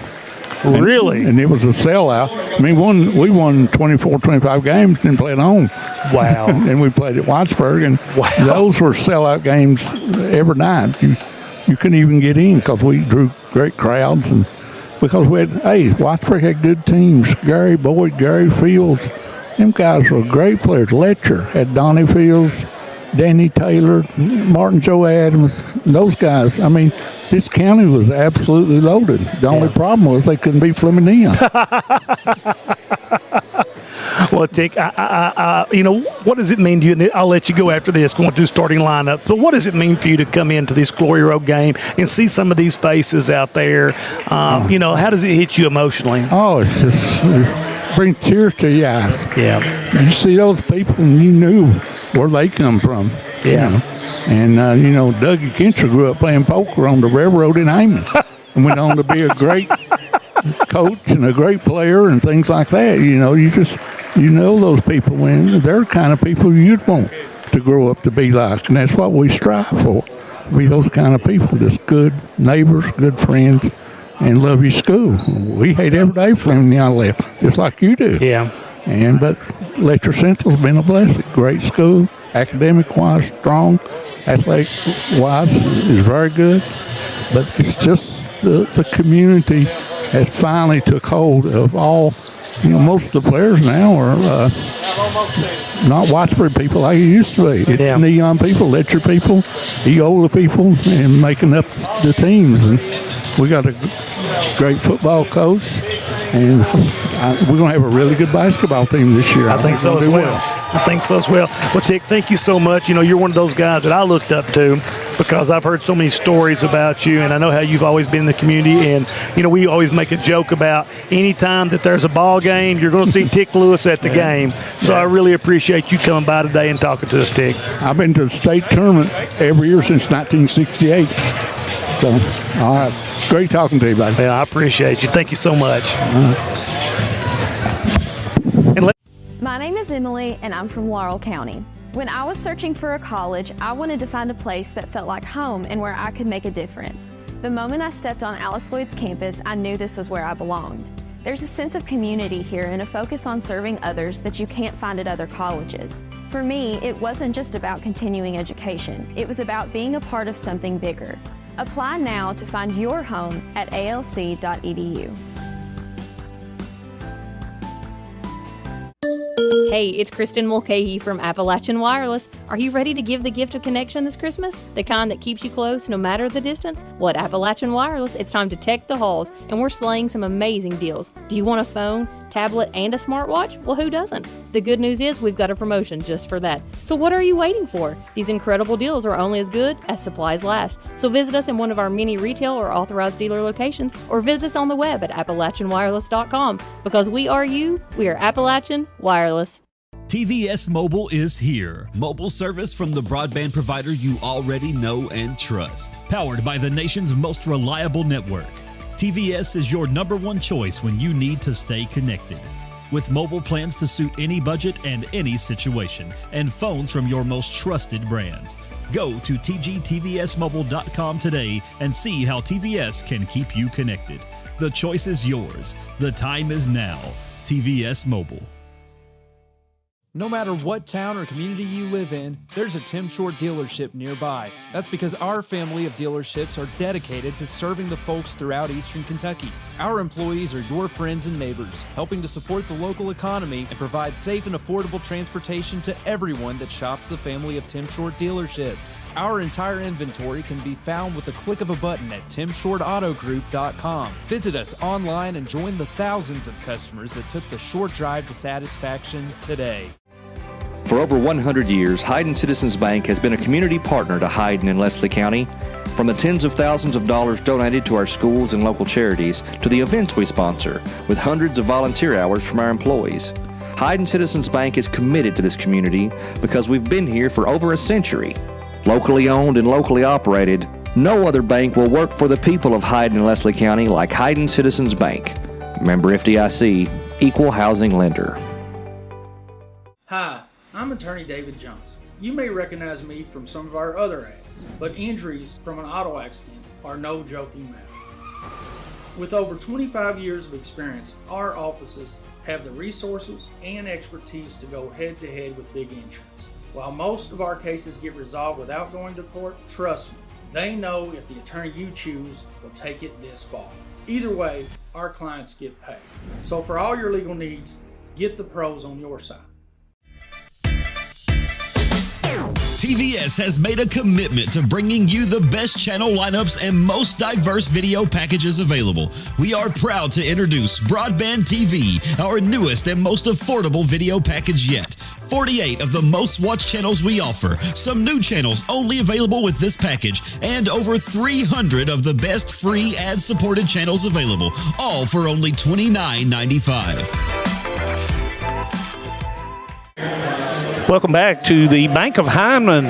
Really? And it was a sellout. I mean, we won 24, 25 games, didn't play at home. Wow. And we played at Whitesburg, and those were sellout games every night. You couldn't even get in because we drew great crowds. And because Whitesburg had good teams. Gary Boyd, Gary Fields. Them guys were great players. Letcher had Donnie Fields, Danny Taylor, Martin Joe Adams, those guys. I mean, this county was absolutely loaded. The only problem was they couldn't beat Fleming Neon. Well, Tick, you know, what does it mean to you? I'll let you go after this, going to starting lineup. So what does it mean for you to come into this Glory Road game and see some of these faces out there? You know, how does it hit you emotionally? Oh, it's just bring tears to your eyes. Yeah. You see those people, and you knew where they come from. Yeah. You know? And, you know, Dougie Kincher grew up playing poker on the railroad in Hammond and went on to be a great coach and a great player and things like that. You know, you know those people, and they're the kind of people you'd want to grow up to be like. And that's what we strive for, be those kind of people, just good neighbors, good friends, and love your school. We hate every day Fleming Neon left, just like you do. Yeah. But Letcher Central's been a blessing. Great school, academic-wise, strong, athletic-wise is very good. But it's just the community has finally took hold of all. You know, most of the players now are not Whitesburg people like it used to be. It's Neon people, Letcher people, Eola people, and making up the teams. And we got a great football coach. And we're going to have a really good basketball team this year. I think so as well. I think so as well. Well, Tick, thank you so much. You know, you're one of those guys that I looked up to because I've heard so many stories about you, and I know how you've always been in the community. And, you know, we always make a joke about any time that there's a ball game, you're going to see Tick Lewis at the game. So I really appreciate you coming by today and talking to us, Tick. I've been to the state tournament every year since 1968. So, all right. Great talking to you, buddy. Yeah, I appreciate you. Thank you so much. My name is Emily, and I'm from Laurel County. When I was searching for a college, I wanted to find a place that felt like home and where I could make a difference. The moment I stepped on Alice Lloyd's campus, I knew this was where I belonged. There's a sense of community here and a focus on serving others that you can't find at other colleges. For me, it wasn't just about continuing education. It was about being a part of something bigger. Apply now to find your home at alc.edu. Hey, it's Kristen Mulcahy from Appalachian Wireless. Are you ready to give the gift of connection this Christmas? The kind that keeps you close no matter the distance? Well, at Appalachian Wireless, it's time to tech the halls, and we're slaying some amazing deals. Do you want a phone, tablet, and a smartwatch? Well, who doesn't? The good news is we've got a promotion just for that. So what are you waiting for? These incredible deals are only as good as supplies last. So visit us in one of our many retail or authorized dealer locations, or visit us on the web at AppalachianWireless.com. Because we are you, we are Appalachian Wireless. TVS Mobile is here. Mobile service from the broadband provider you already know and trust. Powered by the nation's most reliable network. TVS is your #1 choice when you need to stay connected. With mobile plans to suit any budget and any situation, and phones from your most trusted brands. Go to tgtvsmobile.com today and see how TVS can keep you connected. The choice is yours. The time is now. TVS Mobile. No matter what town or community you live in, there's a Tim Short dealership nearby. That's because our family of dealerships are dedicated to serving the folks throughout Eastern Kentucky. Our employees are your friends and neighbors, helping to support the local economy and provide safe and affordable transportation to everyone that shops the family of Tim Short dealerships. Our entire inventory can be found with the click of a button at timshortautogroup.com. Visit us online and join the thousands of customers that took the short drive to satisfaction today. For over 100 years, Hayden Citizens Bank has been a community partner to Hayden and Leslie County. From the tens of thousands of dollars donated to our schools and local charities, to the events we sponsor, with hundreds of volunteer hours from our employees. Hayden Citizens Bank is committed to this community because we've been here for over a century. Locally owned and locally operated, no other bank will work for the people of Hayden and Leslie County like Hayden Citizens Bank. Member FDIC, Equal Housing Lender. Hi, I'm attorney David Johnson. You may recognize me from some of our other ads, but injuries from an auto accident are no joking matter. With over 25 years of experience, our offices have the resources and expertise to go head-to-head with big insurance. While most of our cases get resolved without going to court, trust me, they know if the attorney you choose will take it this far. Either way, our clients get paid. So for all your legal needs, get the pros on your side. TVS has made a commitment to bringing you the best channel lineups and most diverse video packages available. We are proud to introduce Broadband TV, our newest and most affordable video package yet. 48 of the most watched channels we offer, some new channels only available with this package, and over 300 of the best free ad-supported channels available, all for only $29.95. Welcome back to the Bank of Hyman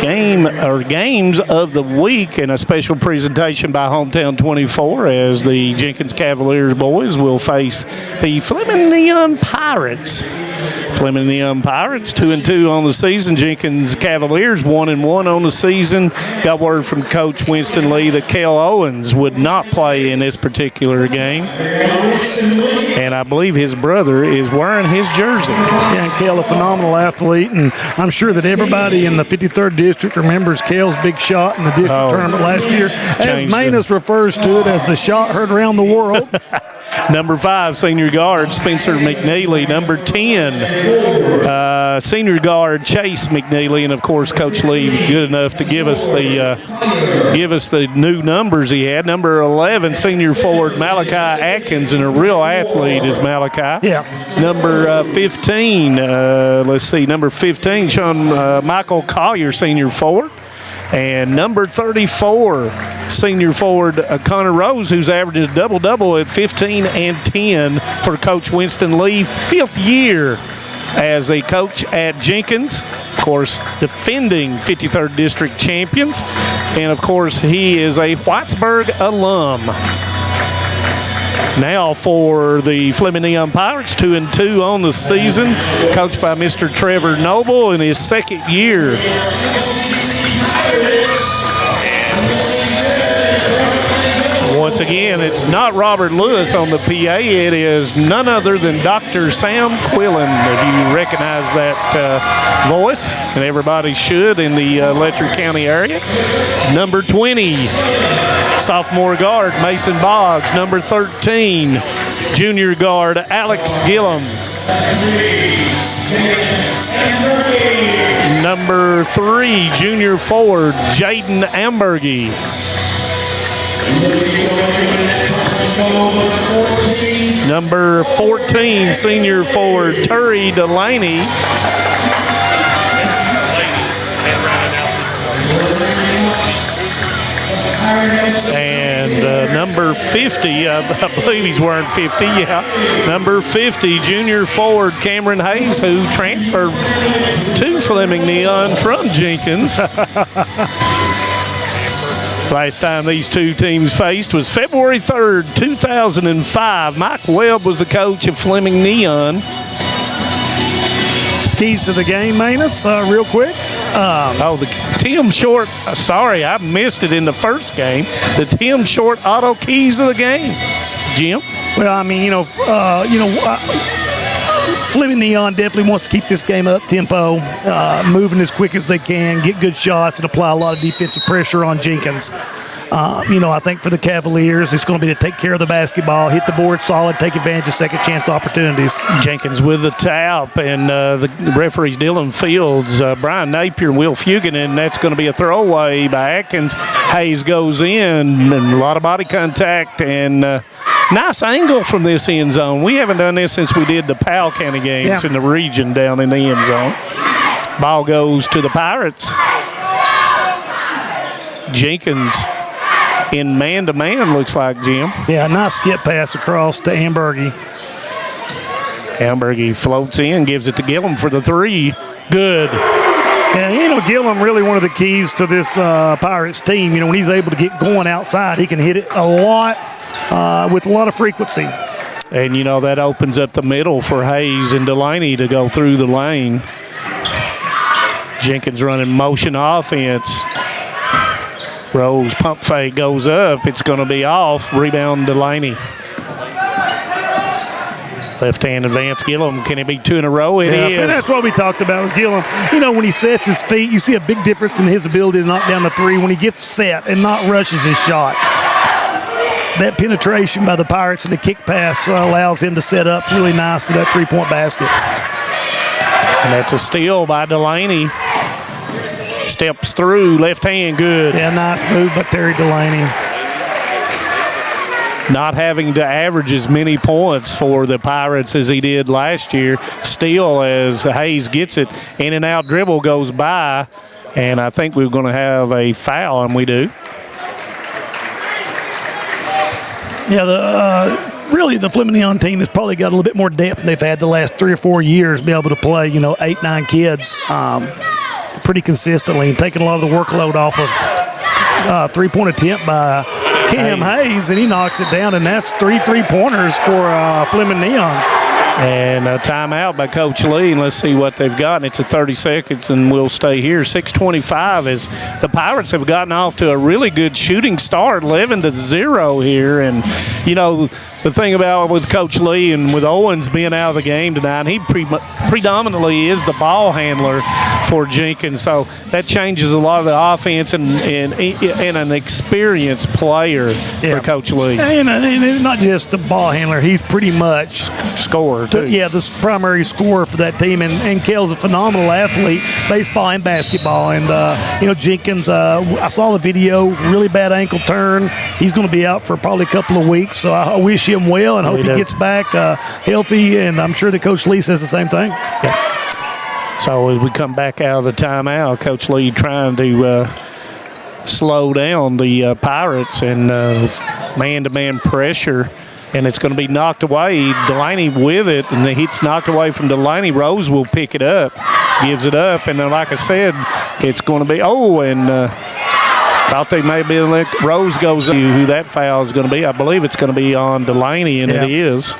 games of the week, and a special presentation by Hometown 24 as the Jenkins Cavaliers boys will face the Fleming Neon Pirates. Fleming Neon Pirates 2-2 on the season. Jenkins Cavaliers 1-1 on the season. Got word from Coach Winston Lee that Kel Owens would not play in this particular game, and I believe his brother is wearing his jersey. Yeah, and Kel, a phenomenal athlete, and I'm sure that everybody in the 53rd District remembers Kel's big shot in the district tournament last year. As Manus refers to it as the shot heard around the world. Number 5, senior guard Spencer McNeely. Number 10, senior guard Chase McNeely. And, of course, Coach Lee good enough to give us the new numbers he had. Number 11, senior forward Malachi Atkins, and a real athlete is Malachi. Yeah. Number 15, number 15, Sean Michael Collier, senior forward. And number 34, senior forward Connor Rose, who's averaged a double-double at 15 and 10 for Coach Winston Lee, 5th year as a coach at Jenkins. Of course, defending 53rd District champions. And, of course, he is a Whitesburg alum. Now for the Fleming Neon Pirates, 2-2 on the season, coached by Mr. Trevor Noble in his 2nd year. Once again, it's not Robert Lewis on the PA. It is none other than Dr. Sam Quillen, if you recognize that voice, and everybody should in the Letcher County area. Number 20, sophomore guard Mason Boggs. Number 13, junior guard Alex Gillum. Number 3, junior forward Jaden Ambergy. Number 14, senior forward Turi Delaney. And number 50, I believe he's wearing 50, yeah. Number 50, junior forward Cameron Hayes, who transferred to Fleming Neon from Jenkins. Last time these two teams faced was February 3rd, 2005. Mike Webb was the coach of Fleming Neon. Keys to the game, Manus, real quick. The Tim Short, sorry, I missed it in the first game. The Tim Short auto keys of the game. Jim? Well, I mean, Fleming Neon definitely wants to keep this game up tempo, moving as quick as they can, get good shots, and apply a lot of defensive pressure on Jenkins. I think for the Cavaliers, it's going to be to take care of the basketball, hit the board solid, take advantage of second chance opportunities. Jenkins with the tap, and the referees Dylan Fields, Brian Napier, and Will Fugan, and that's going to be a throwaway by Atkins. Hayes goes in, and a lot of body contact, and nice angle from this end zone. We haven't done this since we did the Powell County games in the region down in the end zone. Ball goes to the Pirates. Jenkins in man-to-man, looks like, Jim. Yeah, nice skip pass across to Ambergy. Ambergy floats in, gives it to Gillum for the 3. Good. Yeah, Gillum really one of the keys to this Pirates team. When he's able to get going outside, he can hit it a lot with a lot of frequency. And, that opens up the middle for Hayes and Delaney to go through the lane. Jenkins running motion offense. Rose pump fake goes up. It's going to be off. Rebound Delaney. Left hand advance Gillum. Can it be 2 in a row? It is. And that's what we talked about with Gillum. When he sets his feet, you see a big difference in his ability to knock down the 3 when he gets set and not rushes his shot. That penetration by the Pirates and the kick pass allows him to set up really nice for that 3-point basket. And that's a steal by Delaney. Steps through, left hand, good. Yeah, nice move by Terry Delaney. Not having to average as many points for the Pirates as he did last year. Still, as Hayes gets it, in and out dribble goes by, and I think we're going to have a foul, and we do. Yeah, really the Fleming Neon team has probably got a little bit more depth than they've had the last 3 or 4 years, be able to play, 8, 9 kids pretty consistently and taking a lot of the workload off of 3-point attempt by Cam Hayes, and he knocks it down, and that's 3 3-pointers for Fleming Neon. And a timeout by Coach Lee, and let's see what they've got. And it's at 30 seconds, and we'll stay here. 6:25 as the Pirates have gotten off to a really good shooting start, 11-0 here. And, the thing about with Coach Lee and with Owens being out of the game tonight, he predominantly is the ball handler for Jenkins. So that changes a lot of the offense and an experienced player for Coach Lee. And not just the ball handler, he's pretty much scorer too. The primary scorer for that team. And Kel's a phenomenal athlete, baseball and basketball. And Jenkins, I saw the video, really bad ankle turn. He's going to be out for probably a couple of weeks. So I wish him well and hope he gets back healthy. And I'm sure that Coach Lee says the same thing. Yeah. So as we come back out of the timeout, Coach Lee trying to slow down the Pirates and man-to-man pressure. And it's going to be knocked away. Delaney with it, and it's knocked away from Delaney. Rose will pick it up, gives it up, and then, like I said, it's going to be thought they may be Rose goes up. Who that foul is going to be? I believe it's going to be on Delaney, and it is.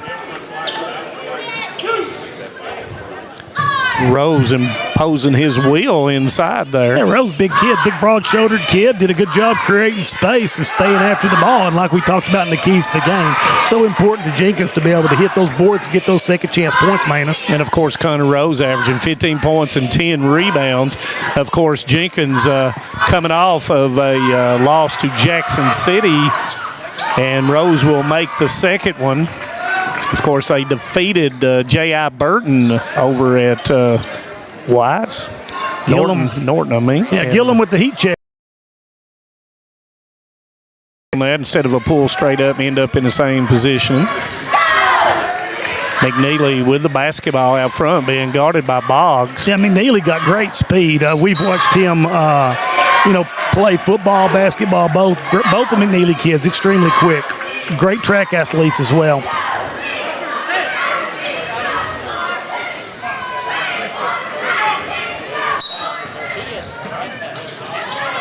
Rose imposing his will inside there. Yeah, Rose, big kid, big broad-shouldered kid, did a good job creating space and staying after the ball. And like we talked about in the keys to the game, so important to Jenkins to be able to hit those boards and get those second-chance points, Manus. And, of course, Connor Rose averaging 15 points and 10 rebounds. Of course, Jenkins coming off of a loss to Jackson City, and Rose will make the second one. Of course, they defeated J.I. Burton over at White's. Norton, I mean. Yeah, Gillum with the heat check. Instead of a pull straight up, end up in the same position. McNeely with the basketball out front being guarded by Boggs. Yeah, McNeely got great speed. We've watched him, play football, basketball, both the McNeely kids, extremely quick. Great track athletes as well.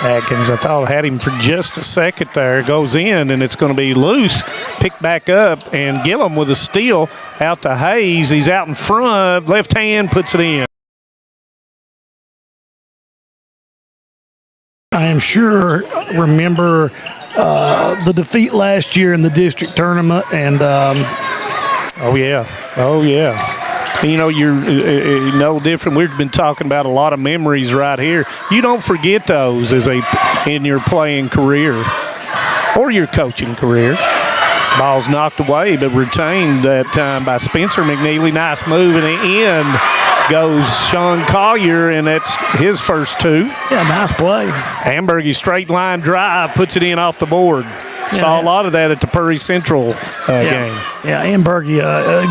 Atkins, I thought, had him for just a second there. Goes in, and it's going to be loose. Picked back up, and Gillum with a steal out to Hayes. He's out in front. Left hand puts it in. I am sure remember the defeat last year in the district tournament. And Oh, yeah. You're no different. We've been talking about a lot of memories right here. You don't forget those in your playing career or your coaching career. Ball's knocked away, but retained that time by Spencer McNeely. Nice move, and the end goes Sean Collier, and that's his first two. Yeah, nice play. Ambergy straight line drive, puts it in off the board. Saw a lot of that at the Prairie Central game. Yeah, Ambergy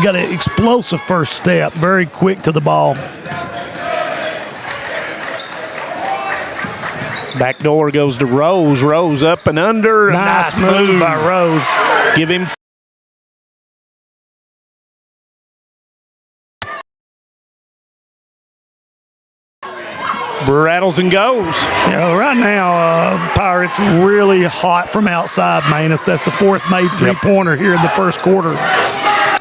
got an explosive first step, very quick to the ball. Back door goes to Rose. Rose up and under. Nice move by Rose. Give him. Rattles and goes. Right now, Pirates really hot from outside, Manus. That's the fourth made three-pointer here in the first quarter.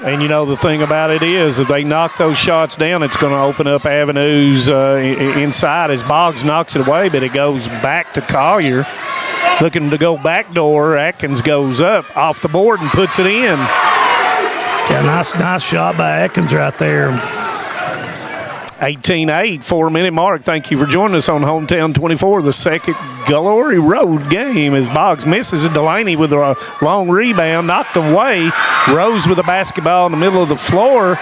And the thing about it is, if they knock those shots down, it's going to open up avenues inside as Boggs knocks it away, but it goes back to Collier. Looking to go back door. Atkins goes up off the board and puts it in. Yeah, nice shot by Atkins right there. 18-8, 4-minute mark. Thank you for joining us on Hometown 24, the second Glory Road game as Boggs misses it. Delaney with a long rebound, knocked away. Rose with the basketball in the middle of the floor.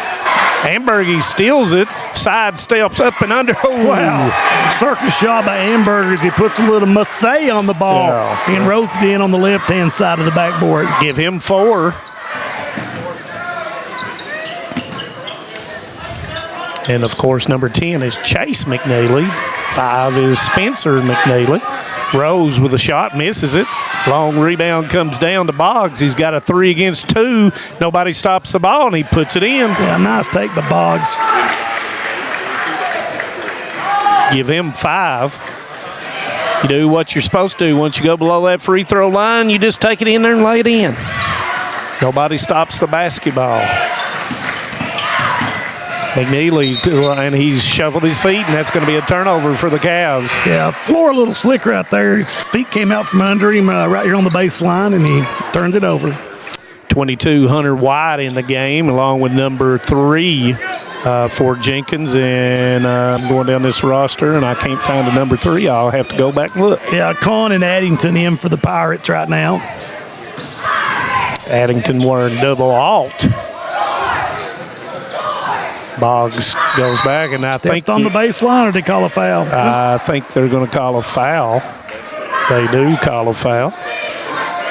Ambergy steals it, side steps up and under. Oh, wow. Circus shot by Amberger as he puts a little massé on the ball and rolls it in on the left-hand side of the backboard. Give him 4. And, of course, number 10 is Chase McNeely. 5 is Spencer McNeely. Rose with a shot, misses it. Long rebound comes down to Boggs. He's got a 3 against 2. Nobody stops the ball, and he puts it in. Yeah, nice take by Boggs. Give him 5. You do what you're supposed to do. Once you go below that free throw line, you just take it in there and lay it in. Nobody stops the basketball. McNeely, and he's shuffled his feet, and that's going to be a turnover for the Cavs. Yeah, floor a little slick right there. His feet came out from under him right here on the baseline, and he turned it over. 22, Hunter White in the game, along with number 3 for Jenkins. And I'm going down this roster, and I can't find a number 3. I'll have to go back and look. Yeah, Con and Addington in for the Pirates right now. Addington wearing double alt. Boggs goes back, and I think on the baseline, or they call a foul? I think they're going to call a foul. They do call a foul.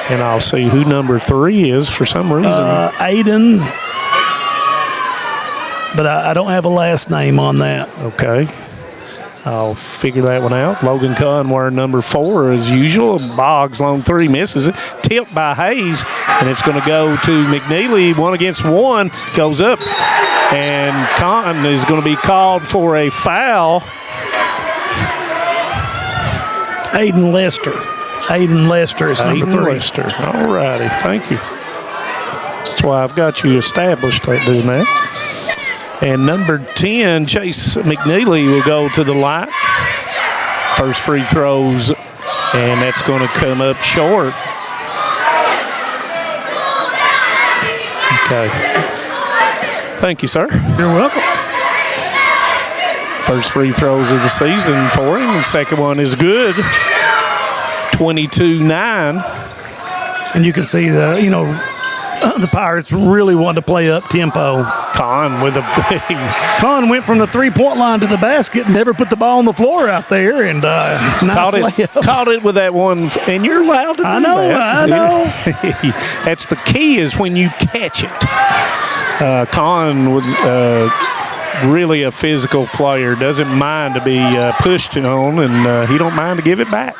And I'll see who number 3 is for some reason. Aiden. But I don't have a last name on that. Okay. I'll figure that one out. Logan Kahn wearing number 4 as usual. Boggs, long 3, misses it. Tipped by Hayes, and it's going to go to McNeely. 1 against 1, goes up. And Kahn is going to be called for a foul. Aiden Lester is number 3. Lester. All righty. Thank you. That's why I've got you established doing that. And number 10, Chase McNeely, will go to the line. First free throws, and that's going to come up short. Okay. Thank you, sir. You're welcome. First free throws of the season for him. The second one is good. 22-9. And you can see the Pirates really wanted to play up tempo. Con with a big. Con went from the 3-point line to the basket and never put the ball on the floor out there. And caught it with that one. And you're allowed to do that. I know. That's the key, is when you catch it. Con with really a physical player. Doesn't mind to be pushed on, and he don't mind to give it back.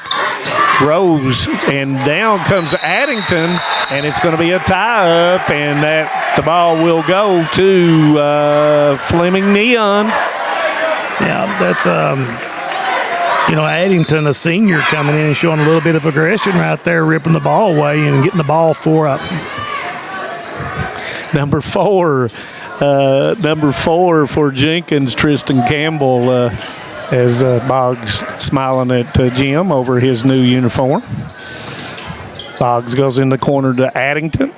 Rose, and down comes Addington, and it's going to be a tie-up, and the ball will go to Fleming Neon. Yeah, that's Addington, a senior, coming in and showing a little bit of aggression right there, ripping the ball away and getting the ball for up. Number 4 for Jenkins, Tristan Campbell. As Boggs smiling at Jim over his new uniform. Boggs goes in the corner to Addington.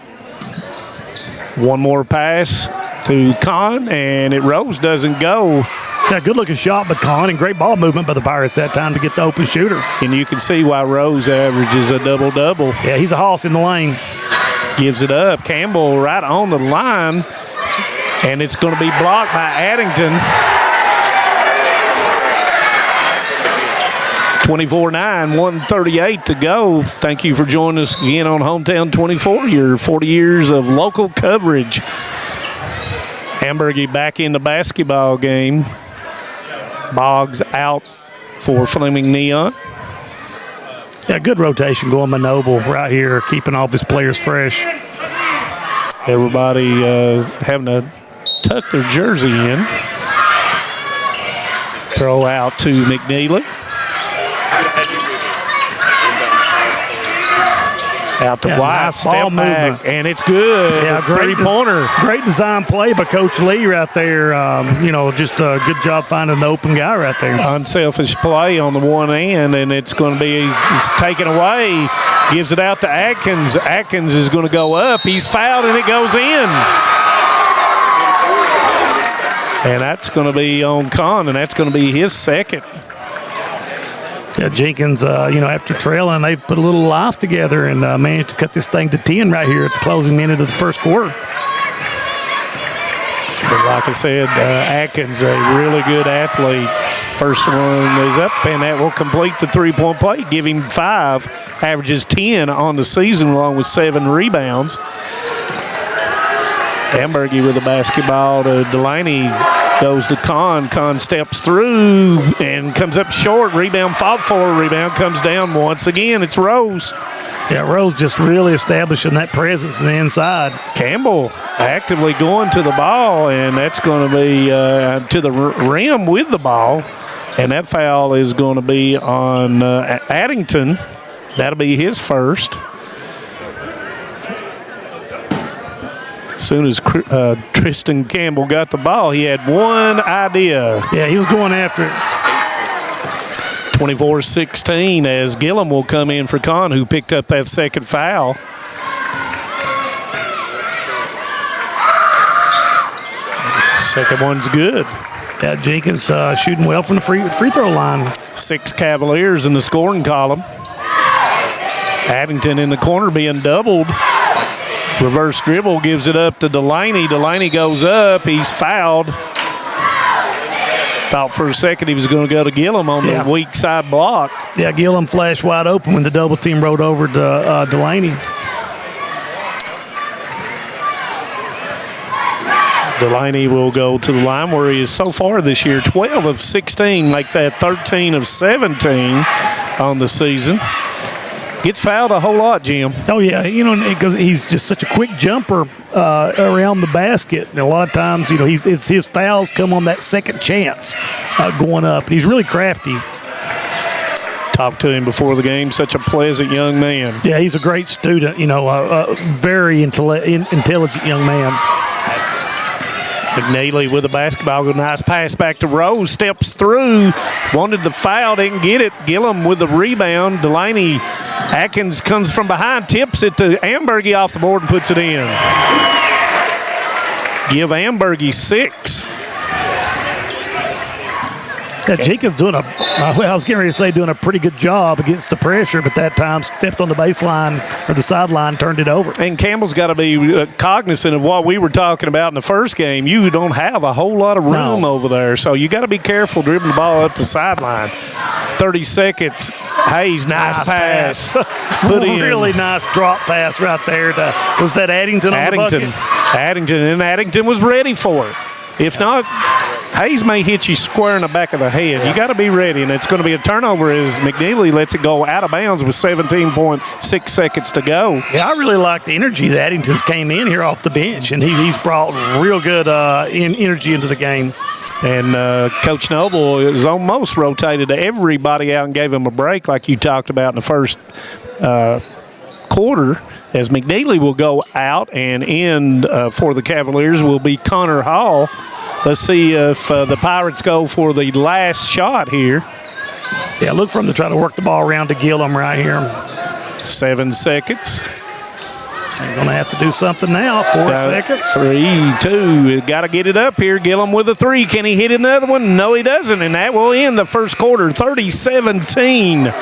One more pass to Con, and Rose doesn't go. Yeah, good-looking shot by Con, and great ball movement by the Pirates that time to get the open shooter. And you can see why Rose averages a double-double. Yeah, he's a hoss in the lane. Gives it up. Campbell right on the line, and it's going to be blocked by Addington. 24-9, 1:38 to go. Thank you for joining us again on Hometown 24, your 40 years of local coverage. Hamburgie back in the basketball game. Boggs out for Fleming Neon. Yeah, good rotation going by Noble right here, keeping all of his players fresh. Everybody having to tuck their jersey in. Throw out to McNeely. Out to White, nice step back, and it's good. Yeah, great 3-pointer. Great design play by Coach Lee right there. Just a good job finding the open guy right there. Unselfish play on the one end, and it's going to be taken away. Gives it out to Atkins. Atkins is going to go up. He's fouled, and it goes in. And that's going to be on Con, and that's going to be his second. Yeah, Jenkins, after trailing, they put a little life together and managed to cut this thing to 10 right here at the closing minute of the first quarter. But like I said, Atkins, a really good athlete. First one is up, and that will complete the three-point play. Give him 5, averages 10 on the season, along with 7 rebounds. Hamburgie with the basketball to Delaney. Goes to Con. Con steps through and comes up short. Rebound fought for. Rebound comes down once again. It's Rose. Yeah, Rose just really establishing that presence on the inside. Campbell actively going to the ball, and that's going to be to the rim with the ball. And that foul is going to be on Addington. That'll be his first. As soon as Tristan Campbell got the ball, he had one idea. Yeah, he was going after it. 24-16 as Gillum will come in for Con, who picked up that second foul. Second one's good. Yeah, Jenkins shooting well from the free throw line. 6 Cavaliers in the scoring column. Addington in the corner being doubled. Reverse dribble gives it up to Delaney. Delaney goes up. He's fouled. Thought for a second he was going to go to Gillum on the weak side block. Yeah, Gillum flashed wide open when the double team rode over to Delaney. Delaney will go to the line where he is so far this year 12 of 16, make that 13 of 17 on the season. Gets fouled a whole lot, Jim. Oh, yeah, because he's just such a quick jumper around the basket. And a lot of times, his fouls come on that second chance going up. And he's really crafty. Talked to him before the game. Such a pleasant young man. Yeah, he's a great student, a very intelligent young man. McNeely with the basketball. Nice pass back to Rose. Steps through. Wanted the foul. Didn't get it. Gillum with the rebound. Delaney. Atkins comes from behind. Tips it to Ambergy off the board and puts it in. Give Ambergy 6. Yeah, Jenkins doing I was getting ready to say doing a pretty good job against the pressure, but that time stepped on the baseline or the sideline, turned it over. And Campbell's got to be cognizant of what we were talking about in the first game. You don't have a whole lot of room over there, so you got to be careful dribbling the ball up the sideline. 30 seconds. Hayes, nice pass. Put in. Really nice drop pass right there. Was that Addington on the bucket? Addington was ready for it. If not, Hayes may hit you square in the back of the head. You got to be ready, and it's going to be a turnover as McNeely lets it go out of bounds with 17.6 seconds to go. Yeah, I really like the energy that Addington's came in here off the bench, and he's brought real good energy into the game. And Coach Noble is almost rotated everybody out and gave him a break like you talked about in the first quarter, as McNeely will go out and in for the Cavaliers will be Connor Hall. Let's see if the Pirates go for the last shot here. Yeah, look for him to try to work the ball around to Gillum right here. 7 seconds. They're going to have to do something now. 4 seconds. 3, 2. Got to get it up here. Gillum with a 3. Can he hit another one? No, he doesn't. And that will end the first quarter. 30-17.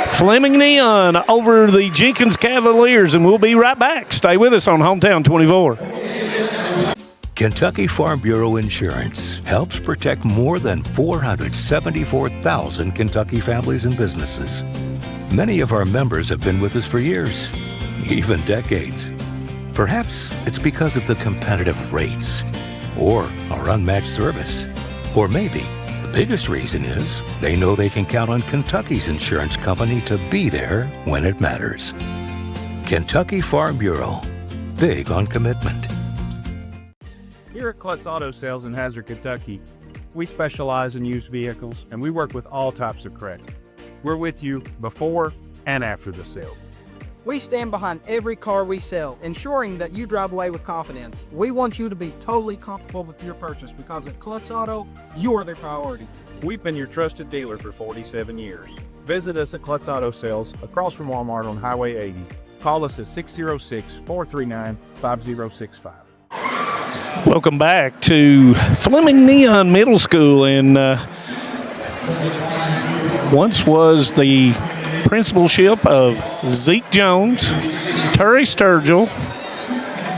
Fleming Neon over the Jenkins Cavaliers. And we'll be right back. Stay with us on Hometown 24. Kentucky Farm Bureau Insurance helps protect more than 474,000 Kentucky families and businesses. Many of our members have been with us for years, even decades. Perhaps it's because of the competitive rates or our unmatched service. Or maybe the biggest reason is they know they can count on Kentucky's insurance company to be there when it matters. Kentucky Farm Bureau, big on commitment. Here at Klutz Auto Sales in Hazard, Kentucky, we specialize in used vehicles and we work with all types of credit. We're with you before and after the sale. We stand behind every car we sell, ensuring that you drive away with confidence. We want you to be totally comfortable with your purchase because at Klutz Auto, you're the priority. We've been your trusted dealer for 47 years. Visit us at Klutz Auto Sales across from Walmart on Highway 80. Call us at 606-439-5065. Welcome back to Fleming Neon Middle School, and once was the principalship of Zeke Jones, Terry Sturgill.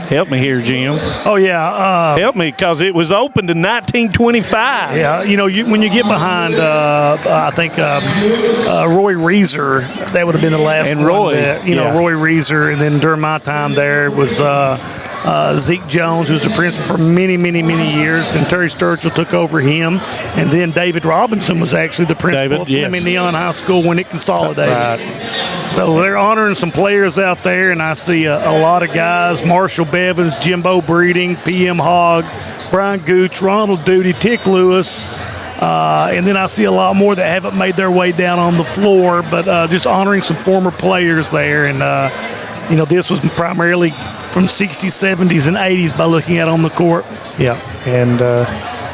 Help me here, Jim. Oh, yeah. Help me, because it was opened in 1925. Yeah, when you get behind, I think Roy Reeser, that would have been the last and one. Roy. Roy Reeser, and then during my time there was Zeke Jones, who was the principal for many, many, many years. Then Terry Sturgill took over him, and then David Robinson was actually the principal of Fleming Neon High School when it consolidated. Right. So they're honoring some players out there, and I see a lot of guys: Marshall Bevins, Jimbo Breeding, P.M. Hogg, Brian Gooch, Ronald Duty, Tick Lewis. And then I see a lot more that haven't made their way down on the floor, but just honoring some former players there. And, this was primarily from 60s, 70s, and 80s by looking at on the court. Yeah, and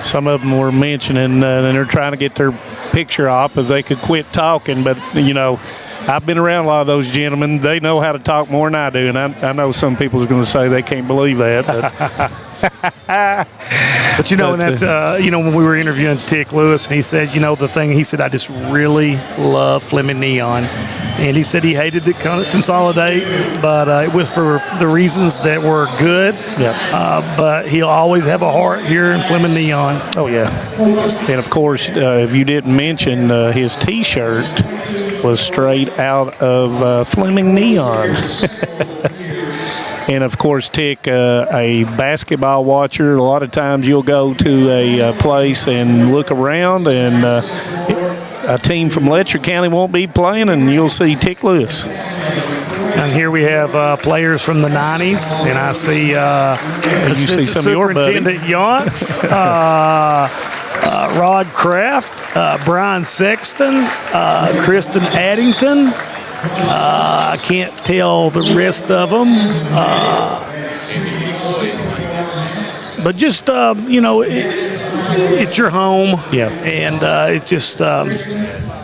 some of them were mentioning, and they're trying to get their picture off if they could quit talking. But, I've been around a lot of those gentlemen. They know how to talk more than I do, and I know some people are going to say they can't believe that. But and that's when we were interviewing Tick Lewis, and he said, he said, I just really love Fleming Neon, and he said he hated to consolidate, but it was for the reasons that were good. Yeah. But he'll always have a heart here in Fleming Neon. Oh yeah, and of course, if you didn't mention, his T-shirt was straight out of Fleming Neon. And, of course, Tick, a basketball watcher, a lot of times you'll go to a place and look around, and a team from Letcher County won't be playing, and you'll see Tick Lewis. And here we have players from the 90s, and I see you see some of your buddies. Superintendent Yance, Rod Kraft, Brian Sexton, Kristen Addington. I can't tell the rest of them. But just, it's your home. Yeah. And it's just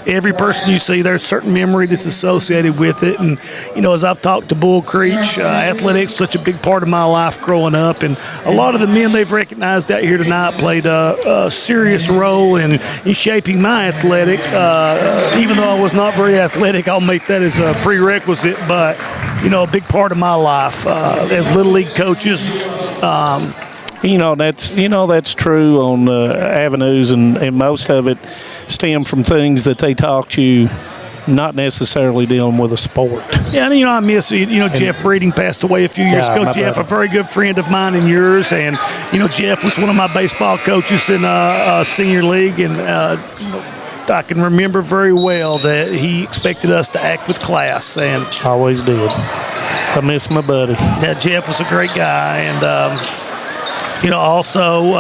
every person you see, there's a certain memory that's associated with it. And, as I've talked to Bull Creech, athletics is such a big part of my life growing up. And a lot of the men they've recognized out here tonight played a serious role in shaping my athletic. Even though I was not very athletic, I'll make that as a prerequisite. But, a big part of my life as Little League coaches. That's true on the avenues, and most of it stem from things that they taught you, not necessarily dealing with a sport. Yeah, and I miss Jeff Breeding passed away a few years ago. Jeff, a very good friend of mine and yours, and Jeff was one of my baseball coaches in senior league, and I can remember very well that he expected us to act with class, and always did. I miss my buddy. Yeah, Jeff was a great guy, and. Also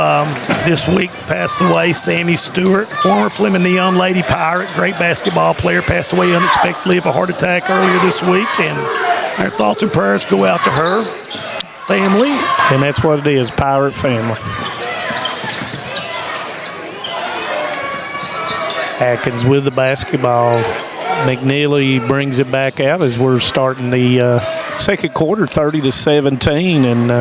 this week passed away Sammy Stewart, former Fleming Neon Lady Pirate, great basketball player, passed away unexpectedly of a heart attack earlier this week. And our thoughts and prayers go out to her family. And that's what it is, Pirate family. Atkins with the basketball. McNeely brings it back out as we're starting the second quarter, 30-17, and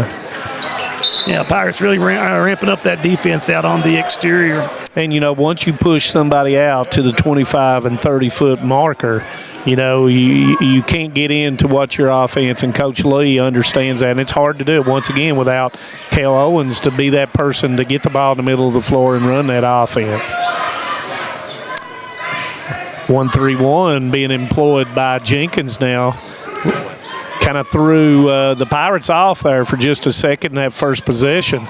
Pirates really ramping up that defense out on the exterior. And, once you push somebody out to the 25 and 30-foot marker, you can't get into what your offense, and Coach Lee understands that. And it's hard to do it, once again, without Cale Owens to be that person to get the ball in the middle of the floor and run that offense. 1-3-1 being employed by Jenkins now. Kind of threw the Pirates off there for just a second in that first possession.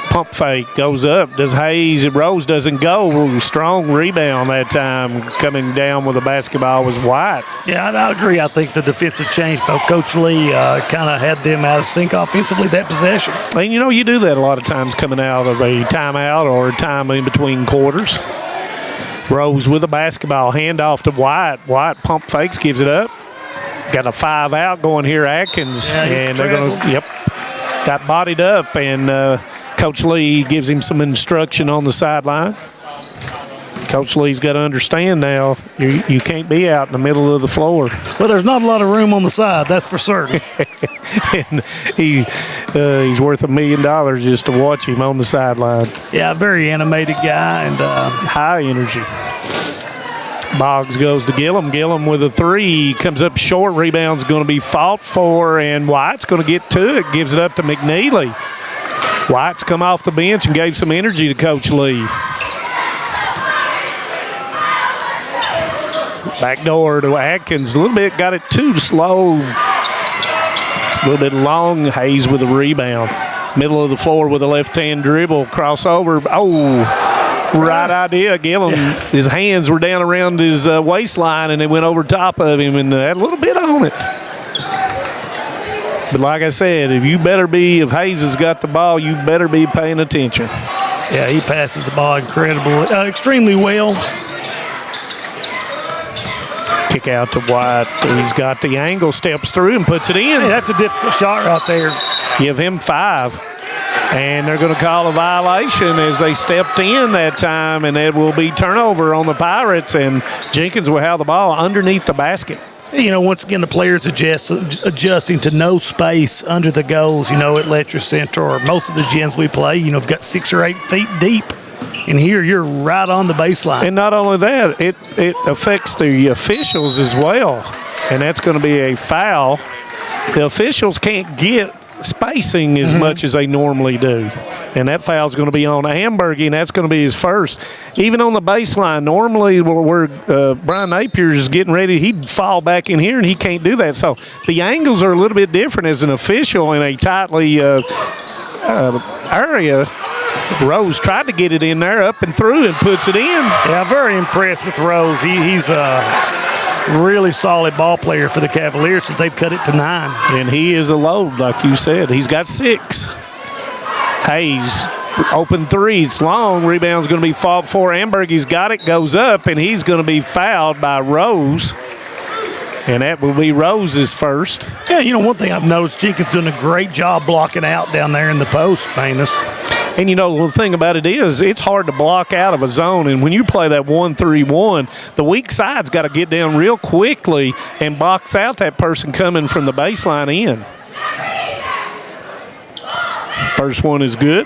Pump fake goes up. Does Hayes? Rose doesn't go. Strong rebound that time. Coming down with the basketball was White. Yeah, I agree. I think the defensive change by Coach Lee kind of had them out of sync offensively that possession. And, you do that a lot of times coming out of a timeout or a time in between quarters. Rose with the basketball. Handoff to White. White pump fakes, gives it up. Got a 5 out going here, Atkins, and they're going to, got bodied up, and Coach Lee gives him some instruction on the sideline. Coach Lee's got to understand now, you can't be out in the middle of the floor. Well, there's not a lot of room on the side, that's for certain. And he's worth $1 million just to watch him on the sideline. Yeah, very animated guy and high energy. Boggs goes to Gillum. Gillum with a 3. Comes up short. Rebound's going to be fought for, and White's going to get to it. Gives it up to McNeely. White's come off the bench and gave some energy to Coach Lee. Back door to Atkins. A little bit got it too slow. It's a little bit long. Hayes with a rebound. Middle of the floor with a left-hand dribble. Crossover. Oh. Right idea. Gillum, his hands were down around his waistline, and it went over top of him and had a little bit on it. But like I said, if Hayes has got the ball, you better be paying attention. Yeah, he passes the ball extremely well. Kick out to White. He's got the angle, steps through and puts it in. Hey, that's a difficult shot right there. Give him 5. And they're going to call a violation as they stepped in that time, and it will be turnover on the Pirates, and Jenkins will have the ball underneath the basket. Once again, the players adjusting to no space under the goals, at Letcher Center or most of the gyms we play, we've got 6 or 8 feet deep. And here you're right on the baseline. And not only that, it affects the officials as well. And that's going to be a foul. The officials can't get spacing as much as they normally do. And that foul's going to be on Ambergy, and that's going to be his first. Even on the baseline, normally where Brian Napier is getting ready, he'd fall back in here, and he can't do that. So the angles are a little bit different as an official in a tightly area. Rose tried to get it in there, up and through, and puts it in. Yeah, I'm very impressed with Rose. He's really solid ball player for the Cavaliers since they've cut it to 9. And he is a load, like you said. He's got 6. Hayes, open 3. It's long. Rebound's going to be fought for. Ambergy's got it, goes up, and he's going to be fouled by Rose. And that will be Rose's first. Yeah, one thing I've noticed, Jenkins doing a great job blocking out down there in the post, Manus. And, the thing about it is it's hard to block out of a zone. And when you play that 1-3-1, the weak side's got to get down real quickly and box out that person coming from the baseline in. First one is good.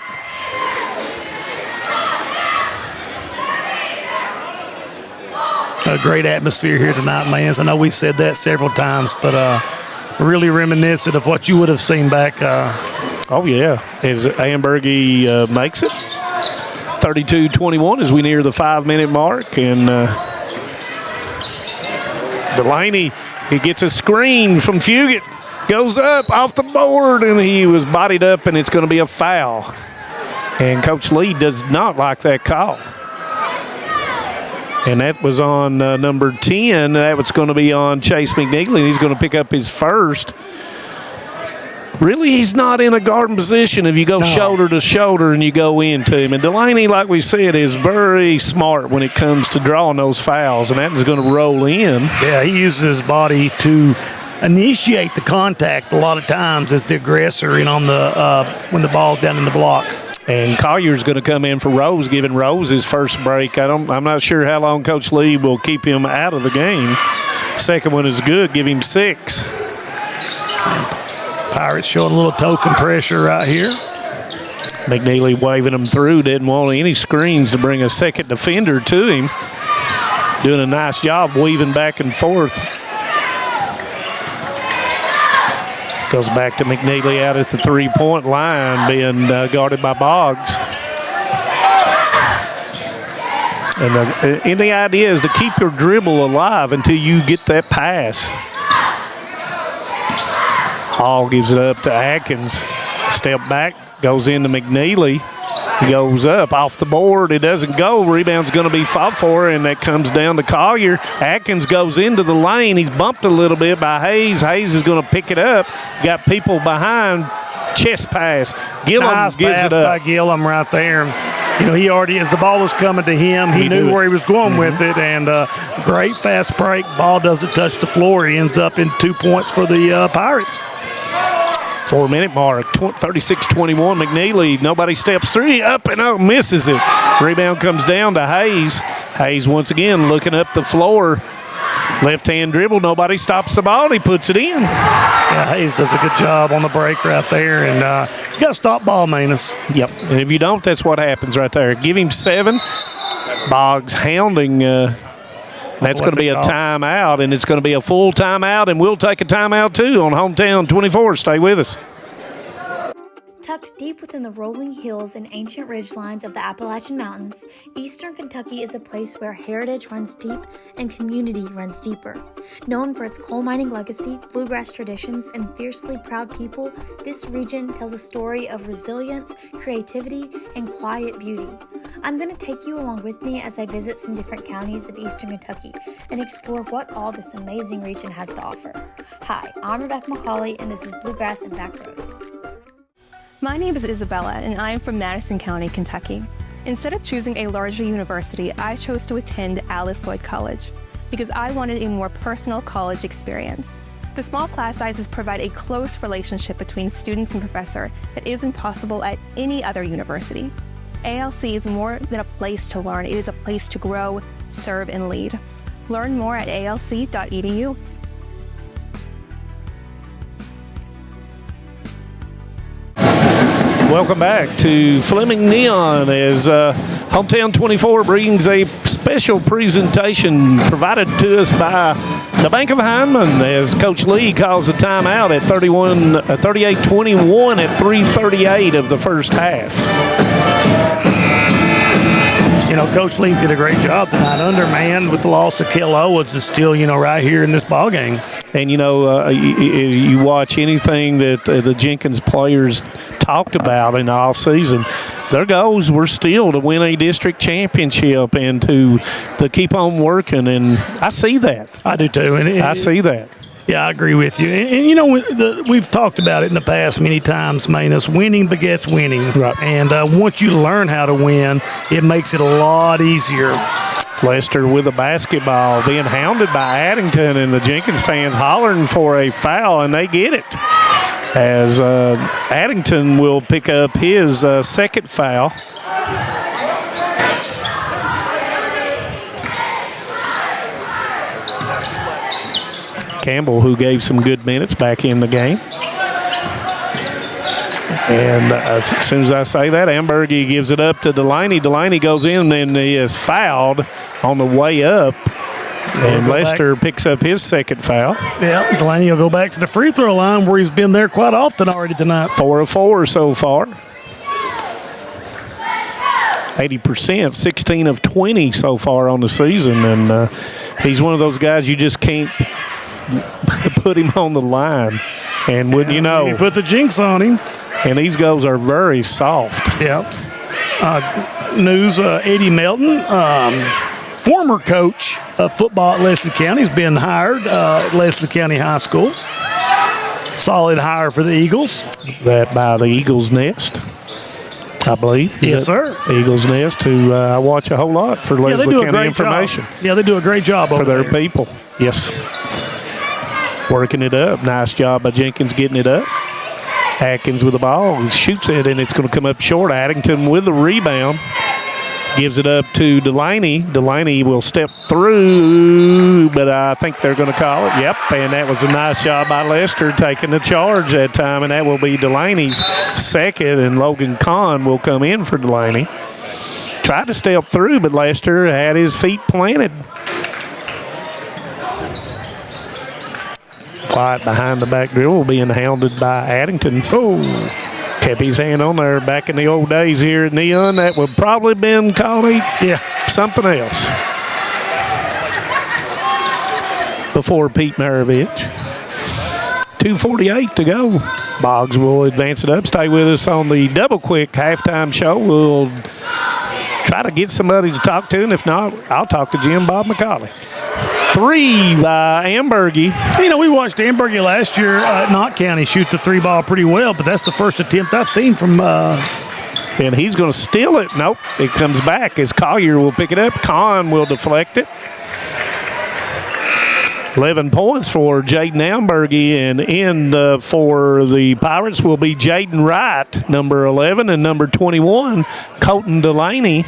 A great atmosphere here tonight, man. I know we said that several times, but really reminiscent of what you would have seen back. Oh, yeah, as Ambergy makes it. 32-21 as we near the 5-minute mark. And Delaney, he gets a screen from Fugit. Goes up off the board, and he was bodied up, and it's going to be a foul. And Coach Lee does not like that call. And that was on number 10. That was going to be on Chase McNeely. He's going to pick up his first. Really, he's not in a guarding position if you go shoulder to shoulder and you go into him. And Delaney, like we said, is very smart when it comes to drawing those fouls, and that is going to roll in. Yeah, he uses his body to initiate the contact a lot of times as the aggressor and on the when the ball's down in the block. And Collier's going to come in for Rose, giving Rose his first break. I'm not sure how long Coach Lee will keep him out of the game. Second one is good. Give him 6. Pirates showing a little token pressure right here. McNeely waving him through. Didn't want any screens to bring a second defender to him. Doing a nice job weaving back and forth. Goes back to McNeely out at the 3-point line, being guarded by Boggs. And the idea is to keep your dribble alive until you get that pass. Hall gives it up to Atkins. Step back, goes into McNeely. He goes up off the board. It doesn't go. Rebound's going to be fought for, and that comes down to Collier. Atkins goes into the lane. He's bumped a little bit by Hayes. Hayes is going to pick it up. Got people behind. Chest pass. Gillum nice gives pass it up. by Gillum right there. He already, as the ball was coming to him, he knew where he was going with it, and great fast break. Ball doesn't touch the floor. He ends up in 2 points for the Pirates. 4-minute mark, 36-21. McNeely, nobody steps through. Up and up, misses it. Rebound comes down to Hayes. Hayes once again looking up the floor. Left-hand dribble, nobody stops the ball. He puts it in. Yeah, Hayes does a good job on the break right there. And you got to stop ball, Manus. Yep, and if you don't, that's what happens right there. Give him 7. Boggs hounding. That's going to be a timeout, and it's going to be a full timeout, and we'll take a timeout too on Hometown 24. Stay with us. Tucked deep within the rolling hills and ancient ridgelines of the Appalachian Mountains, Eastern Kentucky is a place where heritage runs deep and community runs deeper. Known for its coal mining legacy, bluegrass traditions, and fiercely proud people, this region tells a story of resilience, creativity, and quiet beauty. I'm going to take you along with me as I visit some different counties of Eastern Kentucky and explore what all this amazing region has to offer. Hi, I'm Rebecca McCauley, and this is Bluegrass and Backroads. My name is Isabella, and I am from Madison County, Kentucky. Instead of choosing a larger university, I chose to attend Alice Lloyd College because I wanted a more personal college experience. The small class sizes provide a close relationship between students and professor that isn't possible at any other university. ALC is more than a place to learn, it is a place to grow, serve, and lead. Learn more at alc.edu. welcome back to Fleming Neon as Hometown 24 brings a special presentation provided to us by the Bank of Hindman as Coach Lee calls a timeout at 38-21 at 3:38 of the first half. You know, Coach Lee's did a great job tonight, undermanned with the loss of Kel Owens, is still, right here in this ballgame. And, you watch anything that the Jenkins players talked about in the offseason, their goals were still to win a district championship and to keep on working. And I see that. I do too. I see that. Yeah, I agree with you. And we've talked about it in the past many times, Manus. Winning begets winning. Right. And once you learn how to win, it makes it a lot easier. Lester with a basketball being hounded by Addington, and the Jenkins fans hollering for a foul, and they get it. As Addington will pick up his second foul. Campbell, who gave some good minutes back in the game. And as soon as I say that, Ambergy gives it up to Delaney. Delaney goes in and he is fouled on the way up. And Lester picks up his second foul. Yeah, Delaney will go back to the free throw line where he's been there quite often already tonight. 4 of 4 so far. 80%, 16 of 20 so far on the season. And he's one of those guys you just can't put him on the line. And wouldn't you know, you put the jinx on him. And these goals are very soft. Yep. News, Eddie Melton, former coach of football at Leslie County, has been hired at Leslie County High School. Solid hire for the Eagles. That by the Eagles Nest, I believe. Yes, sir. Eagles Nest, who I watch a whole lot for Leslie County information. Yeah, they do a great job for their there. people. Yes. Working it up. Nice job by Jenkins getting it up. Atkins with the ball, shoots it, and it's going to come up short. Addington with the rebound. Gives it up to Delaney. Delaney will step through, but I think they're going to call it. Yep, and that was a nice job by Lester taking the charge that time, and that will be Delaney's second, and Logan Kahn will come in for Delaney. Tried to step through, but Lester had his feet planted. White behind the back dribble being hounded by Addington. Oh, kept his hand on there. Back in the old days here at Neon, that would probably been called something else. Before Pete Maravich. 2:48 to go. Boggs will advance it up. Stay with us on the Double Quick halftime show. We'll try to get somebody to talk to, and if not, I'll talk to Jim Bob McCauley. 3 by Ambergy. We watched Ambergy last year at Knott County shoot the 3 ball pretty well, but that's the first attempt I've seen from. And he's going to steal it. Nope, it comes back as Collier will pick it up. Kahn will deflect it. 11 points for Jaden Ambergy, and in for the Pirates will be Jaden Wright, number 11, and number 21, Colton Delaney.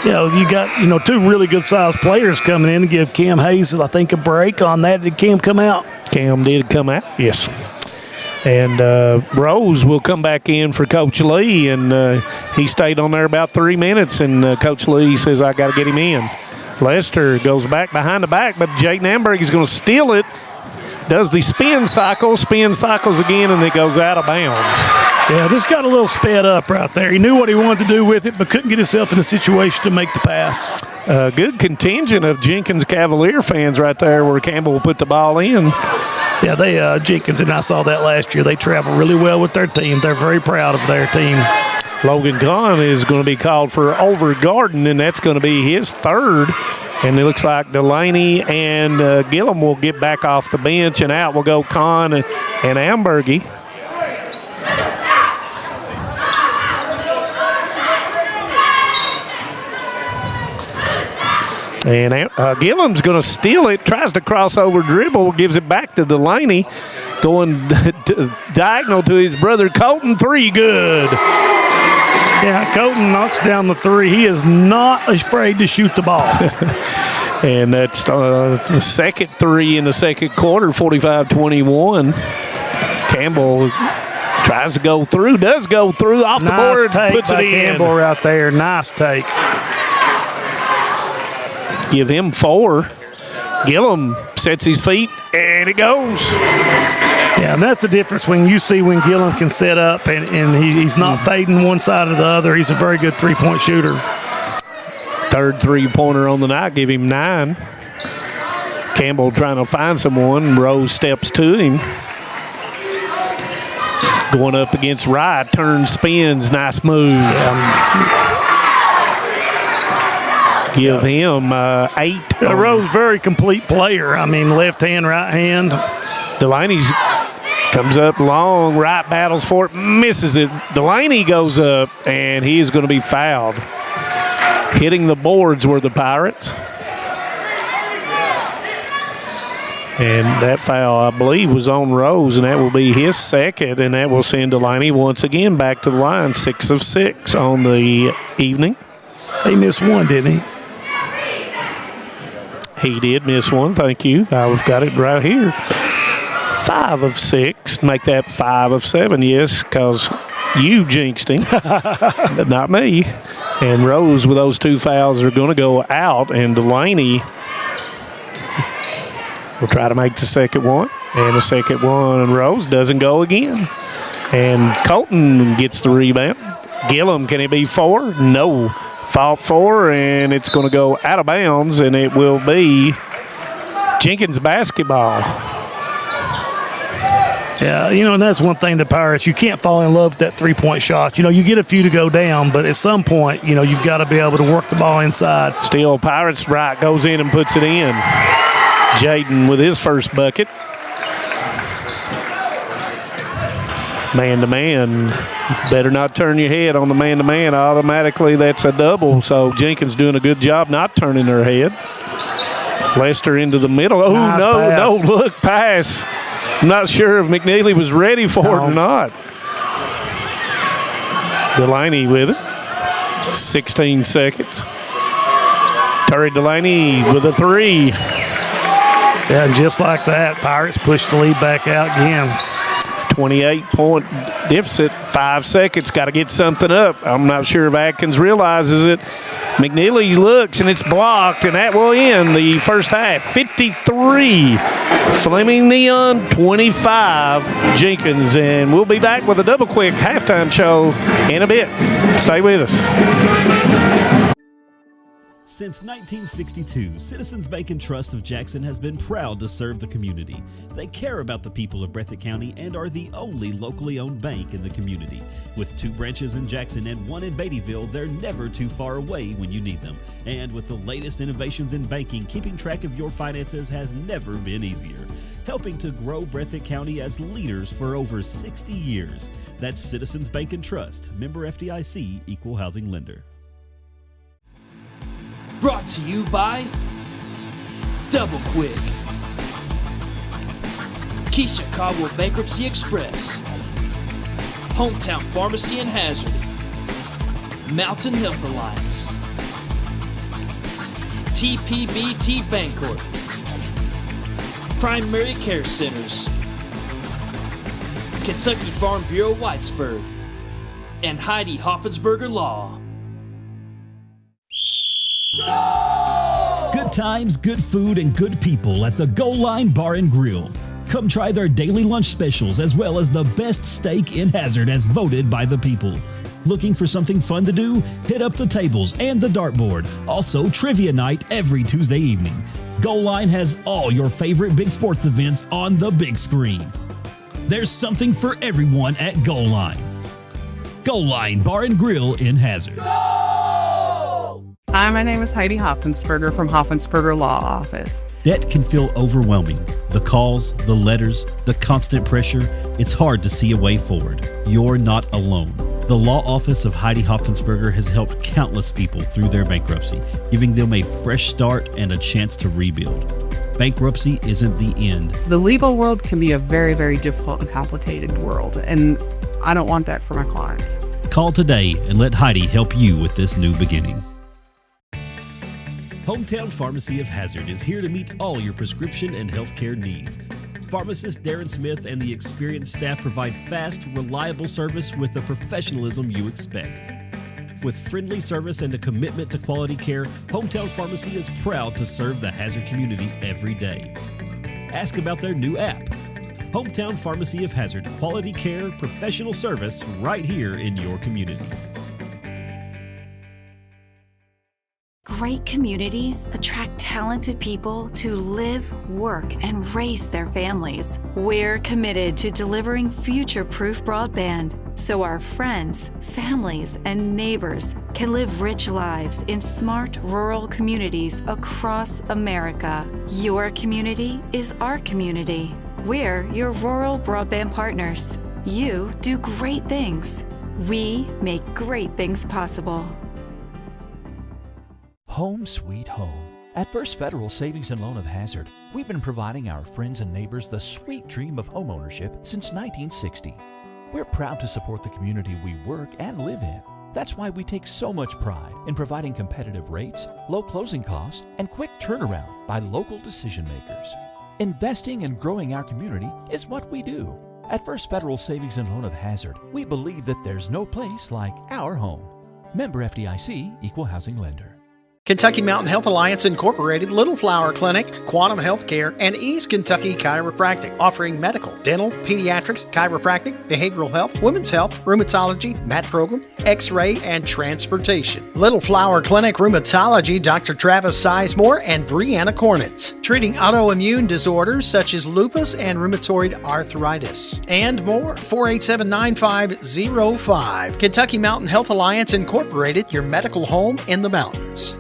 You got, 2 really good-sized players coming in to give Cam Hayes, I think, a break on that. Did Cam come out? Cam did come out, yes. And Rose will come back in for Coach Lee, and he stayed on there about 3 minutes, and Coach Lee says, I got to get him in. Lester goes back behind the back, but Jaden Amberg is going to steal it. Does the spin cycles again, and it goes out of bounds. Yeah, this got a little sped up right there. He knew what he wanted to do with it, but couldn't get himself in a situation to make the pass. Good contingent of Jenkins Cavalier fans right there where Campbell put the ball in. Yeah, they Jenkins, and I saw that last year. They travel really well with their team. They're very proud of their team. Logan Kahn is going to be called for Overgarden, and that's going to be his third. And it looks like Delaney and Gillum will get back off the bench, and out will go Kahn and Ambergy. And Gillum's going to steal it, tries to cross over dribble, gives it back to Delaney, going diagonal to his brother Colton. 3, good. Yeah, Colton knocks down the 3. He is not afraid to shoot the ball. And that's the second 3 in the second quarter, 45-21. Campbell Tries to go through, does go through, off the board, take puts it by in. Campbell right there. Nice take. Give him 4. Gillum sets his feet, and it goes. Yeah, and that's the difference when you see when Gillum can set up and he's not fading one side or the other. He's a very good three-point shooter. Third three-pointer on the night, give him 9. Campbell trying to find someone. Rose steps to him. Going up against Wright, turns, spins, nice move. Give him 8. Rose, very complete player. I mean, left hand, right hand. Delaney's comes up long, Wright battles for it, misses it. Delaney goes up, and he is going to be fouled. Hitting the boards were the Pirates. And that foul, I believe, was on Rose, and that will be his second, and that will send Delaney once again back to the line, 6 of 6 on the evening. He missed one, didn't he? He did miss one, thank you. I've got it right here. 5 of 6, make that 5 of 7, yes, because you jinxed him, but not me. And Rose, with those 2 fouls, are going to go out, and Delaney will try to make the second one. And the second one, Rose doesn't go again. And Colton gets the rebound. Gillum, can it be 4? No. Fought 4, and it's going to go out of bounds, and it will be Jenkins basketball. Yeah, and that's one thing, the Pirates, you can't fall in love with that three-point shot. You get a few to go down, but at some point, you've got to be able to work the ball inside. Still, Pirates right goes in and puts it in. Jaden with his first bucket. Man-to-man. Better not turn your head on the man-to-man. Automatically, that's a double. So Jenkins doing a good job not turning her head. Lester into the middle. Oh, nice pass. No, look, pass. I'm not sure if McNeely was ready for it or not. Delaney with it. 16 seconds. Terry Delaney with a 3. Yeah, just like that, Pirates push the lead back out again. 28-point deficit, 5 seconds. Got to get something up. I'm not sure if Atkins realizes it. McNeely looks, and it's blocked, and that will end the first half. 53, Fleming Neon, 25, Jenkins. And we'll be back with a double quick halftime show in a bit. Stay with us. Since 1962, Citizens Bank and Trust of Jackson has been proud to serve the community. They care about the people of Breathitt County and are the only locally owned bank in the community. With 2 branches in Jackson and 1 in Beattyville, they're never too far away when you need them. And with the latest innovations in banking, keeping track of your finances has never been easier. Helping to grow Breathitt County as leaders for over 60 years. That's Citizens Bank and Trust, member FDIC, equal housing lender. Brought to you by Double Quick, Keisha Caldwell Bankruptcy Express, Hometown Pharmacy in Hazard, Mountain Health Alliance, TPBT Bancorp, Primary Care Centers, Kentucky Farm Bureau Whitesburg, and Heidi Hoffensberger Law. Good times, good food, and good people at the Goal Line Bar and Grill. Come try their daily lunch specials as well as the best steak in Hazard as voted by the people. Looking for something fun to do? Hit up the tables and the dartboard. Also, trivia night every Tuesday evening. Goal Line has all your favorite big sports events on the big screen. There's something for everyone at Goal Line. Goal Line Bar and Grill in Hazard. Hi, my name is Heidi Hoffensberger from Hoffensberger Law Office. Debt can feel overwhelming. The calls, the letters, the constant pressure, it's hard to see a way forward. You're not alone. The law office of Heidi Hoffensberger has helped countless people through their bankruptcy, giving them a fresh start and a chance to rebuild. Bankruptcy isn't the end. The legal world can be a very, very difficult and complicated world, and I don't want that for my clients. Call today and let Heidi help you with this new beginning. Hometown Pharmacy of Hazard is here to meet all your prescription and healthcare needs. Pharmacist Darren Smith and the experienced staff provide fast, reliable service with the professionalism you expect. With friendly service and a commitment to quality care, Hometown Pharmacy is proud to serve the Hazard community every day. Ask about their new app. Hometown Pharmacy of Hazard, quality care, professional service right here in your community. Great communities attract talented people to live, work, and raise their families. We're committed to delivering future-proof broadband so our friends, families, and neighbors can live rich lives in smart rural communities across America. Your community is our community. We're your rural broadband partners. You do great things. We make great things possible. Home sweet home. At First Federal Savings and Loan of Hazard, we've been providing our friends and neighbors the sweet dream of homeownership since 1960. We're proud to support the community we work and live in. That's why we take so much pride in providing competitive rates, low closing costs, and quick turnaround by local decision makers. Investing and growing our community is what we do. At First Federal Savings and Loan of Hazard, we believe that there's no place like our home. Member FDIC, Equal Housing Lender. Kentucky Mountain Health Alliance Incorporated, Little Flower Clinic, Quantum Healthcare, and East Kentucky Chiropractic, offering medical, dental, pediatrics, chiropractic, behavioral health, women's health, rheumatology, mat program, x-ray, and transportation. Little Flower Clinic Rheumatology, Dr. Travis Sizemore and Brianna Cornitz, treating autoimmune disorders such as lupus and rheumatoid arthritis, and more. 487-9505. Kentucky Mountain Health Alliance Incorporated, your medical home in the mountains.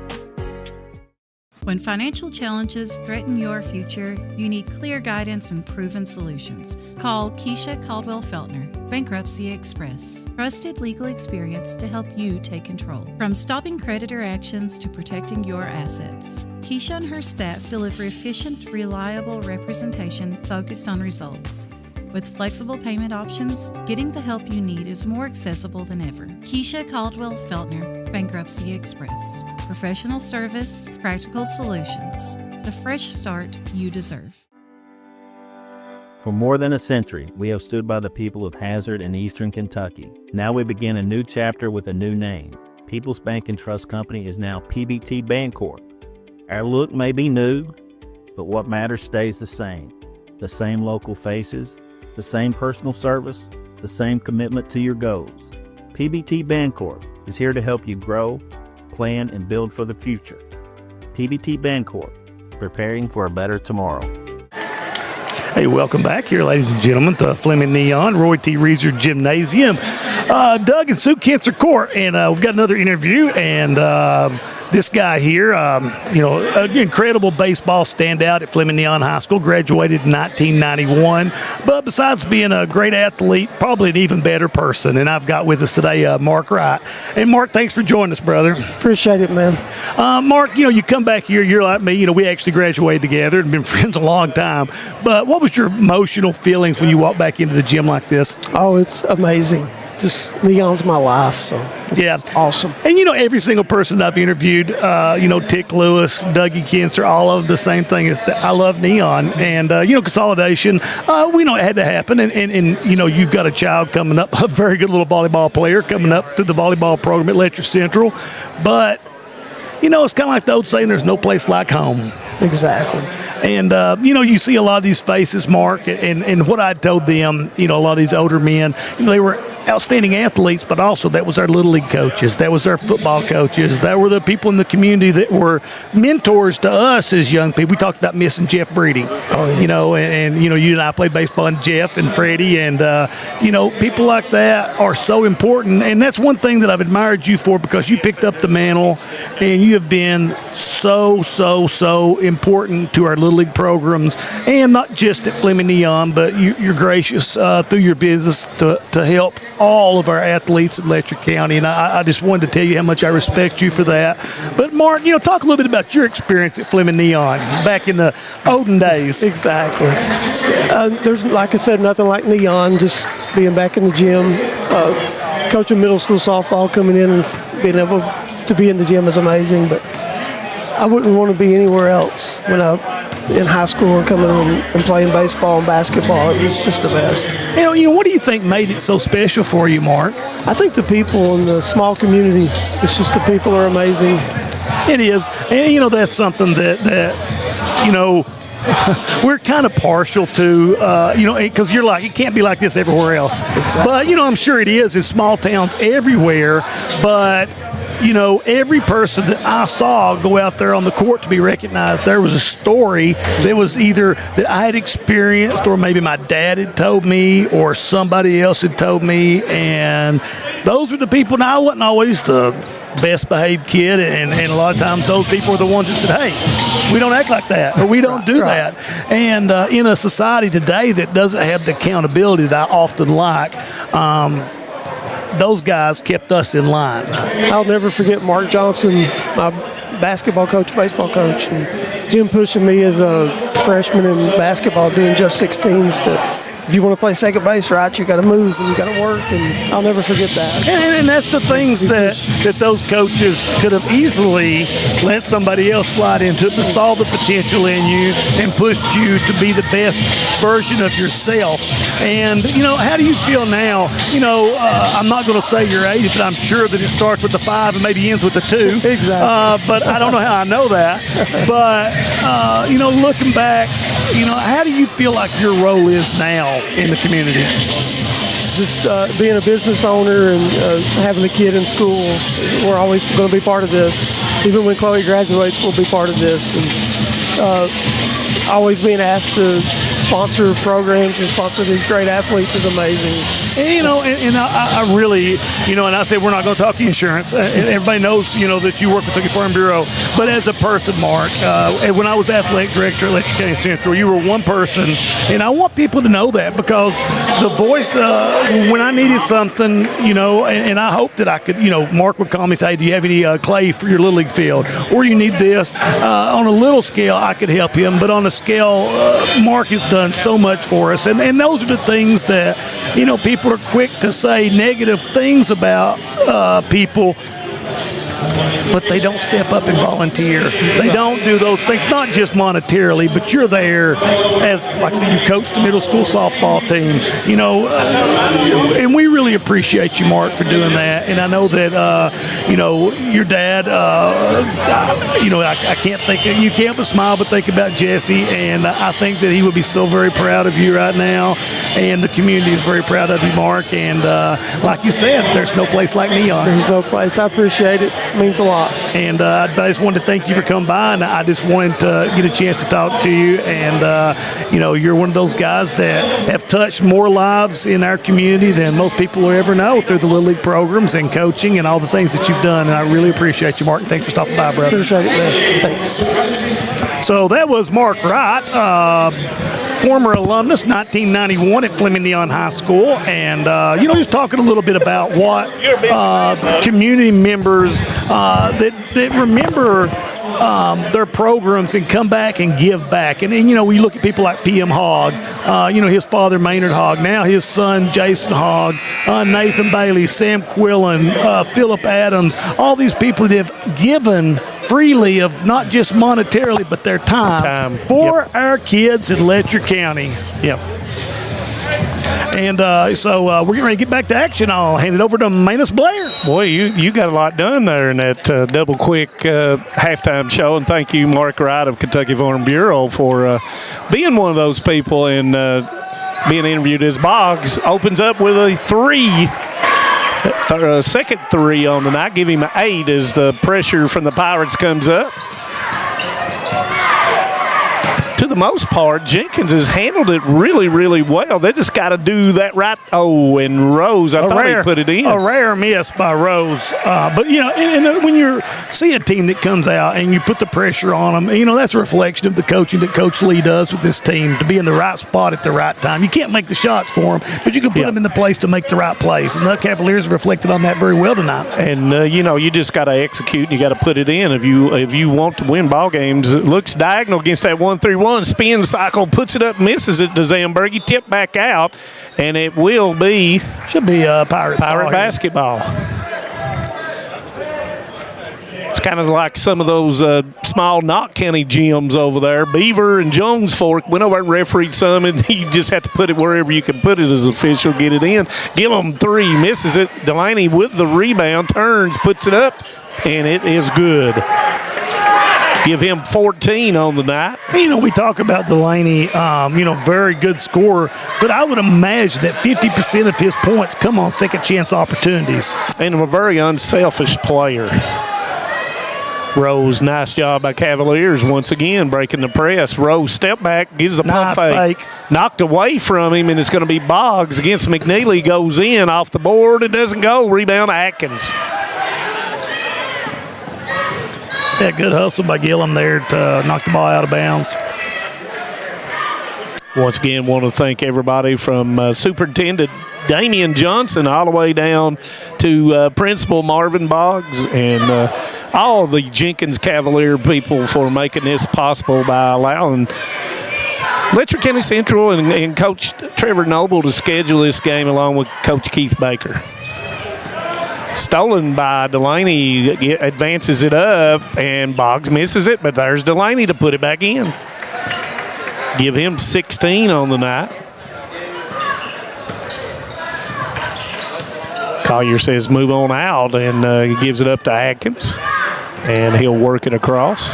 When financial challenges threaten your future, you need clear guidance and proven solutions. Call Keisha Caldwell Feltner, Bankruptcy Express. Trusted legal experience to help you take control. From stopping creditor actions to protecting your assets. Keisha and her staff deliver efficient, reliable representation focused on results. With flexible payment options, getting the help you need is more accessible than ever. Keisha Caldwell Feltner, Bankruptcy Express. Professional service, practical solutions. The fresh start you deserve. For more than a century, we have stood by the people of Hazard and Eastern Kentucky. Now we begin a new chapter with a new name. People's Bank and Trust Company is now PBT Bancorp. Our look may be new, but what matters stays the same. The same local faces, the same personal service, the same commitment to your goals. PBT Bancorp is here to help you grow, plan, and build for the future. PBT Bancorp, preparing for a better tomorrow. Hey, welcome back here, ladies and gentlemen, to Fleming Neon, Roy T. Reeser Gymnasium. Doug and Sue Kinser Court, and we've got another interview, and this guy here, an incredible baseball standout at Fleming Neon High School, graduated in 1991. But besides being a great athlete, probably an even better person. And I've got with us today Mark Wright. And Mark, thanks for joining us, brother. Appreciate it, man. Mark, you come back here, you're like me. We actually graduated together and been friends a long time. But what was your emotional feelings when you walked back into the gym like this? Oh, it's amazing. Just Neon's my life, so it's awesome. And every single person I've interviewed, Tick Lewis, Dougie Kinser, all of the same thing is that I love Neon. And consolidation, we know it had to happen. And you've got a child coming up, a very good little volleyball player coming up through the volleyball program at Letcher Central. But it's kind of like the old saying, there's no place like home. Exactly. And, you see a lot of these faces, Mark, and what I told them, a lot of these older men, they were outstanding athletes, but also that was our Little League coaches. That was our football coaches. That were the people in the community that were mentors to us as young people. We talked about missing Jeff Breeding, and you and I played baseball, and Jeff and Freddie, and, people like that are so important. And that's one thing that I've admired you for, because you picked up the mantle and you have been so important to our Little League programs, and not just at Fleming Neon, but you're gracious through your business to help all of our athletes in Letcher County, and I just wanted to tell you how much I respect you for that. But Mark, talk a little bit about your experience at Fleming Neon back in the olden days. Exactly. There's, like I said, nothing like Neon, just being back in the gym, coaching middle school softball, coming in and being able to be in the gym is amazing, but I wouldn't want to be anywhere else. When I in high school and coming and playing baseball and basketball. It was just the best. You know, what do you think made it so special for you, Mark? I think the people in the small community. It's just the people are amazing. It is, and you know that's something that you know. We're kind of partial to, you know, because you're like, it can't be like this everywhere else. Exactly. But, you know, I'm sure it is in small towns everywhere. But, you know, every person that I saw go out there on the court to be recognized, there was a story that was either that I had experienced or maybe my dad had told me or somebody else had told me. And those were the people. Now, I wasn't always the best behaved kid, and a lot of times those people are the ones that said, hey, we don't act like that, or we don't do that. And in a society today that doesn't have the accountability that I often like, those guys kept us in line. I'll never forget Mark Johnson, my basketball coach, baseball coach, and him pushing me as a freshman in basketball doing just 16s to, if you want to play second base right, you got to move and you got to work, and I'll never forget that. And that's the things that those coaches could have easily let somebody else slide into, but saw the potential in you and pushed you to be the best version of yourself. And, you know, how do you feel now? You know, I'm not going to say your age, but I'm sure that it starts with the 5 and maybe ends with the 2. Exactly. But I don't know how I know that. But, you know, looking back, you know, how do you feel like your role is now in the community? Just being a business owner and having a kid in school, we're always going to be part of this. Even when Chloe graduates, we'll be part of this. And always being asked to sponsor programs and sponsor these great athletes is amazing. And, you know, and I really, you know, and I say we're not going to talk insurance. Everybody knows, you know, that you work with Kentucky Farm Bureau. But as a person, Mark, when I was athletic director at Letcher County Central, you were one person. And I want people to know that, because the voice, when I needed something, you know, and I hope that I could, you know, Mark would call me and say, hey, do you have any clay for your Little League field? Or you need this. On a little scale, I could help him. But on a scale, Mark has done so much for us. And those are the things that, you know, people are quick to say negative things about people, but they don't step up and volunteer. They don't do those things, not just monetarily, but you're there as, like I said, you coach the middle school softball team, you know, and we really appreciate you, Mark, for doing that. And I know that, you know, your dad, you know, I can't think, you can't but smile but think about Jesse, and I think that he would be so very proud of you right now, and the community is very proud of you, Mark. And like you said, there's no place like Neon. There's no place. I appreciate it. It means a lot. And I just wanted to thank you for coming by, and I just wanted to get a chance to talk to you. And, you know, you're one of those guys that have touched more lives in our community than most people will ever know through the Little League programs and coaching and all the things that you've done. And I really appreciate you, Mark. And thanks for stopping by, brother. Appreciate it, man. Thanks. So that was Mark Wright, former alumnus, 1991 at Fleming Neon High School. And, you know, just talking a little bit about what community members that remember their programs and come back and give back. And you know, we look at people like P.M. Hogg, you know, his father Maynard Hogg, now his son Jason Hogg, Nathan Bailey, Sam Quillen, Philip Adams, all these people that have given freely of not just monetarily but their time for our kids in Letcher County. Yep. And so we're getting ready to get back to action. I'll hand it over to Manus Blair. Boy, you got a lot done there in that double quick halftime show. And thank you, Mark Wright of Kentucky Farm Bureau, for being one of those people and being interviewed as Boggs opens up with a 3. Second 3 on the night. Give him an 8 as the pressure from the Pirates comes up. To the most part, Jenkins has handled it really, really well. They just got to do that right. Oh, and Rose, I thought he put it in. A rare miss by Rose. But, you know, and when you see a team that comes out and you put the pressure on them, you know, that's a reflection of the coaching that Coach Lee does with this team, to be in the right spot at the right time. You can't make the shots for them, but you can put them in the place to make the right plays. And the Cavaliers have reflected on that very well tonight. And, you know, you just got to execute and you got to put it in. If you want to win ball games, it looks diagonal against that 1-3-1. Spin cycle, puts it up, misses it to Zamberg. Tip back out, and it will be Pirate basketball. It's kind of like some of those small Knott County gyms over there. Beaver and Jones Fork went over and refereed some, and you just have to put it wherever you can put it as official, get it in. Gillum 3, misses it. Delaney with the rebound, turns, puts it up, and it is good. Give him 14 on the night. You know, we talk about Delaney, very good scorer, but I would imagine that 50% of his points come on second chance opportunities. And a very unselfish player. Rose, nice job by Cavaliers once again, breaking the press. Rose, step back, gives a pump fake. Knocked away from him, and it's going to be Boggs against McNeely. Goes in off the board. It doesn't go. Rebound, Atkins. Yeah, good hustle by Gillum there to knock the ball out of bounds. Once again, want to thank everybody from Superintendent Damian Johnson all the way down to Principal Marvin Boggs and all the Jenkins Cavalier people for making this possible by allowing Letcher County Central and Coach Trevor Noble to schedule this game along with Coach Keith Baker. Stolen by Delaney, advances it up, and Boggs misses it, but there's Delaney to put it back in. Give him 16 on the night. Collier says move on out, and he gives it up to Atkins, and he'll work it across.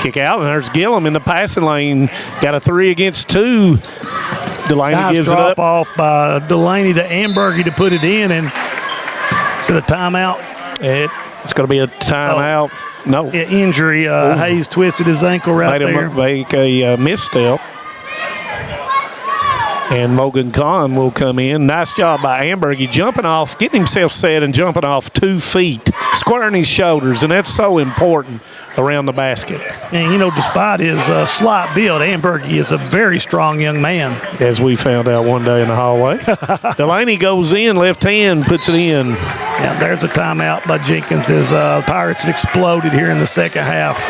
Kick out, and there's Gillum in the passing lane. Got a 3 against 2. Delaney nice gives drop it up. off by Delaney to Ambergy to put it in, and is it a timeout? It's going to be a timeout. No. Yeah, injury. Hayes twisted his ankle right there. Make a misstep. And Logan Kahn will come in. Nice job by Ambergy, jumping off, getting himself set and jumping off 2 feet, squaring his shoulders, and that's so important around the basket. And, despite his slight build, Ambergy is a very strong young man. As we found out one day in the hallway. Delaney goes in, left hand, puts it in. Yeah, there's a timeout by Jenkins as Pirates have exploded here in the second half.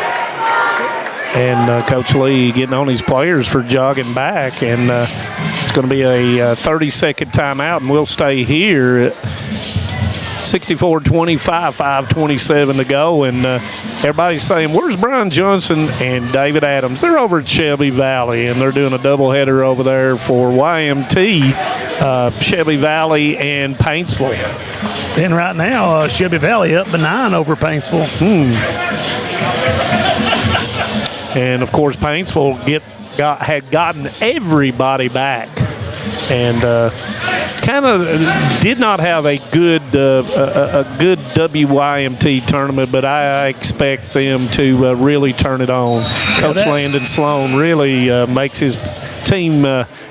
And Coach Lee getting on his players for jogging back. And it's going to be a 30-second timeout, and we'll stay here. 64-25, 5:27 to go. And everybody's saying, where's Brian Johnson and David Adams? They're over at Shelby Valley, and they're doing a doubleheader over there for YMT, Shelby Valley and Paintsville. And right now, Shelby Valley up by 9 over Paintsville. And, of course, Paintsville had gotten everybody back and kind of did not have a good WYMT tournament, but I expect them to really turn it on. Coach Landon Sloan really makes his team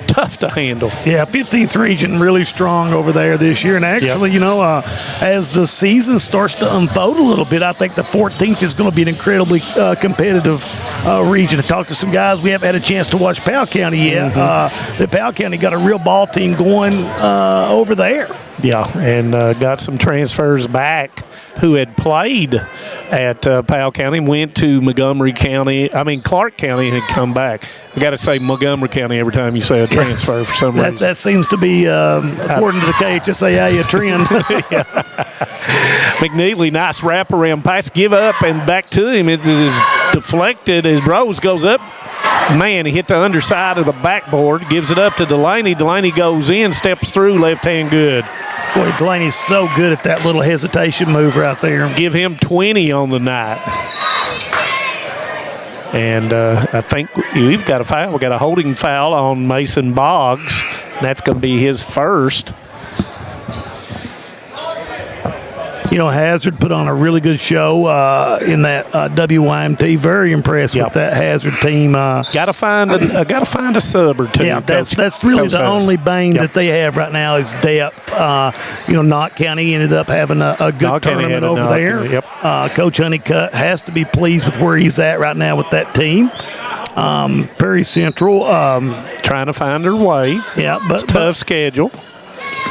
tough to handle. Yeah, 15th region really strong over there this year. And actually, as the season starts to unfold a little bit, I think the 14th is going to be an incredibly competitive region. I talked to some guys. We haven't had a chance to watch Powell County yet. The Powell County got a real ball team going over there. Yeah, and got some transfers back who had played at Powell County, went to Clark County had come back. I got to say Montgomery County every time you say a transfer for some reason. That seems to be, according to the KHSAA, a trend. McNeely, nice wraparound pass, give up and back to him. It is deflected as Rose goes up. Man, he hit the underside of the backboard, gives it up to Delaney. Delaney goes in, steps through, left hand good. Boy, Delaney's so good at that little hesitation move right there. Give him 20 on the night. And I think we've got a foul. We've got a holding foul on Mason Boggs. That's going to be his first. Hazard put on a really good show in that WYMT. Very impressed with that Hazard team. Got to find a sub or two. Yeah, that's really the only bane that they have right now is depth. Knott County ended up having a good tournament over there. Yep. Coach Honeycutt has to be pleased with where he's at right now with that team. Perry Central trying to find their way. Yeah, but tough schedule.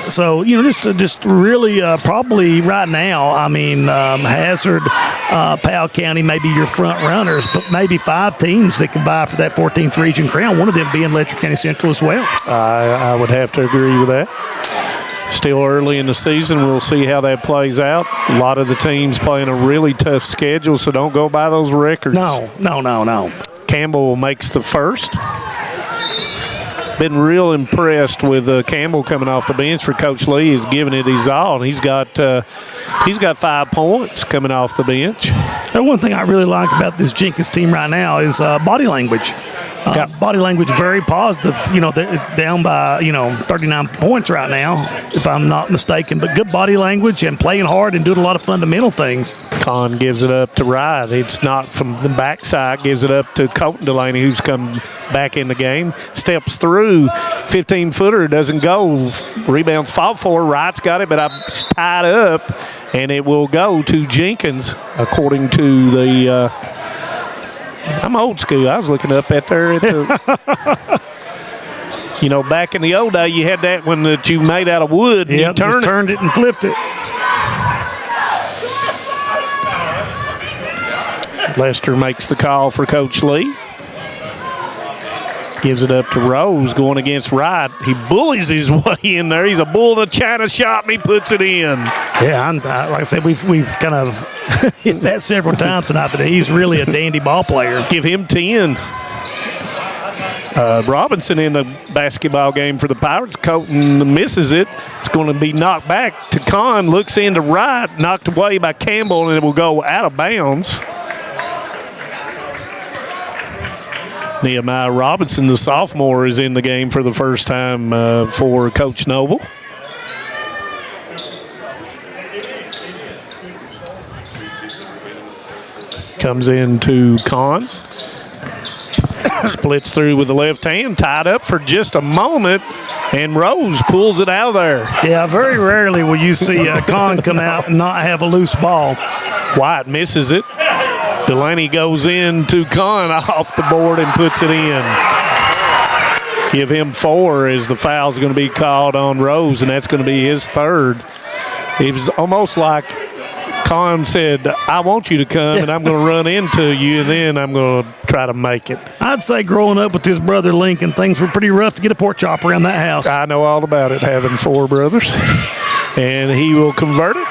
So, just really probably right now, Hazard, Powell County may be your front runners, but maybe 5 teams that can vie for that 14th region crown, one of them being Letcher County Central as well. I would have to agree with that. Still early in the season. We'll see how that plays out. A lot of the teams playing a really tough schedule, so don't go by those records. No. Campbell makes the first. Been real impressed with Campbell coming off the bench for Coach Lee. He's giving it his all, and he's got 5 points coming off the bench. And one thing I really like about this Jenkins team right now is body language. Body language very positive. They're down by 39 points right now, if I'm not mistaken. But good body language and playing hard and doing a lot of fundamental things. Kahn gives it up to Wright. It's not from the backside. Gives it up to Colton Delaney, who's come back in the game. Steps through. 15-footer doesn't go. Rebounds fought for. Wright's got it, but it's tied up, and it will go to Jenkins, according to the. I'm old school. I was looking up at there. Back in the old day, you had that one that you made out of wood. And you turned it and flipped it. Lester makes the call for Coach Lee. Gives it up to Rose going against Wright. He bullies his way in there. He's a bull in a china shop, and he puts it in. Yeah, like I said, we've kind of hit that several times tonight, but he's really a dandy ball player. Give him 10. Robinson in the basketball game for the Pirates. Colton misses it. It's going to be knocked back to Kahn. Looks into Wright, knocked away by Campbell, and it will go out of bounds. Nehemiah Robinson, the sophomore, is in the game for the first time for Coach Noble. Comes into Kahn. Splits through with the left hand, tied up for just a moment, and Rose pulls it out of there. Yeah, very rarely will you see Kahn come out and not have a loose ball. White misses it. Delaney goes into Kahn off the board and puts it in. Give him 4 as the foul's going to be called on Rose, and that's going to be his third. It was almost like Kahn said, I want you to come, and I'm going to run into you, and then I'm going to try to make it. I'd say growing up with his brother Lincoln, things were pretty rough to get a pork chop around that house. I know all about it, having 4 brothers. And he will convert it.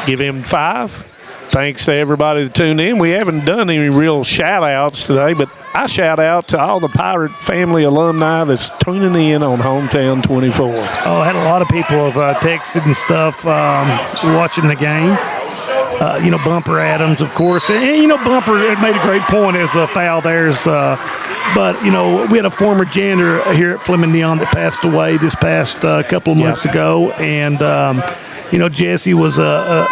Give him 5. Thanks to everybody that tuned in. We haven't done any real shout-outs today, but I shout out to all the Pirate family alumni that's tuning in on Hometown 24. Oh, I had a lot of people have texted and stuff watching the game. Bumper Adams, of course. And, Bumper made a great point as a foul there. But, we had a former janitor here at Fleming Neon that passed away this past couple of months ago. And, Jesse was an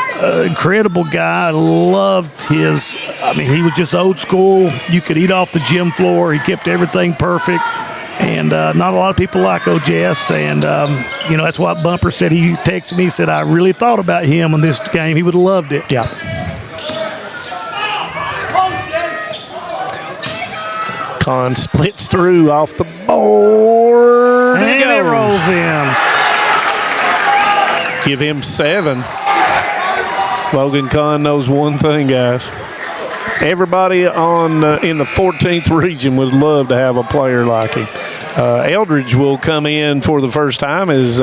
incredible guy. Loved his, he was just old school. You could eat off the gym floor. He kept everything perfect. And not a lot of people like Jess. And, that's what Bumper said. He texted me, said, I really thought about him in this game. He would have loved it. Yeah. Kahn splits through off the board. And it rolls in. Give him 7. Logan Kahn knows one thing, guys. Everybody in the 14th region would love to have a player like him. Eldridge will come in for the first time as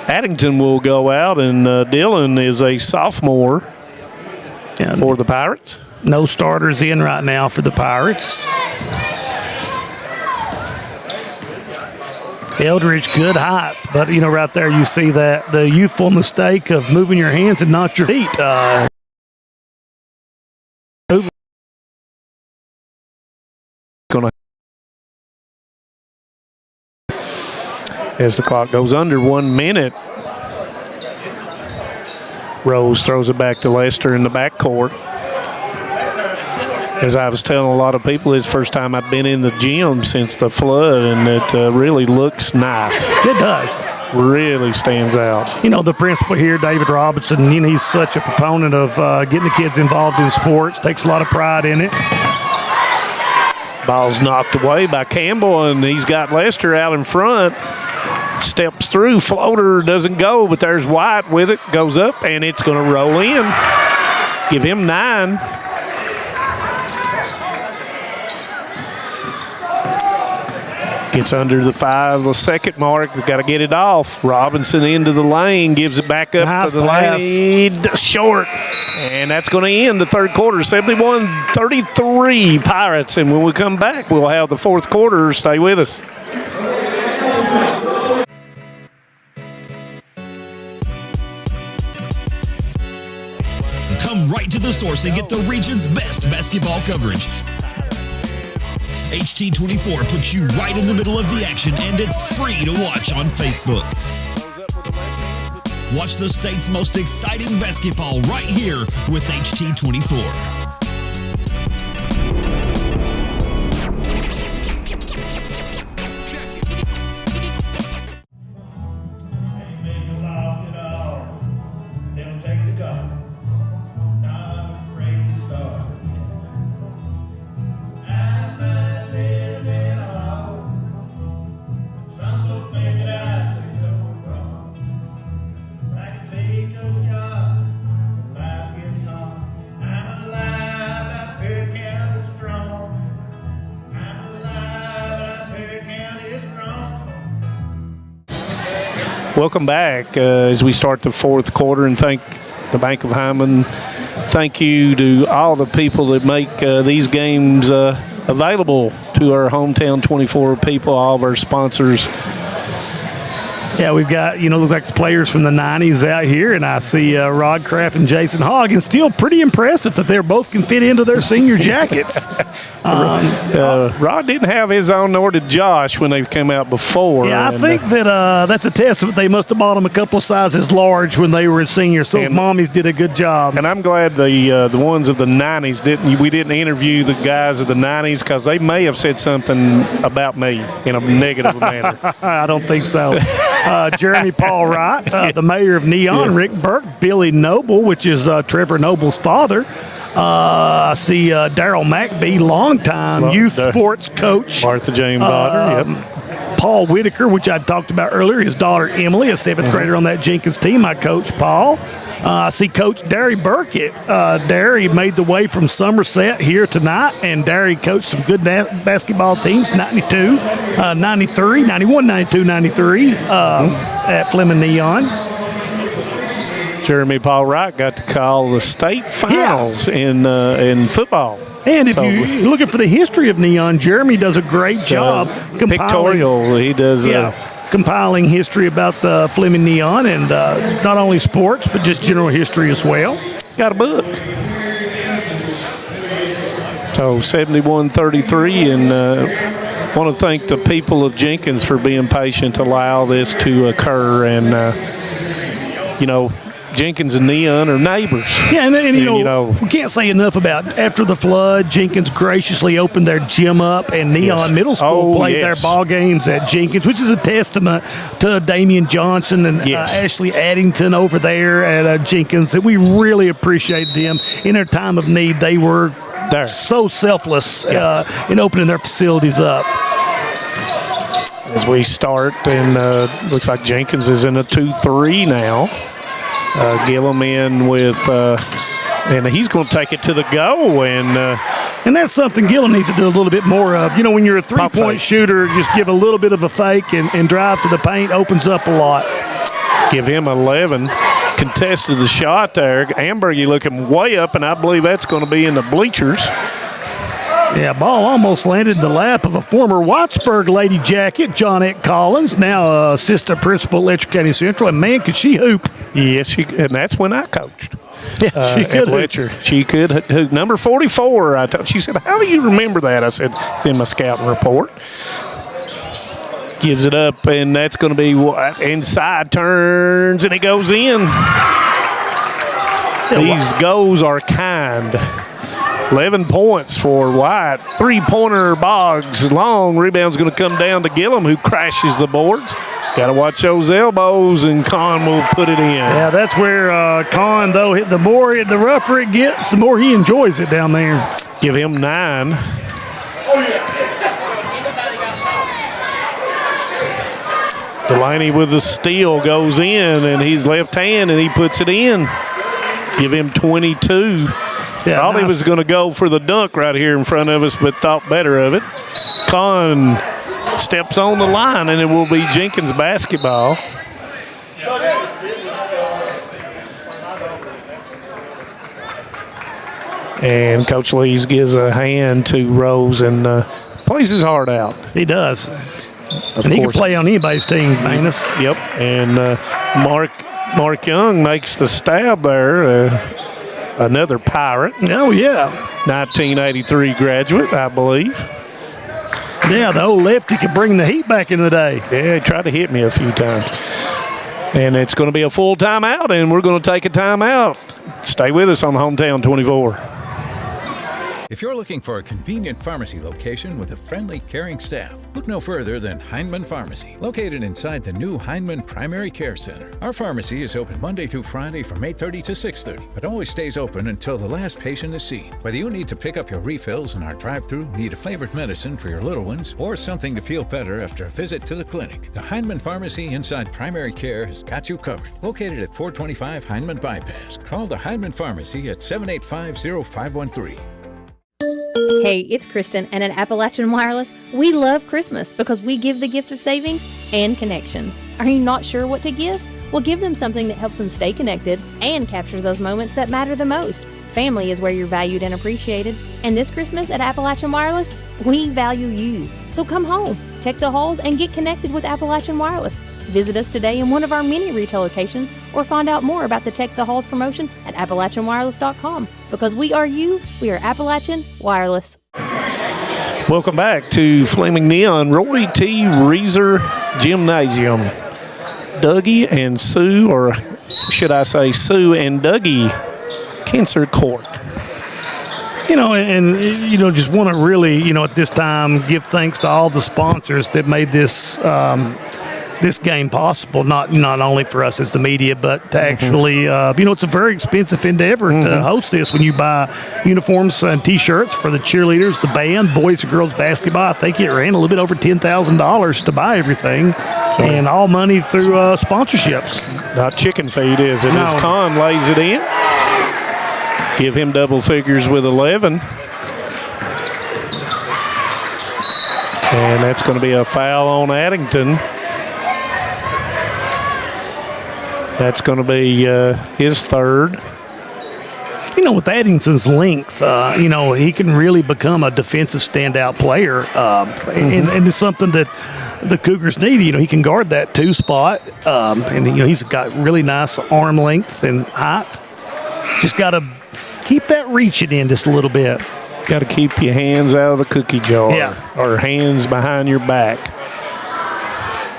Addington will go out, and Dillon is a sophomore for the Pirates. No starters in right now for the Pirates. Eldridge, good height, but right there you see that the youthful mistake of moving your hands and not your feet. As the clock goes under 1 minute, Rose throws it back to Lester in the backcourt. As I was telling a lot of people, it's the first time I've been in the gym since the flood, and it really looks nice. It does. Really stands out. The principal here, David Robinson, he's such a proponent of getting the kids involved in sports, takes a lot of pride in it. Ball's knocked away by Campbell, and he's got Lester out in front. Steps through, floater doesn't go, but there's White with it, goes up, and it's going to roll in. Give him 9. Gets under the 5-second mark. We've got to get it off. Robinson into the lane, gives it back up to the lane. Short. And that's going to end the third quarter. 71-33 Pirates. And when we come back, we'll have the fourth quarter. Stay with us. Come right to the source and get the region's best basketball coverage. HT24 puts you right in the middle of the action, and it's free to watch on Facebook. Watch the state's most exciting basketball right here with HT24. Welcome back as we start the fourth quarter, and thank the Bank of Hyman. Thank you to all the people that make these games available to our Hometown 24 people, all of our sponsors. Yeah, we've got, looks like players from the 90s out here, and I see Rod Kraft and Jason Hogg, and still pretty impressive that they both can fit into their senior jackets. Rod didn't have his on, nor did Josh when they came out before. Yeah, I think that that's a testament. They must have bought them a couple of sizes large when they were seniors. So those mommies did a good job. And I'm glad the ones of the 90s we didn't interview the guys of the 90s, because they may have said something about me in a negative manner. I don't think so. Jeremy Paul Wright, the mayor of Neon, Rick Burke, Billy Noble, which is Trevor Noble's father. I see Daryl McBee, longtime youth sports coach. Martha James' daughter, yep. Paul Whitaker, which I talked about earlier, his daughter Emily, a seventh grader on that Jenkins team. I coach Paul. I see Coach Derry Burkett. Derry made the way from Somerset here tonight, and Derry coached some good basketball teams, 92, 93, 91, 92, 93 at Fleming Neon. Jeremy Paul Wright got to call the state finals in football. And if you're looking for the history of Neon, Jeremy does a great job pictorial. He does. Compiling history about the Fleming Neon, and not only sports, but just general history as well. Got a book. So 71-33, and want to thank the people of Jenkins for being patient to allow this to occur. And, Jenkins and Neon are neighbors. Yeah, and we can't say enough about after the flood, Jenkins graciously opened their gym up, and Neon Middle School played their ball games at Jenkins, which is a testament to Damian Johnson and Ashley Addington over there at Jenkins. That we really appreciate them in their time of need. They were so selfless in opening their facilities up. As we start, and looks like Jenkins is in a 2-3 now. Gillum in with, and he's going to take it to the go, and that's something Gillum needs to do a little bit more of. When you're a three-point shooter, just give a little bit of a fake and drive to the paint, opens up a lot. Give him 11. Contested the shot there. Ambergy looking way up, and I believe that's going to be in the bleachers. Yeah, ball almost landed in the lap of a former Whitesburg Lady Jacket, Johnette Collins, now assistant principal at Letcher County Central, and man, could she hoop. Yes, and that's when I coached. Yeah, she could Letcher. She could hoop. Number 44, she said, how do you remember that? I said, it's in my scouting report. Gives it up, and that's going to be inside, turns, and it goes in. These goals are kind. 11 points for White. Three-pointer Boggs. Long rebound's going to come down to Gillum, who crashes the boards. Got to watch those elbows, and Con will put it in. Yeah, that's where Con, though, the more the rougher it gets, the more he enjoys it down there. Give him 9. Delaney with the steal goes in, and he's left hand, and he puts it in. Give him 22. Yeah, Thought he was going to go for the dunk right here in front of us, but thought better of it. Con steps on the line, and it will be Jenkins basketball. And Coach Lees gives a hand to Rose and plays his heart out. He does. And he can play on anybody's team, Manus. Yep. And Mark Young makes the stab there. Another Pirate. Oh, yeah. 1983 graduate, I believe. Yeah, the old lefty could bring the heat back in the day. Yeah, he tried to hit me a few times. And it's going to be a full timeout, and we're going to take a timeout. Stay with us on Hometown 24. If you're looking for a convenient pharmacy location with a friendly, caring staff, look no further than Heinemann Pharmacy, located inside the new Heinemann Primary Care Center. Our pharmacy is open Monday through Friday from 8:30 to 6:30, but always stays open until the last patient is seen. Whether you need to pick up your refills in our drive-thru, need a flavored medicine for your little ones, or something to feel better after a visit to the clinic, the Heinemann Pharmacy inside Primary Care has got you covered. Located at 425 Heinemann Bypass. Call the Heinemann Pharmacy at 785-0513. Hey, it's Kristen, and at Appalachian Wireless, we love Christmas because we give the gift of savings and connection. Are you not sure what to give? Well, give them something that helps them stay connected and capture those moments that matter the most. Family is where you're valued and appreciated. And this Christmas at Appalachian Wireless, we value you. So come home, check the halls, and get connected with Appalachian Wireless. Visit us today in one of our many retail locations or find out more about the Tech the Halls promotion at AppalachianWireless.com. Because we are you, we are Appalachian Wireless. Welcome back to Fleming Neon Roy T. Reeser Gymnasium. Dougie and Sue, or should I say Sue and Dougie Kinser Court. Just want to really, at this time, give thanks to all the sponsors that made this this game possible, not only for us as the media, but to actually, it's a very expensive endeavor to host this when you buy uniforms and T-shirts for the cheerleaders, the band, boys and girls basketball. I think it ran a little bit over $10,000 to buy everything, and all money through sponsorships. Not chicken feed, is it? No. As Con lays it in. Give him double figures with 11. And that's going to be a foul on Addington. That's going to be his third. With Addington's length, he can really become a defensive standout player. And it's something that the Cougars need. He can guard that 2 spot. He's got really nice arm length and height. Just got to keep that reaching in just a little bit. Got to keep your hands out of the cookie jar. Yeah. Or hands behind your back.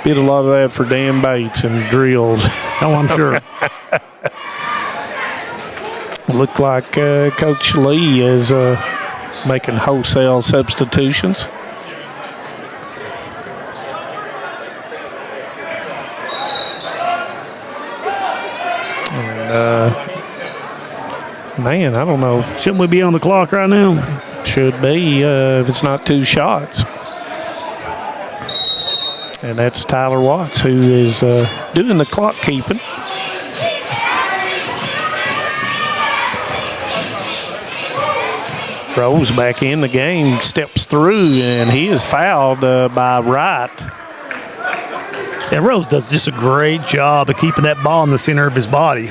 Did a lot of that for Dan Bates and drills. Oh, I'm sure. Looked like Coach Lee is making wholesale substitutions. And, man, I don't know. Shouldn't we be on the clock right now? Should be if it's not 2 shots. And that's Tyler Watts, who is doing the clock keeping. Rose back in the game, steps through, and he is fouled by Wright. Yeah, Rose does just a great job of keeping that ball in the center of his body,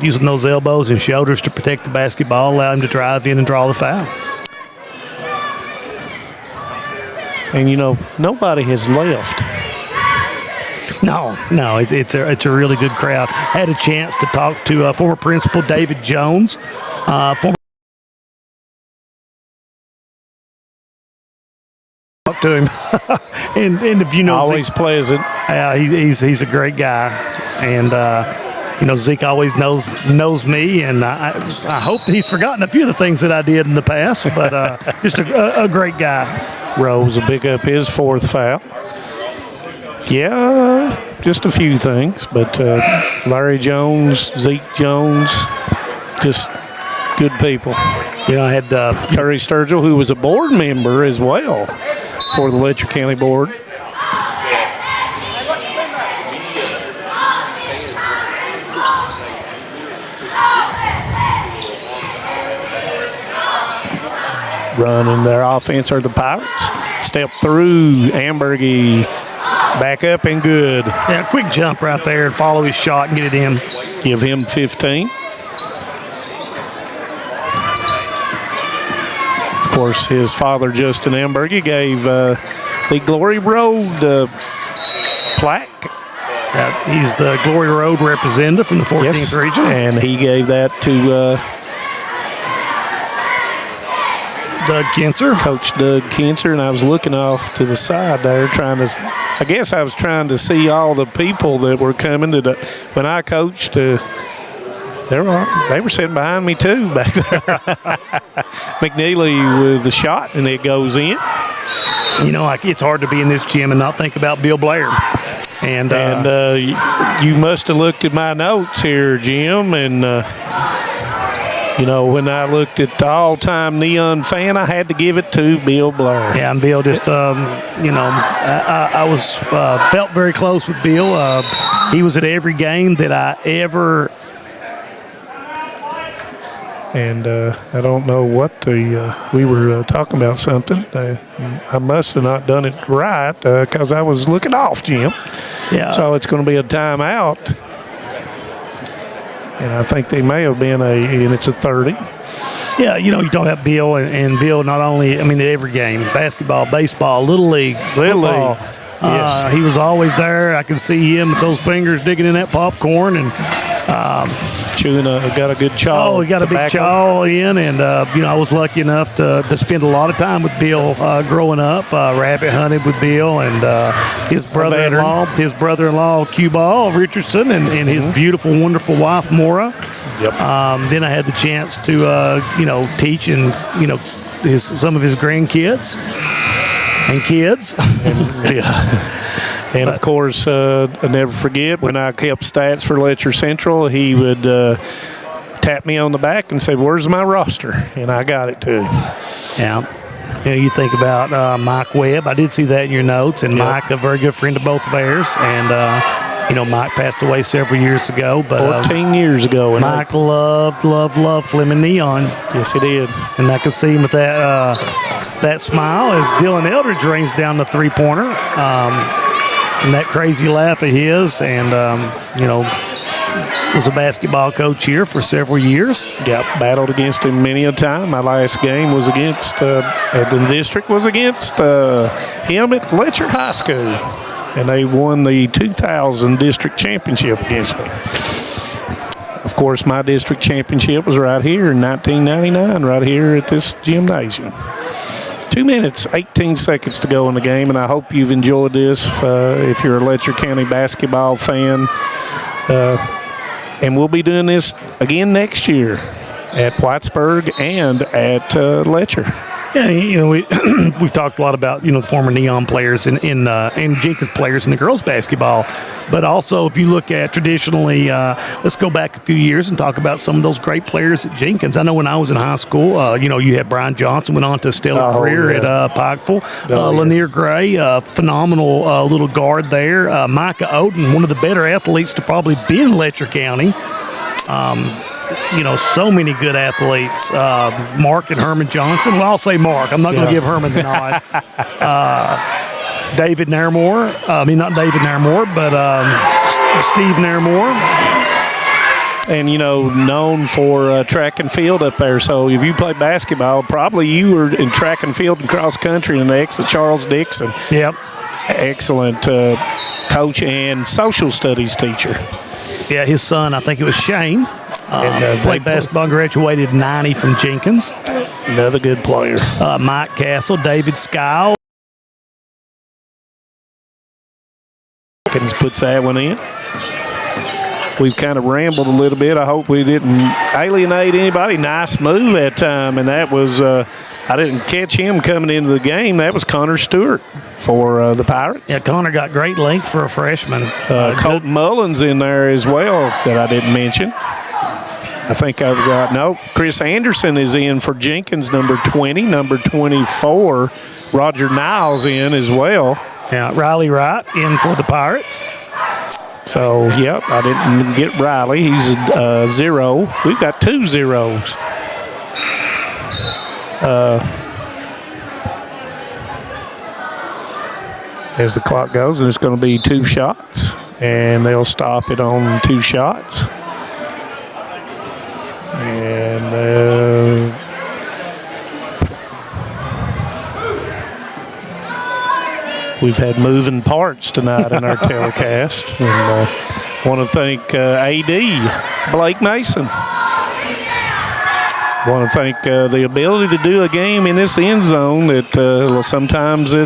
using those elbows and shoulders to protect the basketball, allow him to drive in and draw the foul. And, nobody has left. No, it's a really good crowd. Had a chance to talk to former principal David Jones, former talk to him, and if always pleasant. He's a great guy, and Zeke always knows me, and I hope that he's forgotten a few of the things that I did in the past, but just a great guy. Rose will pick up his 4th foul. Yeah, just a few things, but Larry Jones, Zeke Jones, just good people. I had Terry Sturgill, who was a board member as well for the Letcher County Board. Running their offense are the Pirates. Step through. Ambergy back up and good. Yeah, quick jump right there and follow his shot and get it in. Give him 15. Of course, his father, Justin Ambergy, gave the Glory Road plaque. He's the Glory Road representative from the 14th region. And he gave that to Doug Kinser. Coach Doug Kinser. And I was looking off to the side there trying to, I guess I was trying to see all the people that were coming to the, when I coached. They were sitting behind me too back there. McNeely with the shot, and it goes in. You know, it's hard to be in this gym and not think about Bill Blair. And you must have looked at my notes here, Jim, and you know, when I looked at the all-time Neon fan, I had to give it to Bill Blair. Yeah, and Bill just, you know, I was felt very close with Bill. He was at every game that I ever. And I don't know what we were talking about something. I must have not done it right because I was looking off, Jim. Yeah. So it's going to be a timeout. And I think they may have been and it's a 30. Yeah, you know, you talk about Bill, and Bill not only, I mean, at every game, basketball, baseball, Little League, football. Yes. He was always there. I can see him with those fingers digging in that popcorn and chewing. Got a good chaw. Oh, he got a big chaw in, and you know, I was lucky enough to spend a lot of time with Bill growing up. Rabbit hunted with Bill and his brother-in-law Cue Ball Richardson, and his beautiful, wonderful wife Maura. Yep. Then I had the chance to you know, teach and you know some of his grandkids and kids. And of course, I never forget when I kept stats for Letcher Central, he would tap me on the back and say, "Where's my roster?" And I got it to him. Yeah. You know, you think about Mike Webb. I did see that in your notes. And Yep. Mike, a very good friend of both Bears. And, you know, Mike passed away several years ago. But 14 years ago. Mike loved Fleming Neon. Yes, he did. And I could see him with that that smile as Dylan Eldridge rings down the three-pointer. And that crazy laugh of his. And, you know, was a basketball coach here for several years. Yep, battled against him many a time. My last game was against, at the district was against him at Letcher High School. And they won the 2000 district championship against me. Of course, my district championship was right here in 1999, right here at this gymnasium. 2 minutes, 18 seconds to go in the game, and I hope you've enjoyed this if you're a Letcher County basketball fan. And we'll be doing this again next year at Whitesburg and at Letcher. Yeah, you know, we've talked a lot about, you know, the former Neon players and Jenkins players in the girls basketball. But also, if you look at traditionally, let's go back a few years and talk about some of those great players at Jenkins. I know when I was in high school, you know, you had Brian Johnson, went on to a stellar career at Pikeville. Lanier Gray, phenomenal little guard there. Micah Oden, one of the better athletes to probably be in Letcher County. You know, so many good athletes. Mark and Herman Johnson. Well, I'll say Mark. I'm not going to give Herman the nod. David Nairmore. I mean, not David Nairmore, but Steve Nairmore. And, you know, known for track and field up there. So if you play basketball, probably you were in track and field and cross country and the excellent Charles Dixon. Yep. Excellent coach and social studies teacher. Yeah, his son, I think it was Shane. Played basketball and graduated 90 from Jenkins. Another good player. Mike Castle, David Skyle. Jenkins puts that one in. We've kind of rambled a little bit. I hope we didn't alienate anybody. Nice move that time, and that was I didn't catch him coming into the game. That was Connor Stewart for the Pirates. Yeah, Connor got great length for a freshman. Colton Mullins in there as well that I didn't mention. I think I've got, Chris Anderson is in for Jenkins, number 20. Number 24, Roger Niles in as well. Yeah, Riley Wright in for the Pirates. So, yep, I didn't get Riley. He's 0. We've got 2 zeros. as the clock goes, and it's going to be 2 shots, and they'll stop it on 2 shots. And we've had moving parts tonight in our telecast, and want to thank AD Blake Mason. Want to thank the ability to do a game in this end zone that sometimes I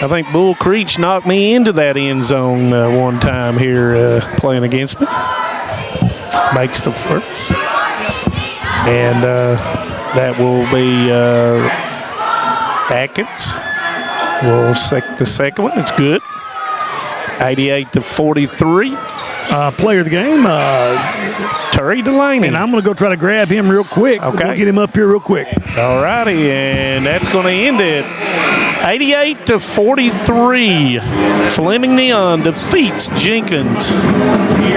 think Bull Creech knocked me into that end zone one time here playing against me. Makes the first. And that will be Atkins. Will the second one. It's good. 88-43. Player of the game, Terry Delaney. And I'm going to go try to grab him real quick. Okay. We'll get him up here real quick. All righty, and that's going to end it. 88-43. Fleming Neon defeats Jenkins.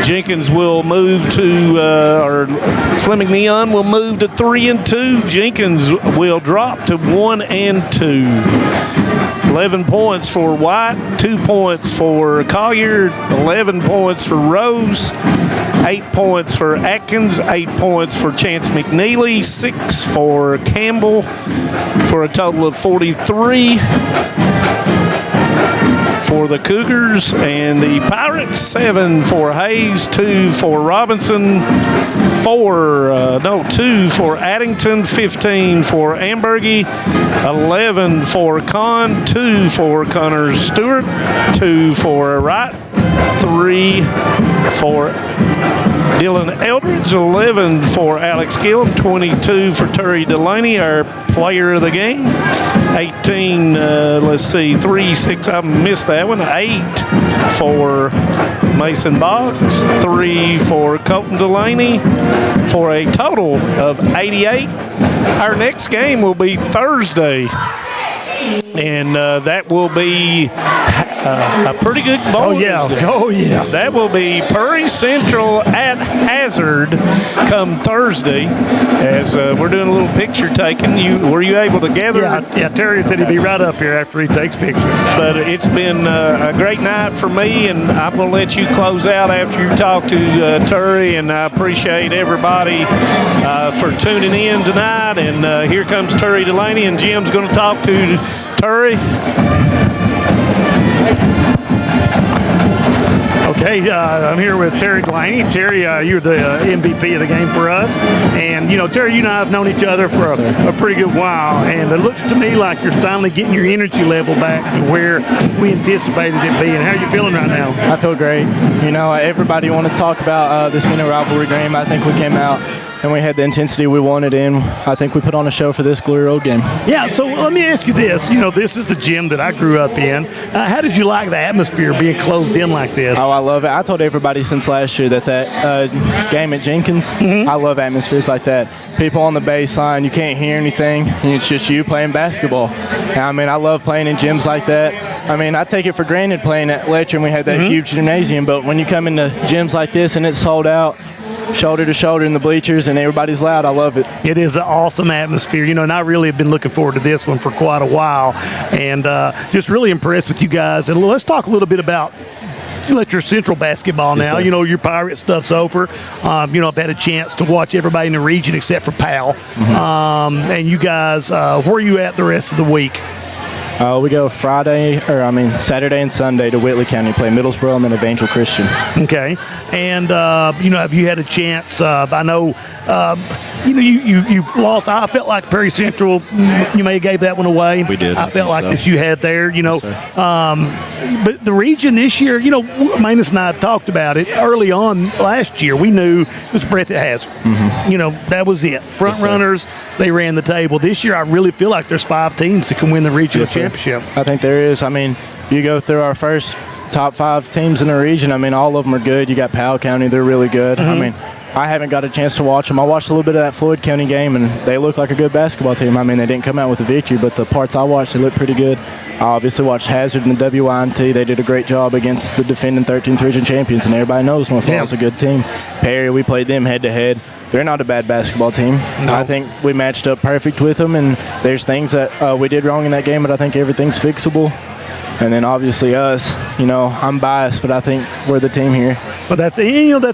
Jenkins will move to, or Fleming Neon will move to 3-2. Jenkins will drop to 1-2. 11 points for White, 2 points for Collier, 11 points for Rose, 8 points for Atkins, 8 points for Chance McNeely, 6 for Campbell, for a total of 43 for the Cougars. And the Pirates, 7 for Hayes, 2 for Robinson, 2 for Addington, 15 for Ambergy, 11 for Kahn, 2 for Connor Stewart, 2 for Wright, 3 for Dylan Eldridge, 11 for Alex Gillum, 22 for Terry Delaney, our player of the game. 18, 3, 6, I missed that one. 8 for Mason Boggs, 3 for Colton Delaney, for a total of 88. Our next game will be Thursday, and that will be a pretty good ball. Oh, yeah. Oh, yeah. That will be Prairie Central at Hazard come Thursday, as we're doing a little picture taking. Were you able to gather? Yeah, Terry said he'd be right up here after he takes pictures. But it's been a great night for me, and I'm going to let you close out after you talk to Terry, and I appreciate everybody for tuning in tonight. And here comes Terry Delaney, and Jim's going to talk to Terry. Okay, I'm here with Terry Delaney. Terry, you're the MVP of the game for us. And, Terry, you and I have known each other for a pretty good while. And it looks to me like you're finally getting your energy level back to where we anticipated it being. How are you feeling right now? I feel great. Everybody want to talk about this being a rivalry game. I think we came out and we had the intensity we wanted, and I think we put on a show for this Glory Road game. Yeah, so let me ask you this. This is the gym that I grew up in. How did you like the atmosphere being closed in like this? Oh, I love it. I told everybody since last year that game at Jenkins, I love atmospheres like that. People on the baseline, you can't hear anything, and it's just you playing basketball. And, I love playing in gyms like that. I take it for granted playing at Letcher, and we had that huge gymnasium, but when you come into gyms like this and it's sold out, shoulder to shoulder in the bleachers, and everybody's loud. I love it. It is an awesome atmosphere, and I really have been looking forward to this one for quite a while, and just really impressed with you guys. And let's talk a little bit about Letcher Central basketball now. Yes, your Pirate stuff's over. I've had a chance to watch everybody in the region except for Powell. And you guys, where are you at the rest of the week? We go Saturday and Sunday to Whitley County, play Middlesboro and then Evangel Christian. Okay. And, have you had a chance? I know, you've lost. I felt like Prairie Central, you may have gave that one away. We did. I felt like so. that you had there, Yes, sir. But the region this year, Manus and I have talked about it early on last year. We knew it was Breathitt Hazard. That was it. Front runners, they ran the table. This year, I really feel like there's 5 teams that can win the regional championship. I think there is. You go through our first top 5 teams in the region. All of them are good. You got Powell County, they're really good. I haven't got a chance to watch them. I watched a little bit of that Floyd County game, and they look like a good basketball team. They didn't come out with a victory, but the parts I watched, they looked pretty good. I obviously watched Hazard and the WYNT. They did a great job against the defending 13th region champions, and everybody knows North Laurel's a good team. Perry, we played them head-to-head. They're not a bad basketball team. No. I think we matched up perfect with them, and there's things that we did wrong in that game, but I think everything's fixable. And then obviously us, I'm biased, but I think we're the team here. But that's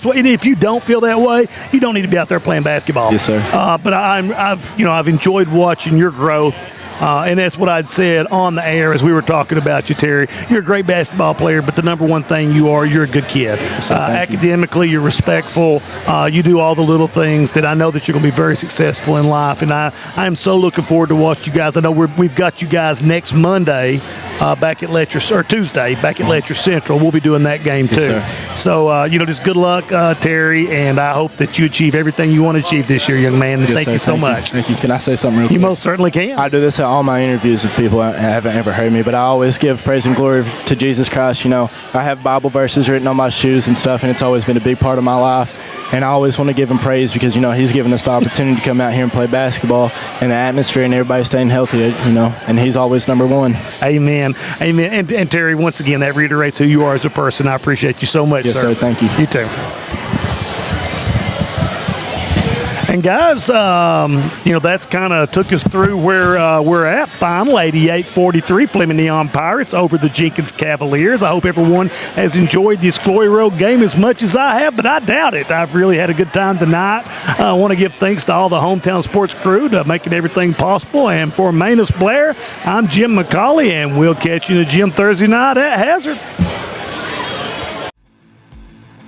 what. And if you don't feel that way, you don't need to be out there playing basketball. Yes, sir. But I've enjoyed watching your growth. And that's what I'd said on the air as we were talking about you, Terry. You're a great basketball player, but the number one thing you're a good kid. Academically, you're respectful. You do all the little things that I know that you're going to be very successful in life. And I am so looking forward to watch you guys. I know we've got you guys next Monday back at Letcher, or Tuesday back at Letcher Central. We'll be doing that game too. Yes, so, just good luck, Terry, and I hope that you achieve everything you want to achieve this year, young man. And Yes, thank sir. you so much. Thank you. Can I say something real quick? You most certainly can. I do this at all my interviews if people haven't ever heard me, but I always give praise and glory to Jesus Christ. I have Bible verses written on my shoes and stuff, and it's always been a big part of my life. And I always want to give him praise because, he's given us the opportunity to come out here and play basketball and the atmosphere and everybody staying healthy, and he's always number one. Amen. Amen. And Terry, once again, that reiterates who you are as a person. I appreciate you so much, Yes, sir. Thank you. You too. And guys, that's kind of took us through where we're at. Final 88-43, Fleming Neon Pirates over the Jenkins Cavaliers. I hope everyone has enjoyed this Glory Road game as much as I have, but I doubt it. I've really had a good time tonight. I want to give thanks to all the Hometown Sports crew to making everything possible. And for Manus Blair, I'm Jim McCauley, and we'll catch you in the gym Thursday night at Hazard.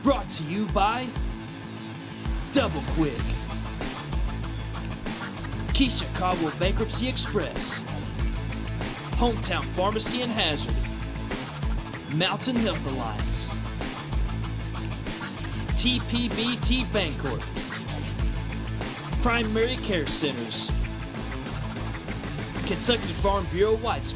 Brought to you by Double Quick, Keisha Caldwell Bankruptcy Express, Hometown Pharmacy in Hazard, Mountain Health Alliance, TPBT Bancorp, Primary Care Centers, Kentucky Farm Bureau Whites.